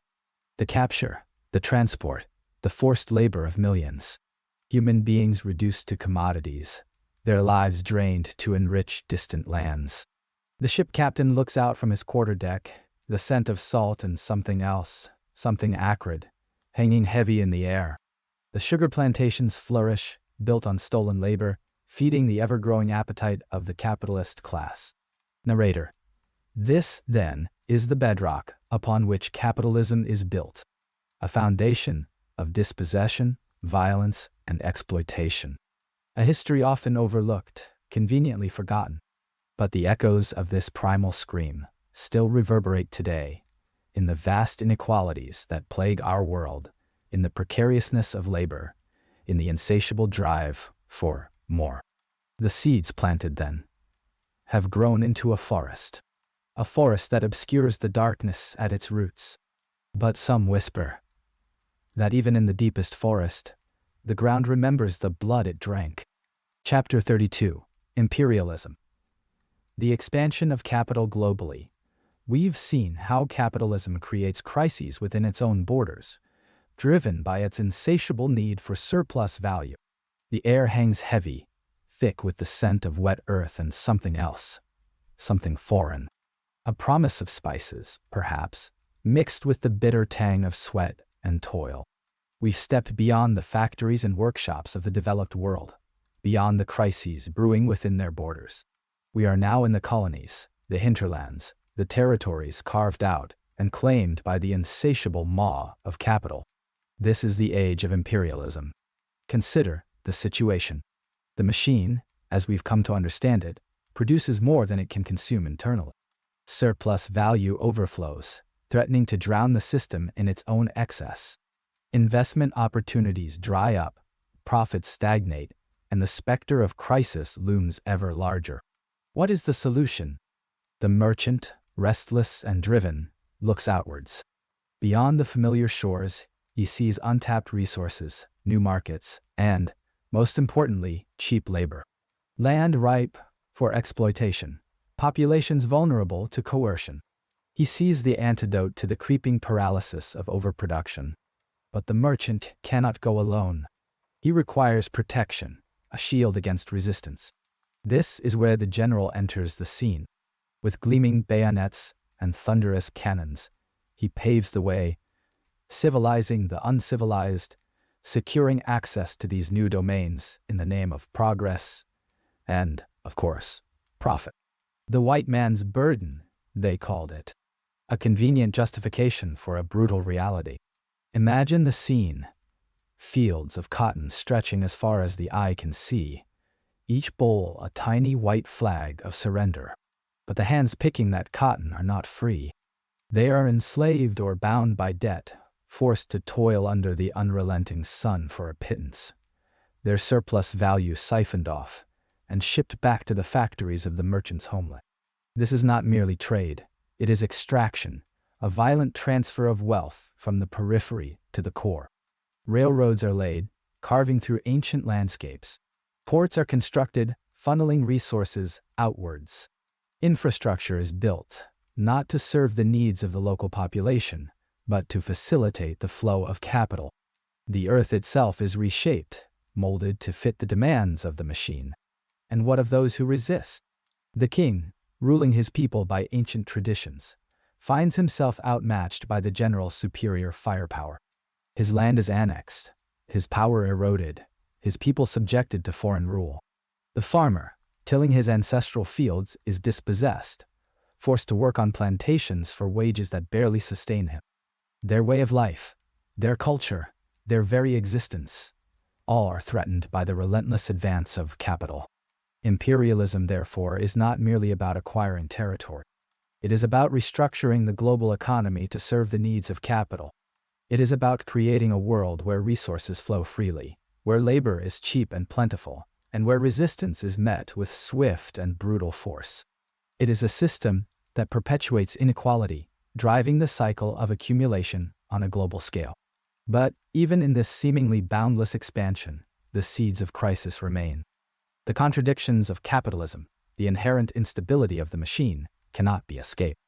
Speaker 1: The capture, the transport, the forced labor of millions. Human beings reduced to commodities, their lives drained to enrich distant lands. The ship captain looks out from his quarterdeck, the scent of salt and something else, something acrid, hanging heavy in the air. The sugar plantations flourish, built on stolen labor, feeding the ever-growing appetite of the capitalist class. Narrator. This, then, is the bedrock upon which capitalism is built. A foundation of dispossession, violence, and exploitation. A history often overlooked, conveniently forgotten. But the echoes of this primal scream still reverberate today, in the vast inequalities that plague our world, in the precariousness of labor, in the insatiable drive for more. The seeds planted then have grown into a forest that obscures the darkness at its roots. But some whisper that even in the deepest forest, the ground remembers the blood it drank. Chapter 32. Imperialism. The expansion of capital globally. We've seen how capitalism creates crises within its own borders, driven by its insatiable need for surplus value. The air hangs heavy, thick with the scent of wet earth and something else, something foreign. A promise of spices, perhaps, mixed with the bitter tang of sweat and toil. We've stepped beyond the factories and workshops of the developed world, beyond the crises brewing within their borders. We are now in the colonies, the hinterlands, the territories carved out and claimed by the insatiable maw of capital. This is the age of imperialism. Consider the situation. The machine, as we've come to understand it, produces more than it can consume internally. Surplus value overflows, threatening to drown the system in its own excess. Investment opportunities dry up, profits stagnate, and the specter of crisis looms ever larger. What is the solution? The merchant, restless and driven, looks outwards. Beyond the familiar shores, he sees untapped resources, new markets, and, most importantly, cheap labor. Land ripe for exploitation. Populations vulnerable to coercion. He sees the antidote to the creeping paralysis of overproduction. But the merchant cannot go alone. He requires protection, a shield against resistance. This is where the general enters the scene. With gleaming bayonets and thunderous cannons, he paves the way, civilizing the uncivilized, securing access to these new domains in the name of progress and, of course, profit. The white man's burden, they called it. A convenient justification for a brutal reality. Imagine the scene. Fields of cotton stretching as far as the eye can see. Each bowl a tiny white flag of surrender. But the hands picking that cotton are not free. They are enslaved or bound by debt, forced to toil under the unrelenting sun for a pittance. Their surplus value siphoned off and shipped back to the factories of the merchant's homeland. This is not merely trade, it is extraction, a violent transfer of wealth from the periphery to the core. Railroads are laid, carving through ancient landscapes. Ports are constructed, funneling resources outwards. Infrastructure is built, not to serve the needs of the local population, but to facilitate the flow of capital. The earth itself is reshaped, molded to fit the demands of the machine. And what of those who resist? The king, ruling his people by ancient traditions, finds himself outmatched by the general's superior firepower. His land is annexed, his power eroded, his people subjected to foreign rule. The farmer, tilling his ancestral fields, is dispossessed, forced to work on plantations for wages that barely sustain him. Their way of life, their culture, their very existence, all are threatened by the relentless advance of capital. Imperialism, therefore, is not merely about acquiring territory. It is about restructuring the global economy to serve the needs of capital. It is about creating a world where resources flow freely, where labor is cheap and plentiful, and where resistance is met with swift and brutal force. It is a system that perpetuates inequality, driving the cycle of accumulation on a global scale. But even in this seemingly boundless expansion, the seeds of crisis remain. The contradictions of capitalism, the inherent instability of the machine, cannot be escaped.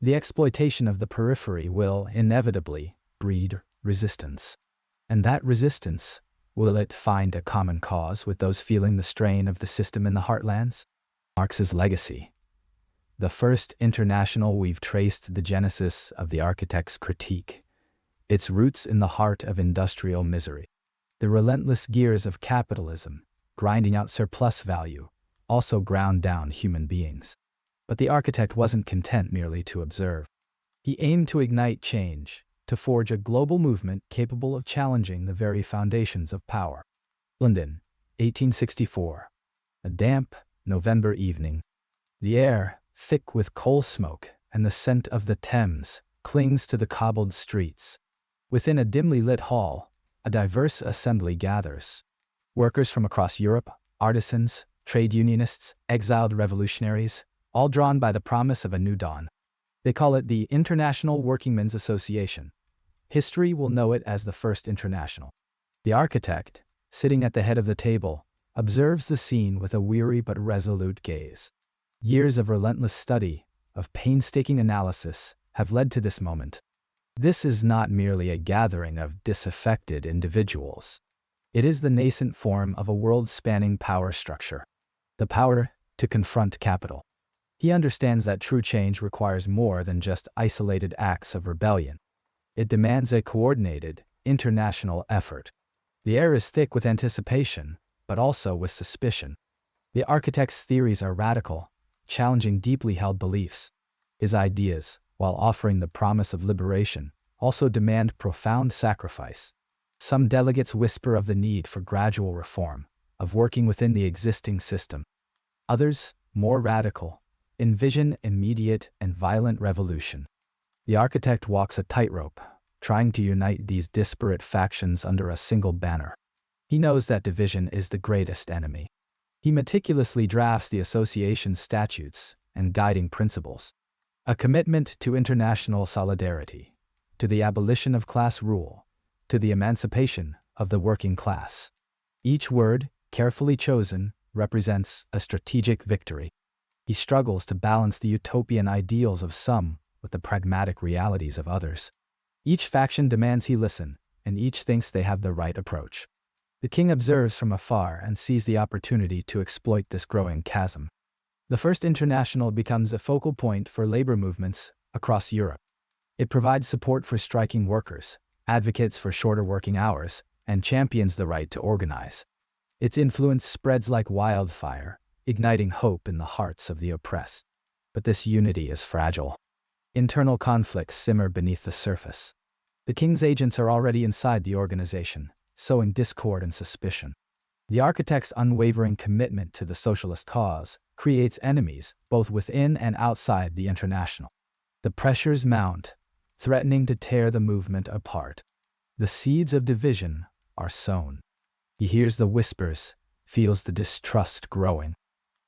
Speaker 1: The exploitation of the periphery will, inevitably, breed resistance. And that resistance, will it find a common cause with those feeling the strain of the system in the heartlands? Marx's legacy. The first international, we've traced the genesis of the architect's critique, its roots in the heart of industrial misery. The relentless gears of capitalism, grinding out surplus value, also ground down human beings. But the architect wasn't content merely to observe. He aimed to ignite change, to forge a global movement capable of challenging the very foundations of power. London, 1864. A damp, November evening. The air, thick with coal smoke and the scent of the Thames, clings to the cobbled streets. Within a dimly lit hall, a diverse assembly gathers. Workers from across Europe, artisans, trade unionists, exiled revolutionaries, all drawn by the promise of a new dawn. They call it the International Workingmen's Association. History will know it as the First International. The architect, sitting at the head of the table, observes the scene with a weary but resolute gaze. Years of relentless study, of painstaking analysis, have led to this moment. This is not merely a gathering of disaffected individuals. It is the nascent form of a world-spanning power structure. The power to confront capital. He understands that true change requires more than just isolated acts of rebellion. It demands a coordinated, international effort. The air is thick with anticipation, but also with suspicion. The architect's theories are radical, challenging deeply held beliefs. His ideas, while offering the promise of liberation, also demand profound sacrifice. Some delegates whisper of the need for gradual reform, of working within the existing system. Others, more radical, envision immediate and violent revolution. The architect walks a tightrope, trying to unite these disparate factions under a single banner. He knows that division is the greatest enemy. He meticulously drafts the association's statutes and guiding principles. A commitment to international solidarity, to the abolition of class rule, to the emancipation of the working class. Each word, carefully chosen, represents a strategic victory. He struggles to balance the utopian ideals of some with the pragmatic realities of others. Each faction demands he listen, and each thinks they have the right approach. The king observes from afar and sees the opportunity to exploit this growing chasm. The First International becomes a focal point for labor movements across Europe. It provides support for striking workers, advocates for shorter working hours, and champions the right to organize. Its influence spreads like wildfire, igniting hope in the hearts of the oppressed. But this unity is fragile. Internal conflicts simmer beneath the surface. The king's agents are already inside the organization, sowing discord and suspicion. The architect's unwavering commitment to the socialist cause creates enemies both within and outside the international. The pressures mount, threatening to tear the movement apart. The seeds of division are sown. He hears the whispers, feels the distrust growing.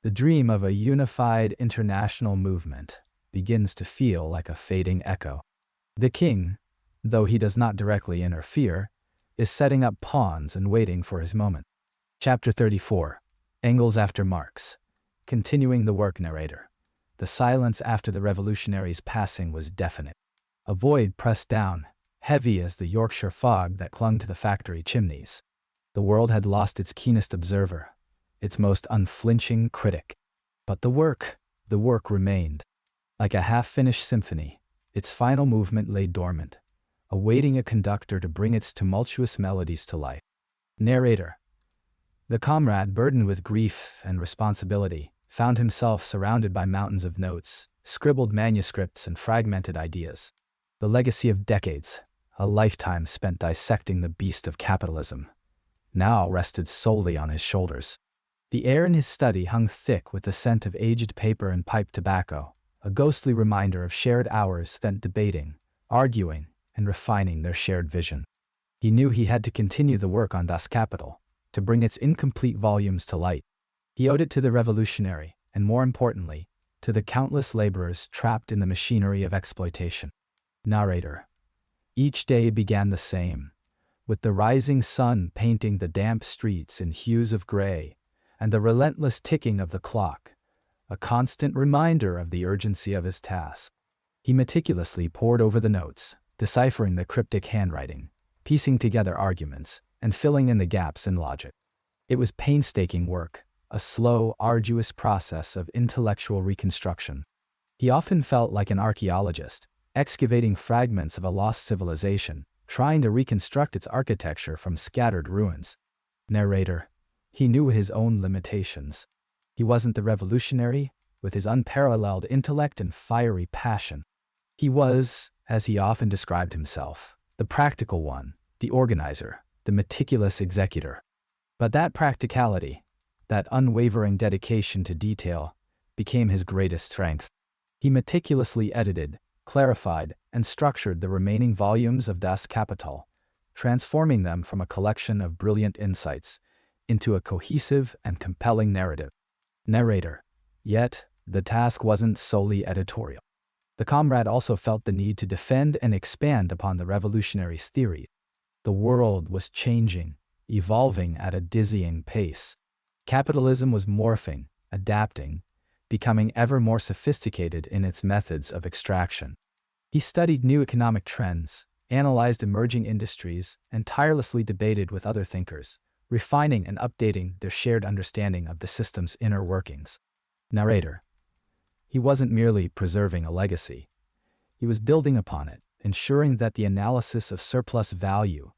Speaker 1: The dream of a unified international movement begins to feel like a fading echo. The king, though he does not directly interfere, is setting up pawns and waiting for his moment. Chapter 34. Engels after Marx. Continuing the work narrator. The silence after the revolutionary's passing was deafening. A void pressed down, heavy as the Yorkshire fog that clung to the factory chimneys. The world had lost its keenest observer, its most unflinching critic. But the work remained. Like a half-finished symphony, its final movement lay dormant, awaiting a conductor to bring its tumultuous melodies to life. Narrator. The comrade, burdened with grief and responsibility, found himself surrounded by mountains of notes, scribbled manuscripts, and fragmented ideas. The legacy of decades, a lifetime spent dissecting the beast of capitalism, now rested solely on his shoulders. The air in his study hung thick with the scent of aged paper and pipe tobacco, a ghostly reminder of shared hours spent debating, arguing, and refining their shared vision. He knew he had to continue the work on Das Kapital, to bring its incomplete volumes to light. He owed it to the revolutionary, and more importantly, to the countless laborers trapped in the machinery of exploitation. Narrator. Each day began the same, with the rising sun painting the damp streets in hues of gray, and the relentless ticking of the clock, a constant reminder of the urgency of his task. He meticulously pored over the notes, deciphering the cryptic handwriting, piecing together arguments, and filling in the gaps in logic. It was painstaking work, a slow, arduous process of intellectual reconstruction. He often felt like an archaeologist, excavating fragments of a lost civilization, trying to reconstruct its architecture from scattered ruins. Narrator. He knew his own limitations. He wasn't the revolutionary, with his unparalleled intellect and fiery passion. He was, as he often described himself, the practical one, the organizer, the meticulous executor. But that practicality, that unwavering dedication to detail, became his greatest strength. He meticulously edited, clarified, and structured the remaining volumes of Das Kapital, transforming them from a collection of brilliant insights into a cohesive and compelling narrative. Narrator. Yet, the task wasn't solely editorial. The comrade also felt the need to defend and expand upon the revolutionary's theory. The world was changing, evolving at a dizzying pace. Capitalism was morphing, adapting, becoming ever more sophisticated in its methods of extraction. He studied new economic trends, analyzed emerging industries, and tirelessly debated with other thinkers, refining and updating their shared understanding of the system's inner workings. Narrator. He wasn't merely preserving a legacy. He was building upon it, ensuring that the analysis of surplus value,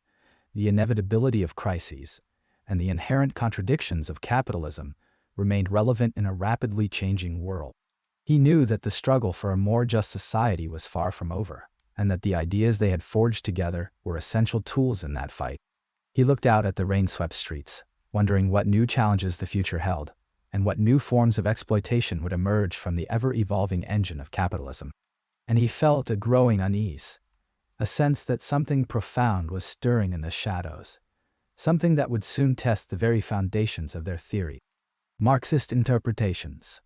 Speaker 1: the inevitability of crises, and the inherent contradictions of capitalism remained relevant in a rapidly changing world. He knew that the struggle for a more just society was far from over, and that the ideas they had forged together were essential tools in that fight. He looked out at the rain-swept streets, wondering what new challenges the future held, and what new forms of exploitation would emerge from the ever-evolving engine of capitalism. And he felt a growing unease, a sense that something profound was stirring in the shadows, something that would soon test the very foundations of their theory. Marxist interpretations.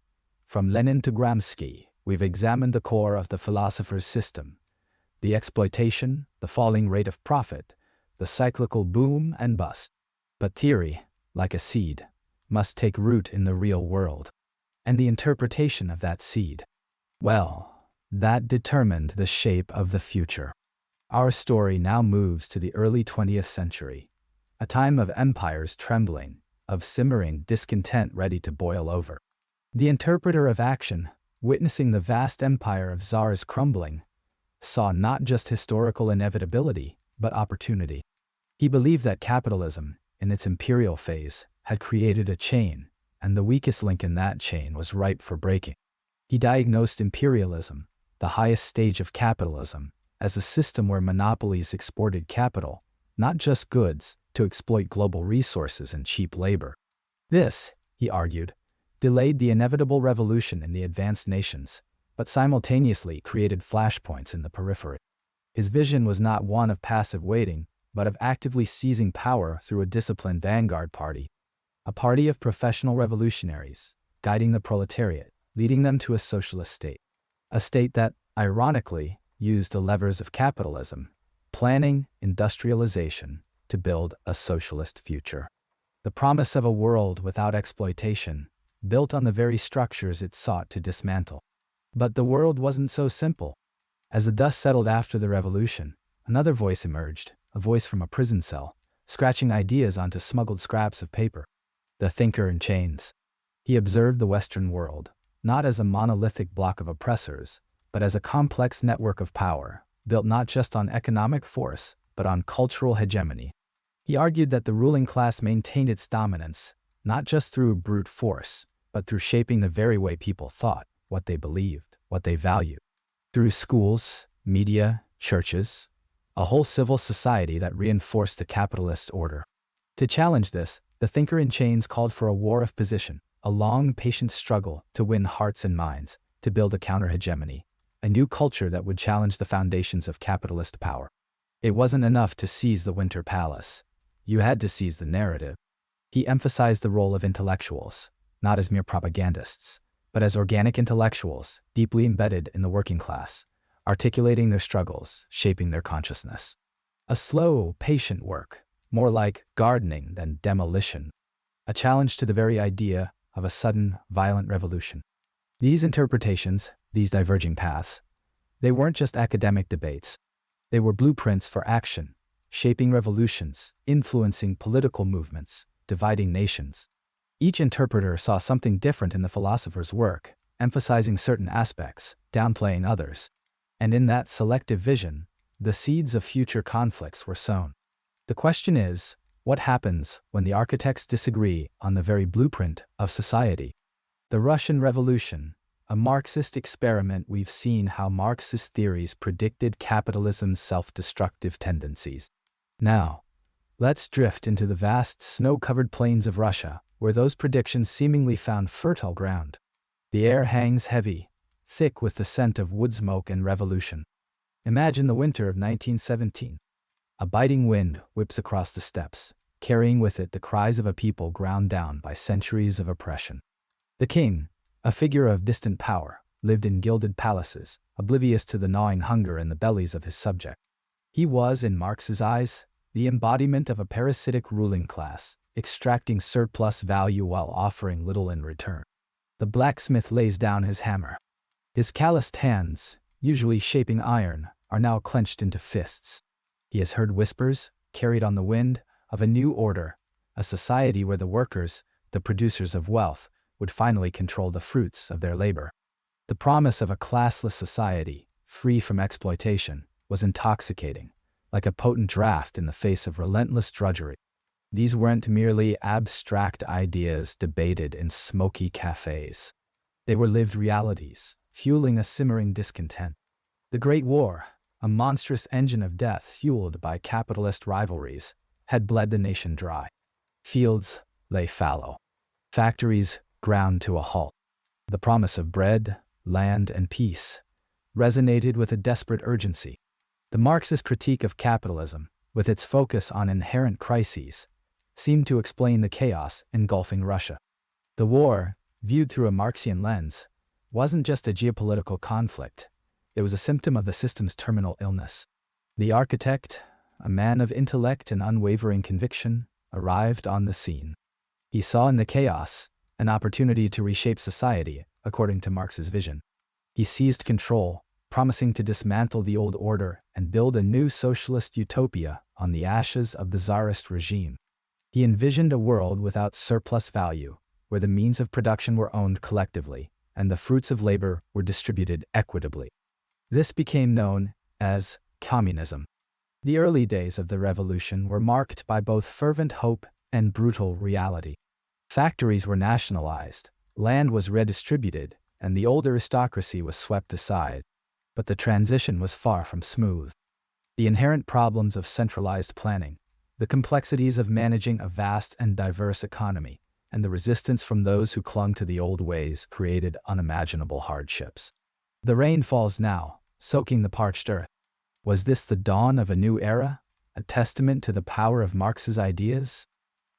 Speaker 1: From Lenin to Gramsci, we've examined the core of the philosopher's system: the exploitation, the falling rate of profit, the cyclical boom and bust. But theory, like a seed, must take root in the real world. And the interpretation of that seed, well, that determined the shape of the future. Our story now moves to the early 20th century, a time of empires trembling, of simmering discontent ready to boil over. The interpreter of action, witnessing the vast empire of czars crumbling, saw not just historical inevitability, but opportunity. He believed that capitalism, in its imperial phase, had created a chain, and the weakest link in that chain was ripe for breaking. He diagnosed imperialism, the highest stage of capitalism, as a system where monopolies exported capital, not just goods, to exploit global resources and cheap labor. This, he argued, delayed the inevitable revolution in the advanced nations, but simultaneously created flashpoints in the periphery. His vision was not one of passive waiting, but of actively seizing power through a disciplined vanguard party, a party of professional revolutionaries, guiding the proletariat, leading them to a socialist state. A state that, ironically, used the levers of capitalism, planning, industrialization, to build a socialist future. The promise of a world without exploitation, built on the very structures it sought to dismantle. But the world wasn't so simple. As the dust settled after the revolution, another voice emerged, a voice from a prison cell, scratching ideas onto smuggled scraps of paper. The thinker in chains. He observed the Western world, not as a monolithic block of oppressors, but as a complex network of power, built not just on economic force, but on cultural hegemony. He argued that the ruling class maintained its dominance, not just through brute force, but through shaping the very way people thought, what they believed, what they valued. Through schools, media, churches, a whole civil society that reinforced the capitalist order. To challenge this, the thinker in chains called for a war of position, a long, patient struggle to win hearts and minds, to build a counter-hegemony, a new culture that would challenge the foundations of capitalist power. It wasn't enough to seize the Winter Palace. You had to seize the narrative. He emphasized the role of intellectuals, not as mere propagandists, but as organic intellectuals, deeply embedded in the working class, articulating their struggles, shaping their consciousness. A slow, patient work, more like gardening than demolition, a challenge to the very idea of a sudden, violent revolution. These interpretations, these diverging paths, they weren't just academic debates. They were blueprints for action, shaping revolutions, influencing political movements, dividing nations. Each interpreter saw something different in the philosopher's work, emphasizing certain aspects, downplaying others. And in that selective vision, the seeds of future conflicts were sown. The question is, what happens when the architects disagree on the very blueprint of society? The Russian Revolution, a Marxist experiment. We've seen how Marxist theories predicted capitalism's self-destructive tendencies. Now, let's drift into the vast snow-covered plains of Russia, where those predictions seemingly found fertile ground. The air hangs heavy, thick with the scent of wood smoke and revolution. Imagine the winter of 1917. A biting wind whips across the steppes, carrying with it the cries of a people ground down by centuries of oppression. The king, a figure of distant power, lived in gilded palaces, oblivious to the gnawing hunger in the bellies of his subjects. He was, in Marx's eyes, the embodiment of a parasitic ruling class, extracting surplus value while offering little in return. The blacksmith lays down his hammer. His calloused hands, usually shaping iron, are now clenched into fists. He has heard whispers, carried on the wind, of a new order, a society where the workers, the producers of wealth, would finally control the fruits of their labor. The promise of a classless society, free from exploitation, was intoxicating, like a potent draught in the face of relentless drudgery. These weren't merely abstract ideas debated in smoky cafes. They were lived realities, fueling a simmering discontent. The Great War, a monstrous engine of death fueled by capitalist rivalries, had bled the nation dry. Fields lay fallow. Factories ground to a halt. The promise of bread, land, and peace resonated with a desperate urgency. The Marxist critique of capitalism, with its focus on inherent crises, seemed to explain the chaos engulfing Russia. The war, viewed through a Marxian lens, wasn't just a geopolitical conflict. It was a symptom of the system's terminal illness. The architect, a man of intellect and unwavering conviction, arrived on the scene. He saw in the chaos an opportunity to reshape society according to Marx's vision. He seized control, promising to dismantle the old order and build a new socialist utopia on the ashes of the Tsarist regime. He envisioned a world without surplus value, where the means of production were owned collectively and the fruits of labor were distributed equitably. This became known as communism. The early days of the revolution were marked by both fervent hope and brutal reality. Factories were nationalized, land was redistributed, and the old aristocracy was swept aside. But the transition was far from smooth. The inherent problems of centralized planning, the complexities of managing a vast and diverse economy, and the resistance from those who clung to the old ways created unimaginable hardships. The rain falls now, soaking the parched earth. Was this the dawn of a new era, a testament to the power of Marx's ideas?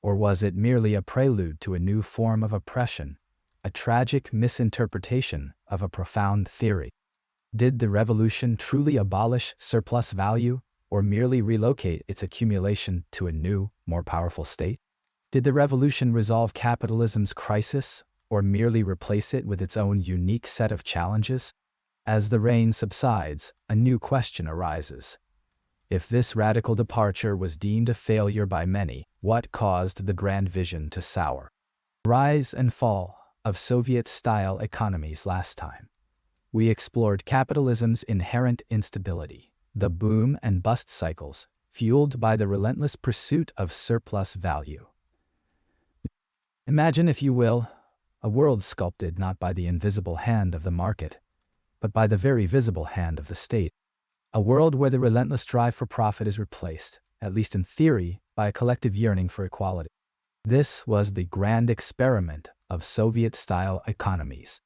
Speaker 1: Or was it merely a prelude to a new form of oppression, a tragic misinterpretation of a profound theory? Did the revolution truly abolish surplus value, or merely relocate its accumulation to a new, more powerful state? Did the revolution resolve capitalism's crisis, or merely replace it with its own unique set of challenges? As the rain subsides, a new question arises. If this radical departure was deemed a failure by many, what caused the grand vision to sour? Rise and fall of Soviet-style economies. Last time, we explored capitalism's inherent instability, the boom and bust cycles, fueled by the relentless pursuit of surplus value. Imagine, if you will, a world sculpted not by the invisible hand of the market, but by the very visible hand of the state. A world where the relentless drive for profit is replaced, at least in theory, by a collective yearning for equality. This was the grand experiment of Soviet-style economies.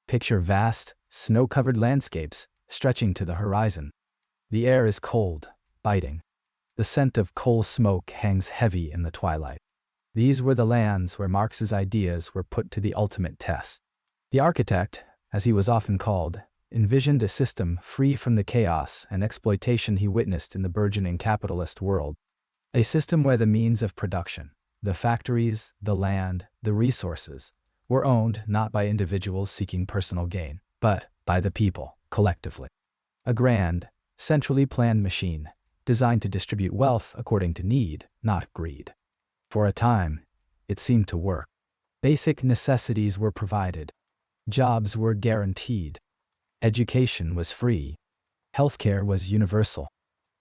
Speaker 1: Picture vast, snow-covered landscapes stretching to the horizon. The air is cold, biting. The scent of coal smoke hangs heavy in the twilight. These were the lands where Marx's ideas were put to the ultimate test. The architect, as he was often called, envisioned a system free from the chaos and exploitation he witnessed in the burgeoning capitalist world. A system where the means of production, the factories, the land, the resources, were owned not by individuals seeking personal gain, but by the people, collectively. A grand, centrally planned machine, designed to distribute wealth according to need, not greed. For a time, it seemed to work. Basic necessities were provided. Jobs were guaranteed. Education was free. Healthcare was universal.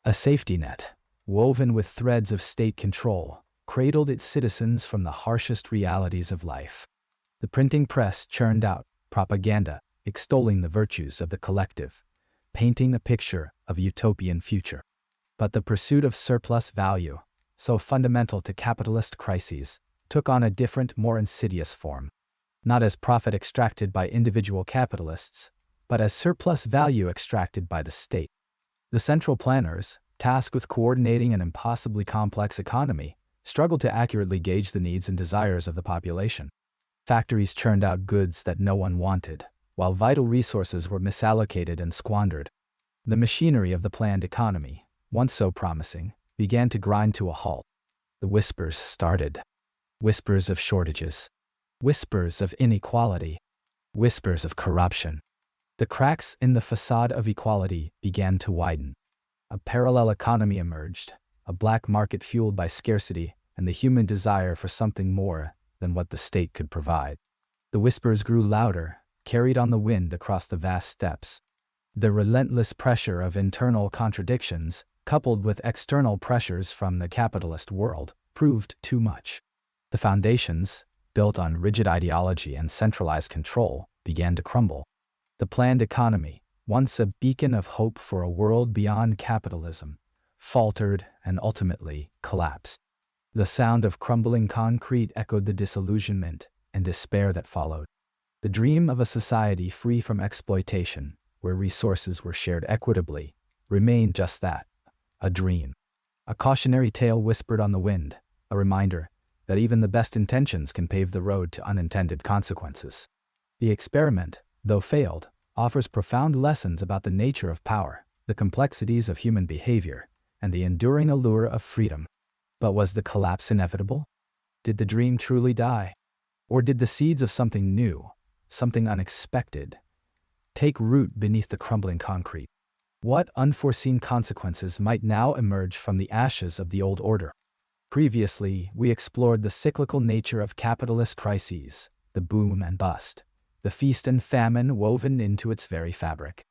Speaker 1: A safety net, woven with threads of state control, cradled its citizens from the harshest realities of life. The printing press churned out propaganda, extolling the virtues of the collective, painting a picture of a utopian future. But the pursuit of surplus value, so fundamental to capitalist crises, took on a different, more insidious form. Not as profit extracted by individual capitalists, but as surplus value extracted by the state. The central planners, tasked with coordinating an impossibly complex economy, struggled to accurately gauge the needs and desires of the population. Factories churned out goods that no one wanted, while vital resources were misallocated and squandered. The machinery of the planned economy, once so promising, began to grind to a halt. The whispers started. Whispers of shortages. Whispers of inequality. Whispers of corruption. The cracks in the facade of equality began to widen. A parallel economy emerged, a black market fueled by scarcity and the human desire for something more than what the state could provide. The whispers grew louder, carried on the wind across the vast steppes. The relentless pressure of internal contradictions, coupled with external pressures from the capitalist world, proved too much. The foundations, built on rigid ideology and centralized control, began to crumble. The planned economy, once a beacon of hope for a world beyond capitalism, faltered and ultimately collapsed. The sound of crumbling concrete echoed the disillusionment and despair that followed. The dream of a society free from exploitation, where resources were shared equitably, remained just that, a dream. A cautionary tale whispered on the wind, a reminder that even the best intentions can pave the road to unintended consequences. The experiment, though failed, offers profound lessons about the nature of power, the complexities of human behavior, and the enduring allure of freedom. But was the collapse inevitable? Did the dream truly die? Or did the seeds of something new, something unexpected, take root beneath the crumbling concrete? What unforeseen consequences might now emerge from the ashes of the old order? Previously, we explored the cyclical nature of capitalist crises, the boom and bust, the feast and famine woven into its very fabric.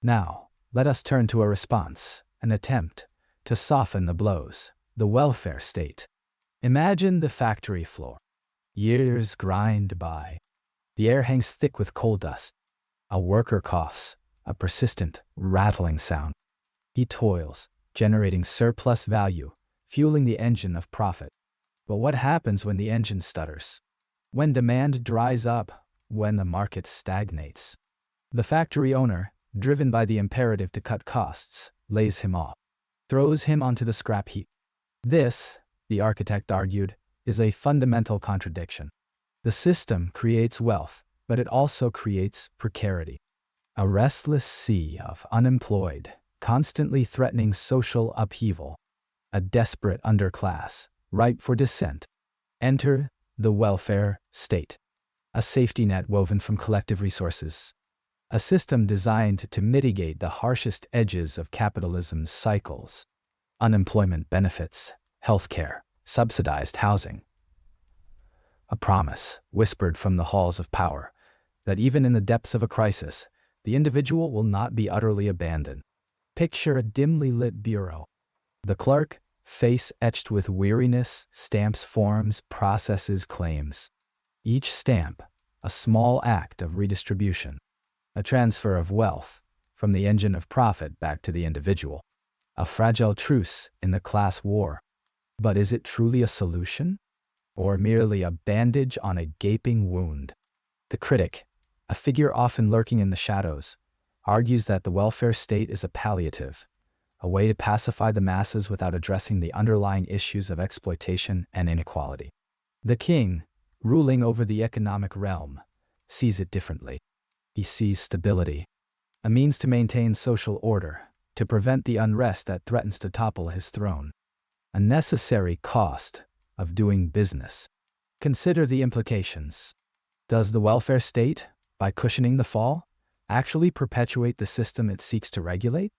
Speaker 1: Now, let us turn to a response, an attempt to soften the blows, the welfare state. Imagine the factory floor. Years grind by. The air hangs thick with coal dust. A worker coughs, a persistent, rattling sound. He toils, generating surplus value, fueling the engine of profit. But what happens when the engine stutters? When demand dries up, when the market stagnates? The factory owner, driven by the imperative to cut costs, lays him off, throws him onto the scrap heap. This, the architect argued, is a fundamental contradiction. The system creates wealth, but it also creates precarity. A restless sea of unemployed, constantly threatening social upheaval. A desperate underclass, ripe for dissent. Enter the welfare state. A safety net woven from collective resources. A system designed to mitigate the harshest edges of capitalism's cycles. Unemployment benefits, healthcare, subsidized housing. A promise, whispered from the halls of power, that even in the depths of a crisis, the individual will not be utterly abandoned. Picture a dimly lit bureau. The clerk, face etched with weariness, stamps forms, processes claims. Each stamp, a small act of redistribution. A transfer of wealth, from the engine of profit back to the individual. A fragile truce in the class war. But is it truly a solution? Or merely a bandage on a gaping wound? The critic, a figure often lurking in the shadows, argues that the welfare state is a palliative, a way to pacify the masses without addressing the underlying issues of exploitation and inequality. The king, ruling over the economic realm, sees it differently. He sees stability, a means to maintain social order, to prevent the unrest that threatens to topple his throne. A necessary cost of doing business. Consider the implications. Does the welfare state, by cushioning the fall, actually perpetuate the system it seeks to regulate?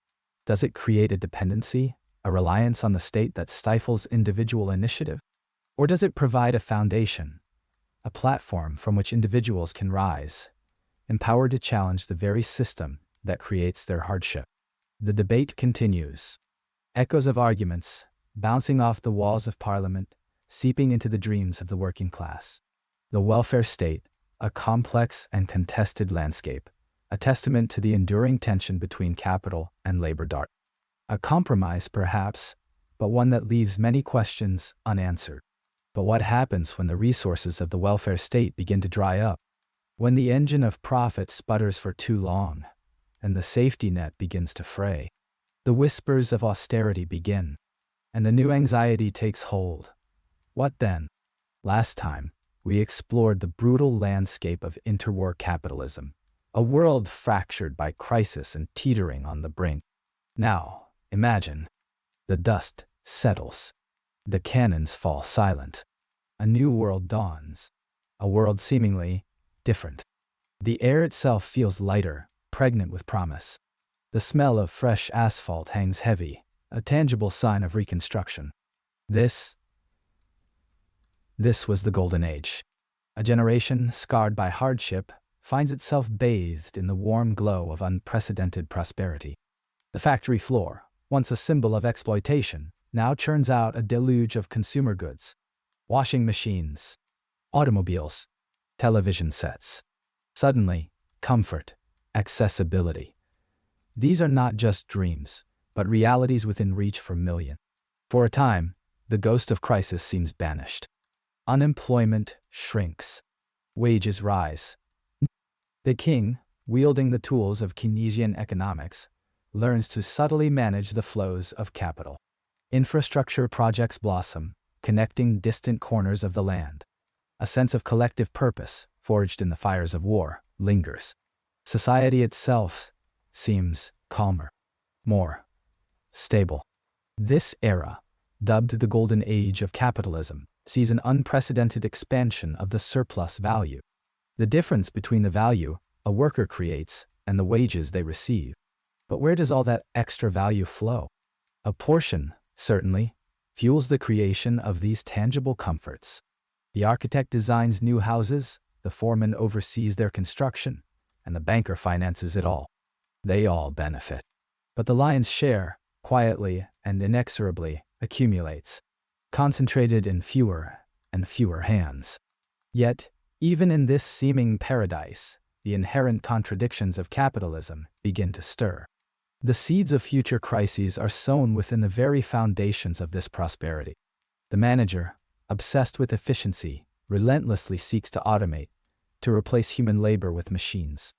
Speaker 1: Does it create a dependency, a reliance on the state that stifles individual initiative? Or does it provide a foundation, a platform from which individuals can rise, empowered to challenge the very system that creates their hardship? The debate continues. Echoes of arguments, bouncing off the walls of Parliament, seeping into the dreams of the working class. The welfare state, a complex and contested landscape, a testament to the enduring tension between capital and labor. A compromise, perhaps, but one that leaves many questions unanswered. But what happens when the resources of the welfare state begin to dry up? When the engine of profit sputters for too long, and the safety net begins to fray? The whispers of austerity begin, and a new anxiety takes hold. What then? Last time, we explored the brutal landscape of interwar capitalism, a world fractured by crisis and teetering on the brink. Now, imagine. The dust settles. The cannons fall silent. A new world dawns. A world seemingly different. The air itself feels lighter, pregnant with promise. The smell of fresh asphalt hangs heavy, a tangible sign of reconstruction. This was the Golden Age. A generation scarred by hardship finds itself bathed in the warm glow of unprecedented prosperity. The factory floor, once a symbol of exploitation, now churns out a deluge of consumer goods. Washing machines, automobiles, television sets. Suddenly, comfort, accessibility. These are not just dreams, but realities within reach for millions. For a time, the ghost of crisis seems banished. Unemployment shrinks. Wages rise. The king, wielding the tools of Keynesian economics, learns to subtly manage the flows of capital. Infrastructure projects blossom, connecting distant corners of the land. A sense of collective purpose, forged in the fires of war, lingers. Society itself seems calmer, more stable. This era, dubbed the Golden Age of capitalism, sees an unprecedented expansion of the surplus value. The difference between the value a worker creates and the wages they receive. But where does all that extra value flow? A portion, certainly, fuels the creation of these tangible comforts. The architect designs new houses, the foreman oversees their construction, and the banker finances it all. They all benefit. But the lion's share, quietly and inexorably, accumulates, concentrated in fewer and fewer hands. Yet, even in this seeming paradise, the inherent contradictions of capitalism begin to stir. The seeds of future crises are sown within the very foundations of this prosperity. The manager, obsessed with efficiency, relentlessly seeks to automate, to replace human labor with machines.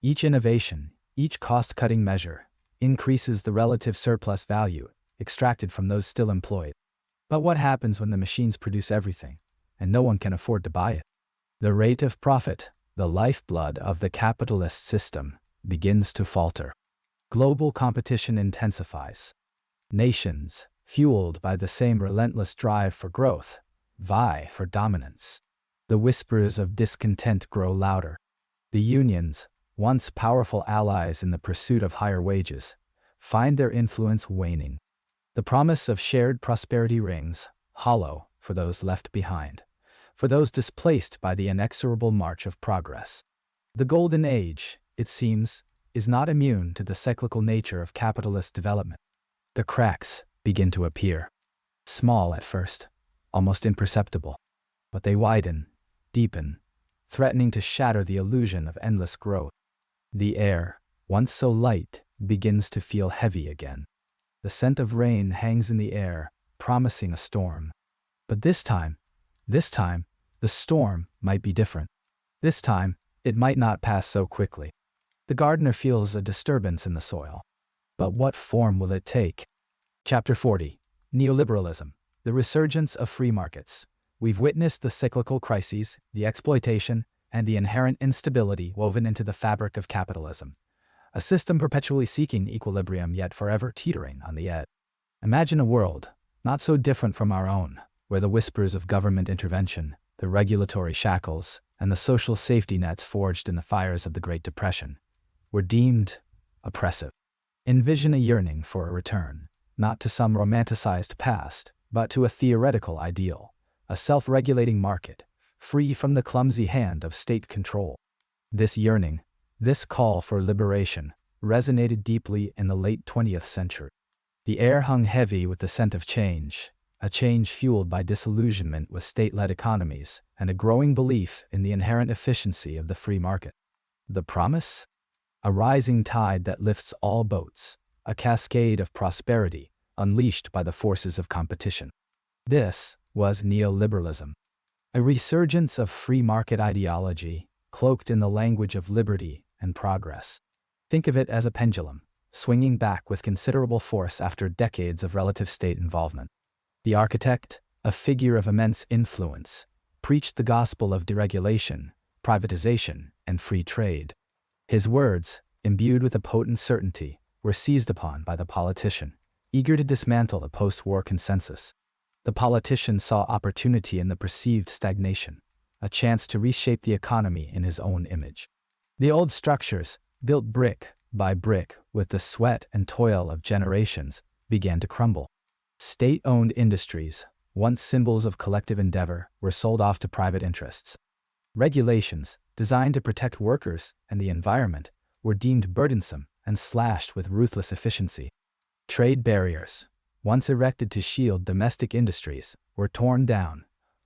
Speaker 1: Each innovation, each cost-cutting measure, increases the relative surplus value extracted from those still employed. But what happens when the machines produce everything, and no one can afford to buy it? The rate of profit, the lifeblood of the capitalist system, begins to falter. Global competition intensifies. Nations, fueled by the same relentless drive for growth, vie for dominance. The whispers of discontent grow louder. The unions, once powerful allies in the pursuit of higher wages, find their influence waning. The promise of shared prosperity rings hollow for those left behind, for those displaced by the inexorable march of progress. The Golden Age, it seems, is not immune to the cyclical nature of capitalist development. The cracks begin to appear. Small at first, almost imperceptible, but they widen, deepen, threatening to shatter the illusion of endless growth. The air, once so light, begins to feel heavy again. The scent of rain hangs in the air, promising a storm. But this time, the storm might be different. This time, it might not pass so quickly. The gardener feels a disturbance in the soil. But what form will it take? Chapter 40. Neoliberalism, the resurgence of free markets. We've witnessed the cyclical crises, the exploitation, and the inherent instability woven into the fabric of capitalism. A system perpetually seeking equilibrium yet forever teetering on the edge. Imagine a world, not so different from our own, where the whispers of government intervention, the regulatory shackles, and the social safety nets forged in the fires of the Great Depression were deemed oppressive. Envision a yearning for a return, not to some romanticized past, but to a theoretical ideal, a self-regulating market, free from the clumsy hand of state control. This yearning, this call for liberation, resonated deeply in the late 20th century. The air hung heavy with the scent of change, a change fueled by disillusionment with state-led economies and a growing belief in the inherent efficiency of the free market. The promise? A rising tide that lifts all boats, a cascade of prosperity unleashed by the forces of competition. This was neoliberalism, a resurgence of free market ideology, cloaked in the language of liberty and progress. Think of it as a pendulum, swinging back with considerable force after decades of relative state involvement. The architect, a figure of immense influence, preached the gospel of deregulation, privatization, and free trade. His words, imbued with a potent certainty, were seized upon by the politician, eager to dismantle the post-war consensus. The politician saw opportunity in the perceived stagnation, a chance to reshape the economy in his own image. The old structures, built brick by brick with the sweat and toil of generations, began to crumble. State-owned industries, once symbols of collective endeavor, were sold off to private interests. Regulations, designed to protect workers and the environment, were deemed burdensome and slashed with ruthless efficiency. Trade barriers, once erected to shield domestic industries, were torn down,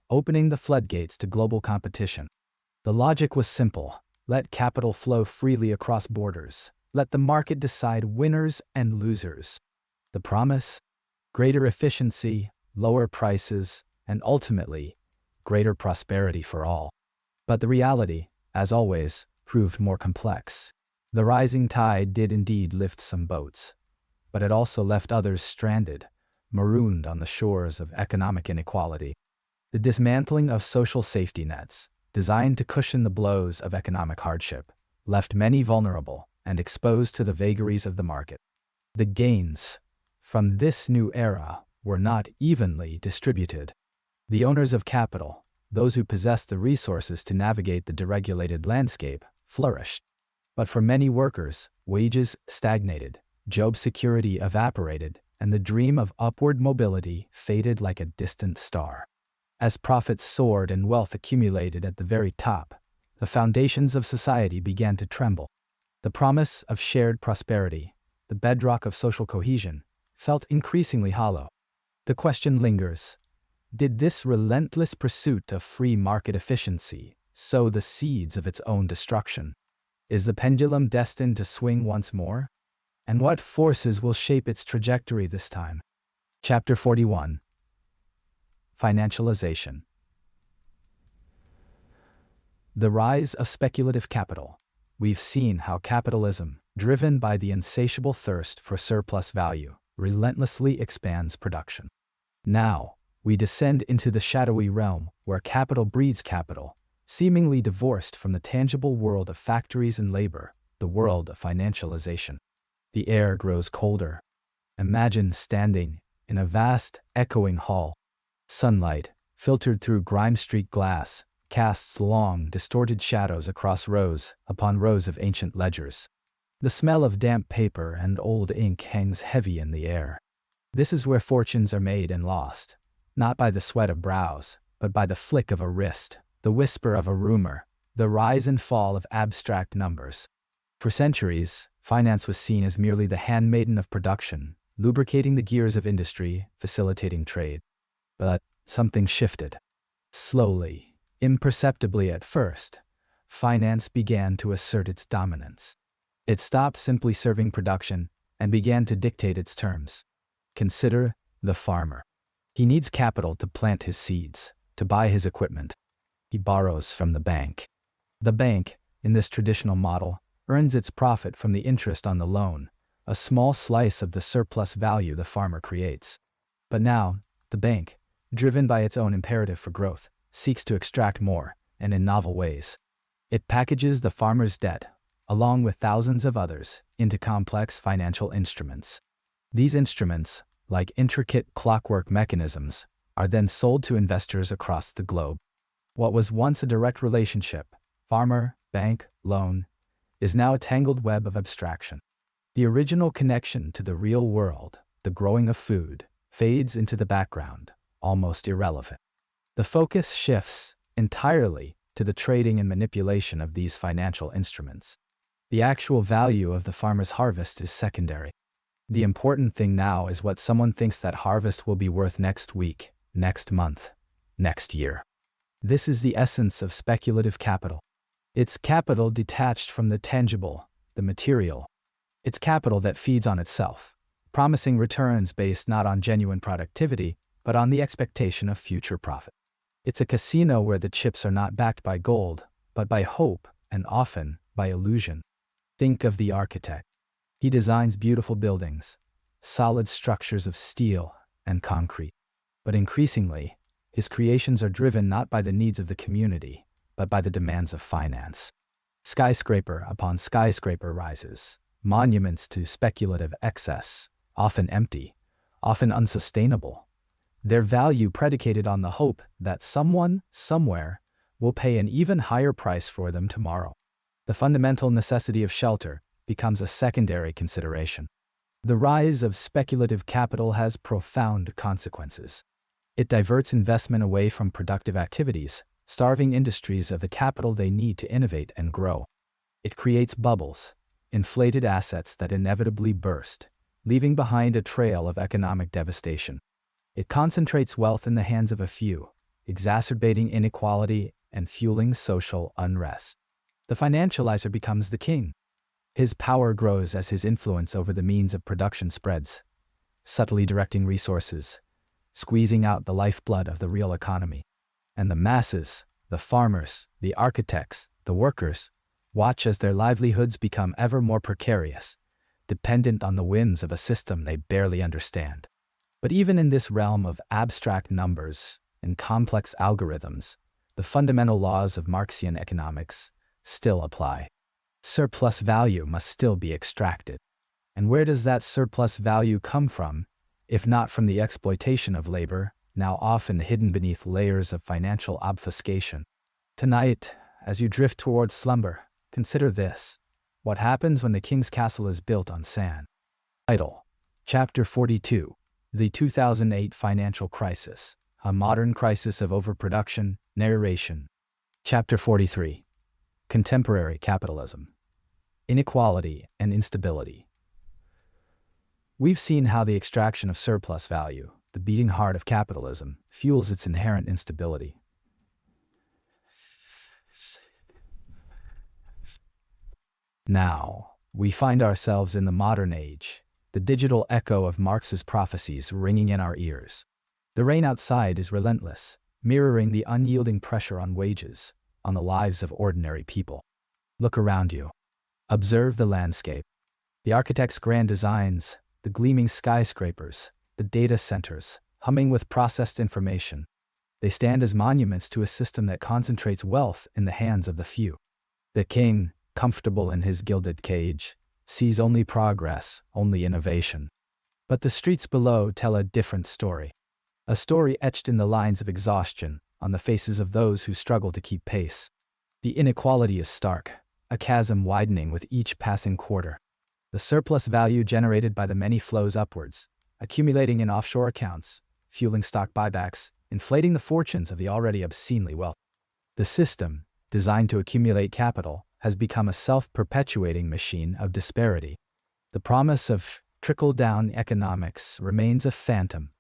Speaker 1: opening the floodgates to global competition. The logic was simple: let capital flow freely across borders. Let the market decide winners and losers. The promise? Greater efficiency, lower prices, and ultimately, greater prosperity for all. But the reality, as always, proved more complex. The rising tide did indeed lift some boats, but it also left others stranded, marooned on the shores of economic inequality. The dismantling of social safety nets, designed to cushion the blows of economic hardship, left many vulnerable and exposed to the vagaries of the market. The gains from this new era were not evenly distributed. The owners of capital, those who possessed the resources to navigate the deregulated landscape, flourished. But for many workers, wages stagnated, job security evaporated, and the dream of upward mobility faded like a distant star. As profits soared and wealth accumulated at the very top, the foundations of society began to tremble. The promise of shared prosperity, the bedrock of social cohesion, felt increasingly hollow. The question lingers: did this relentless pursuit of free market efficiency sow the seeds of its own destruction? Is the pendulum destined to swing once more? And what forces will shape its trajectory this time? Chapter 41. Financialization. The rise of speculative capital. We've seen how capitalism, driven by the insatiable thirst for surplus value, relentlessly expands production. Now, we descend into the shadowy realm where capital breeds capital, seemingly divorced from the tangible world of factories and labor, the world of financialization. The air grows colder. Imagine standing in a vast, echoing hall. Sunlight, filtered through grime-streaked glass, casts long, distorted shadows across rows upon rows of ancient ledgers. The smell of damp paper and old ink hangs heavy in the air. This is where fortunes are made and lost, not by the sweat of brows, but by the flick of a wrist, the whisper of a rumor, the rise and fall of abstract numbers. For centuries, finance was seen as merely the handmaiden of production, lubricating the gears of industry, facilitating trade. But something shifted. Slowly, imperceptibly at first, finance began to assert its dominance. It stopped simply serving production and began to dictate its terms. Consider the farmer. He needs capital to plant his seeds, to buy his equipment. He borrows from the bank. The bank, in this traditional model, earns its profit from the interest on the loan, a small slice of the surplus value the farmer creates. But now, the bank, driven by its own imperative for growth, seeks to extract more, and in novel ways. It packages the farmer's debt, along with thousands of others, into complex financial instruments. These instruments, like intricate clockwork mechanisms, are then sold to investors across the globe. What was once a direct relationship, farmer, bank, loan, is now a tangled web of abstraction. The original connection to the real world, the growing of food, fades into the background, almost irrelevant. The focus shifts entirely to the trading and manipulation of these financial instruments. The actual value of the farmer's harvest is secondary. The important thing now is what someone thinks that harvest will be worth next week, next month, next year. This is the essence of speculative capital. It's capital detached from the tangible, the material. It's capital that feeds on itself, promising returns based not on genuine productivity, but on the expectation of future profit. It's a casino where the chips are not backed by gold, but by hope, and often by illusion. Think of the architect. He designs beautiful buildings, solid structures of steel and concrete. But increasingly, his creations are driven not by the needs of the community, but by the demands of finance. Skyscraper upon skyscraper rises, monuments to speculative excess, often empty, often unsustainable. Their value predicated on the hope that someone, somewhere, will pay an even higher price for them tomorrow. The fundamental necessity of shelter becomes a secondary consideration. The rise of speculative capital has profound consequences. It diverts investment away from productive activities, starving industries of the capital they need to innovate and grow. It creates bubbles, inflated assets that inevitably burst, leaving behind a trail of economic devastation. It concentrates wealth in the hands of a few, exacerbating inequality and fueling social unrest. The financializer becomes the king. His power grows as his influence over the means of production spreads, subtly directing resources, squeezing out the lifeblood of the real economy. And the masses, the farmers, the architects, the workers, watch as their livelihoods become ever more precarious, dependent on the whims of a system they barely understand. But even in this realm of abstract numbers and complex algorithms, the fundamental laws of Marxian economics still apply. Surplus value must still be extracted. And where does that surplus value come from, if not from the exploitation of labor, now often hidden beneath layers of financial obfuscation? Tonight, as you drift towards slumber, consider this. What happens when the king's castle is built on sand? Title: Chapter 42, The 2008 Financial Crisis, A Modern Crisis of Overproduction. Narration. Chapter 43, Contemporary Capitalism, Inequality and Instability. We've seen how the extraction of surplus value, the beating heart of capitalism, fuels its inherent instability. Now, we find ourselves in the modern age, the digital echo of Marx's prophecies ringing in our ears. The rain outside is relentless, mirroring the unyielding pressure on wages, on the lives of ordinary people. Look around you. Observe the landscape. The architect's grand designs, the gleaming skyscrapers, the data centers, humming with processed information. They stand as monuments to a system that concentrates wealth in the hands of the few. The king, comfortable in his gilded cage, sees only progress, only innovation. But the streets below tell a different story. A story etched in the lines of exhaustion, on the faces of those who struggle to keep pace. The inequality is stark, a chasm widening with each passing quarter. The surplus value generated by the many flows upwards, accumulating in offshore accounts, fueling stock buybacks, inflating the fortunes of the already obscenely wealthy. The system, designed to accumulate capital, has become a self-perpetuating machine of disparity. The promise of trickle-down economics remains a phantom,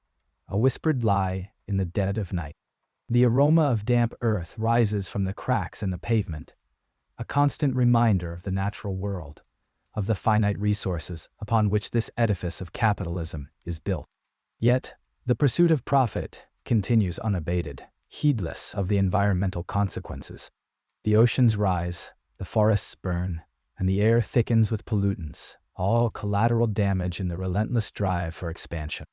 Speaker 1: a whispered lie in the dead of night. The aroma of damp earth rises from the cracks in the pavement, a constant reminder of the natural world, of the finite resources upon which this edifice of capitalism is built. Yet, the pursuit of profit continues unabated, heedless of the environmental consequences. The oceans rise, the forests burn, and the air thickens with pollutants, all collateral damage in the relentless drive for expansion.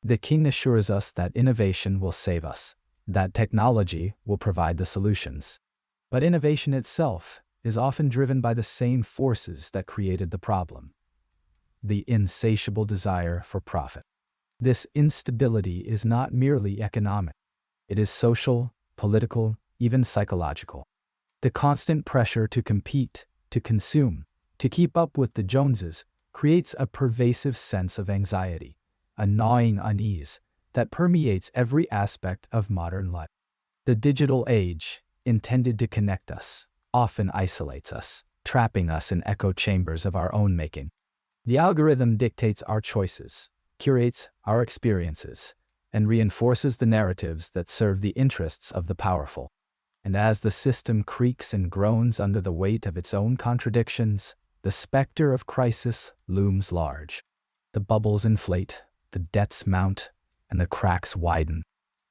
Speaker 1: The king assures us that innovation will save us, that technology will provide the solutions. But innovation itself is often driven by the same forces that created the problem: the insatiable desire for profit. This instability is not merely economic. It is social, political, even psychological. The constant pressure to compete, to consume, to keep up with the Joneses creates a pervasive sense of anxiety, a gnawing unease that permeates every aspect of modern life. The digital age, intended to connect us, often isolates us, trapping us in echo chambers of our own making. The algorithm dictates our choices, curates our experiences, and reinforces the narratives that serve the interests of the powerful. And as the system creaks and groans under the weight of its own contradictions, the specter of crisis looms large. The bubbles inflate, the debts mount, and the cracks widen.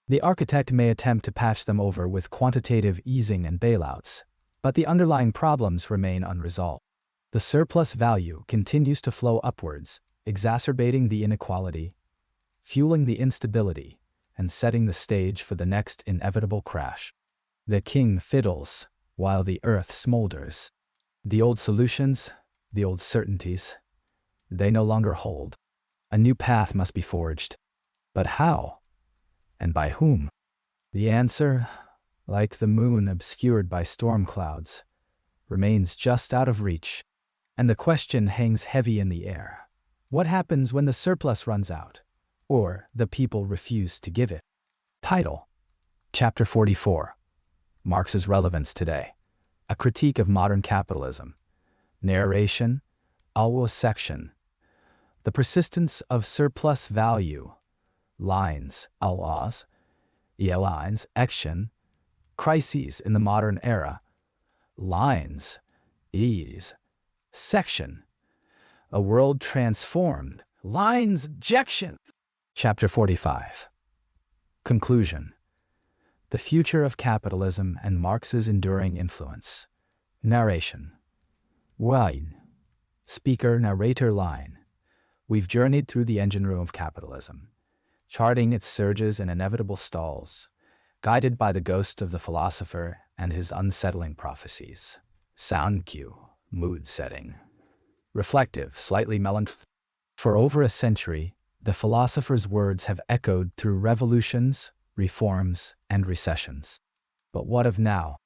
Speaker 1: The architect may attempt to patch them over with quantitative easing and bailouts, but the underlying problems remain unresolved. The surplus value continues to flow upwards, exacerbating the inequality, fueling the instability, and setting the stage for the next inevitable crash. The king fiddles while the earth smolders. The old solutions, the old certainties, they no longer hold. A new path must be forged. But how? And by whom? The answer, like the moon obscured by storm clouds, remains just out of reach. And the question hangs heavy in the air. What happens when the surplus runs out, or the people refuse to give it? Title: Chapter 44. Marx's Relevance Today. A Critique of Modern Capitalism. Narration: Alwa section. The persistence of surplus value. Lines, alwas, lines, action. Crises in the modern era. Lines, ease. Section. A world transformed. Lines, ejection. Chapter 45. Conclusion. The future of capitalism and Marx's enduring influence. Narration. Wide. Speaker, narrator, line. We've journeyed through the engine room of capitalism, charting its surges and inevitable stalls, guided by the ghost of the philosopher and his unsettling prophecies. Sound cue, mood setting. Reflective, slightly melancholic. For over a century, the philosopher's words have echoed through revolutions, reforms, and recessions. But what of now?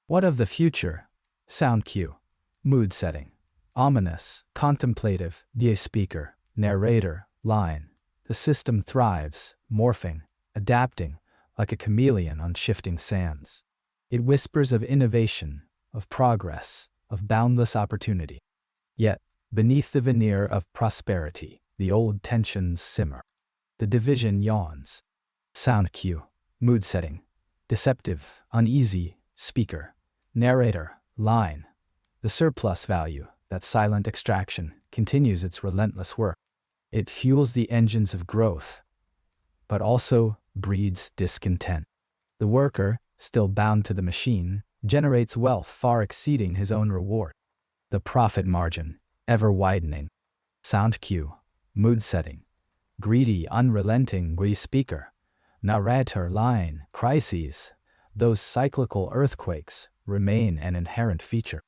Speaker 1: What of the future? Sound cue, mood setting. Ominous, contemplative, speaker, narrator, line. The system thrives, morphing, adapting, like a chameleon on shifting sands. It whispers of innovation, of progress, of boundless opportunity. Yet, beneath the veneer of prosperity, the old tensions simmer. The division yawns. Sound cue, mood setting. Deceptive, uneasy, speaker, narrator, line. The surplus value, that silent extraction, continues its relentless work. It fuels the engines of growth, but also breeds discontent. The worker, still bound to the machine, generates wealth far exceeding his own reward. The profit margin, ever widening. Sound cue, mood setting. Greedy, unrelenting, speaker, narrator, line. Crises, those cyclical earthquakes, remain an inherent feature.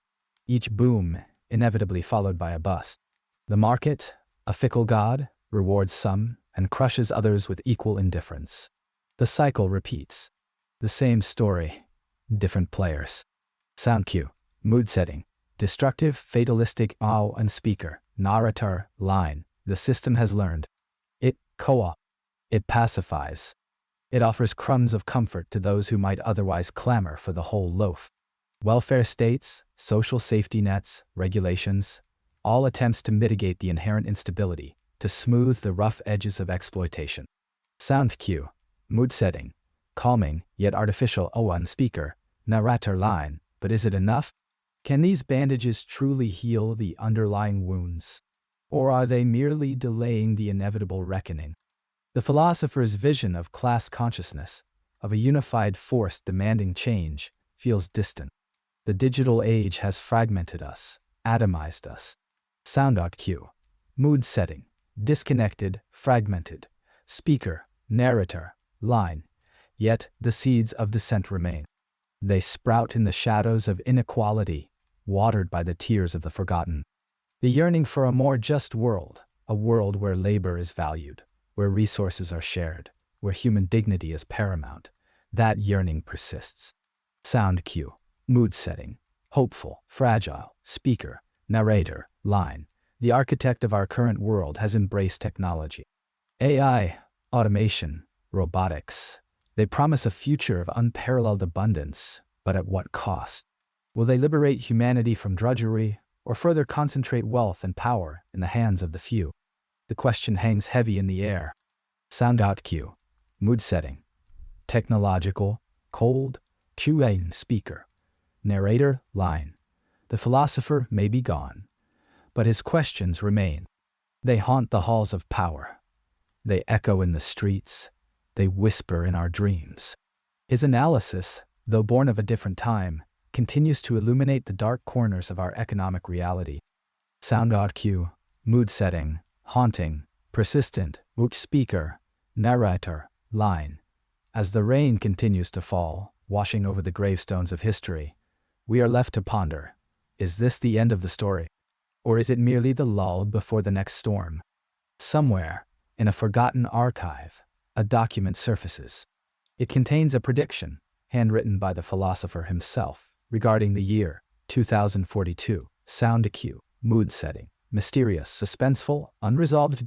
Speaker 1: Each boom, inevitably followed by a bust. The market, a fickle god, rewards some and crushes others with equal indifference. The cycle repeats. The same story, different players. Sound cue, mood setting. Destructive, fatalistic, and speaker, narrator, line. The system has learned. It co-op. It pacifies. It offers crumbs of comfort to those who might otherwise clamor for the whole loaf. Welfare states, social safety nets, regulations, all attempts to mitigate the inherent instability, to smooth the rough edges of exploitation. Sound cue, mood setting. Calming, yet artificial, speaker, narrator, line. But is it enough? Can these bandages truly heal the underlying wounds? Or are they merely delaying the inevitable reckoning? The philosopher's vision of class consciousness, of a unified force demanding change, feels distant. The digital age has fragmented us, atomized us. Sound cue, mood setting. Disconnected, fragmented. Speaker, narrator, line. Yet the seeds of dissent remain. They sprout in the shadows of inequality, watered by the tears of the forgotten. The yearning for a more just world, a world where labor is valued, where resources are shared, where human dignity is paramount, that yearning persists. Sound cue, mood setting. Hopeful, fragile, speaker, narrator, line. The architect of our current world has embraced technology. AI, automation, robotics. They promise a future of unparalleled abundance, but at what cost? Will they liberate humanity from drudgery, or further concentrate wealth and power in the hands of the few? The question hangs heavy in the air. Sound out cue. Mood setting. Technological, cold, Q&A speaker. Narrator, line. The philosopher may be gone, but his questions remain. They haunt the halls of power. They echo in the streets. They whisper in our dreams. His analysis, though born of a different time, continues to illuminate the dark corners of our economic reality. Sound out cue. Mood setting. Haunting, persistent, speaker, narrator, line. As the rain continues to fall, washing over the gravestones of history, we are left to ponder, is this the end of the story? Or is it merely the lull before the next storm? Somewhere, in a forgotten archive, a document surfaces. It contains a prediction, handwritten by the philosopher himself, regarding the year 2042. Sound cue. Mood setting. Mysterious, suspenseful, unresolved.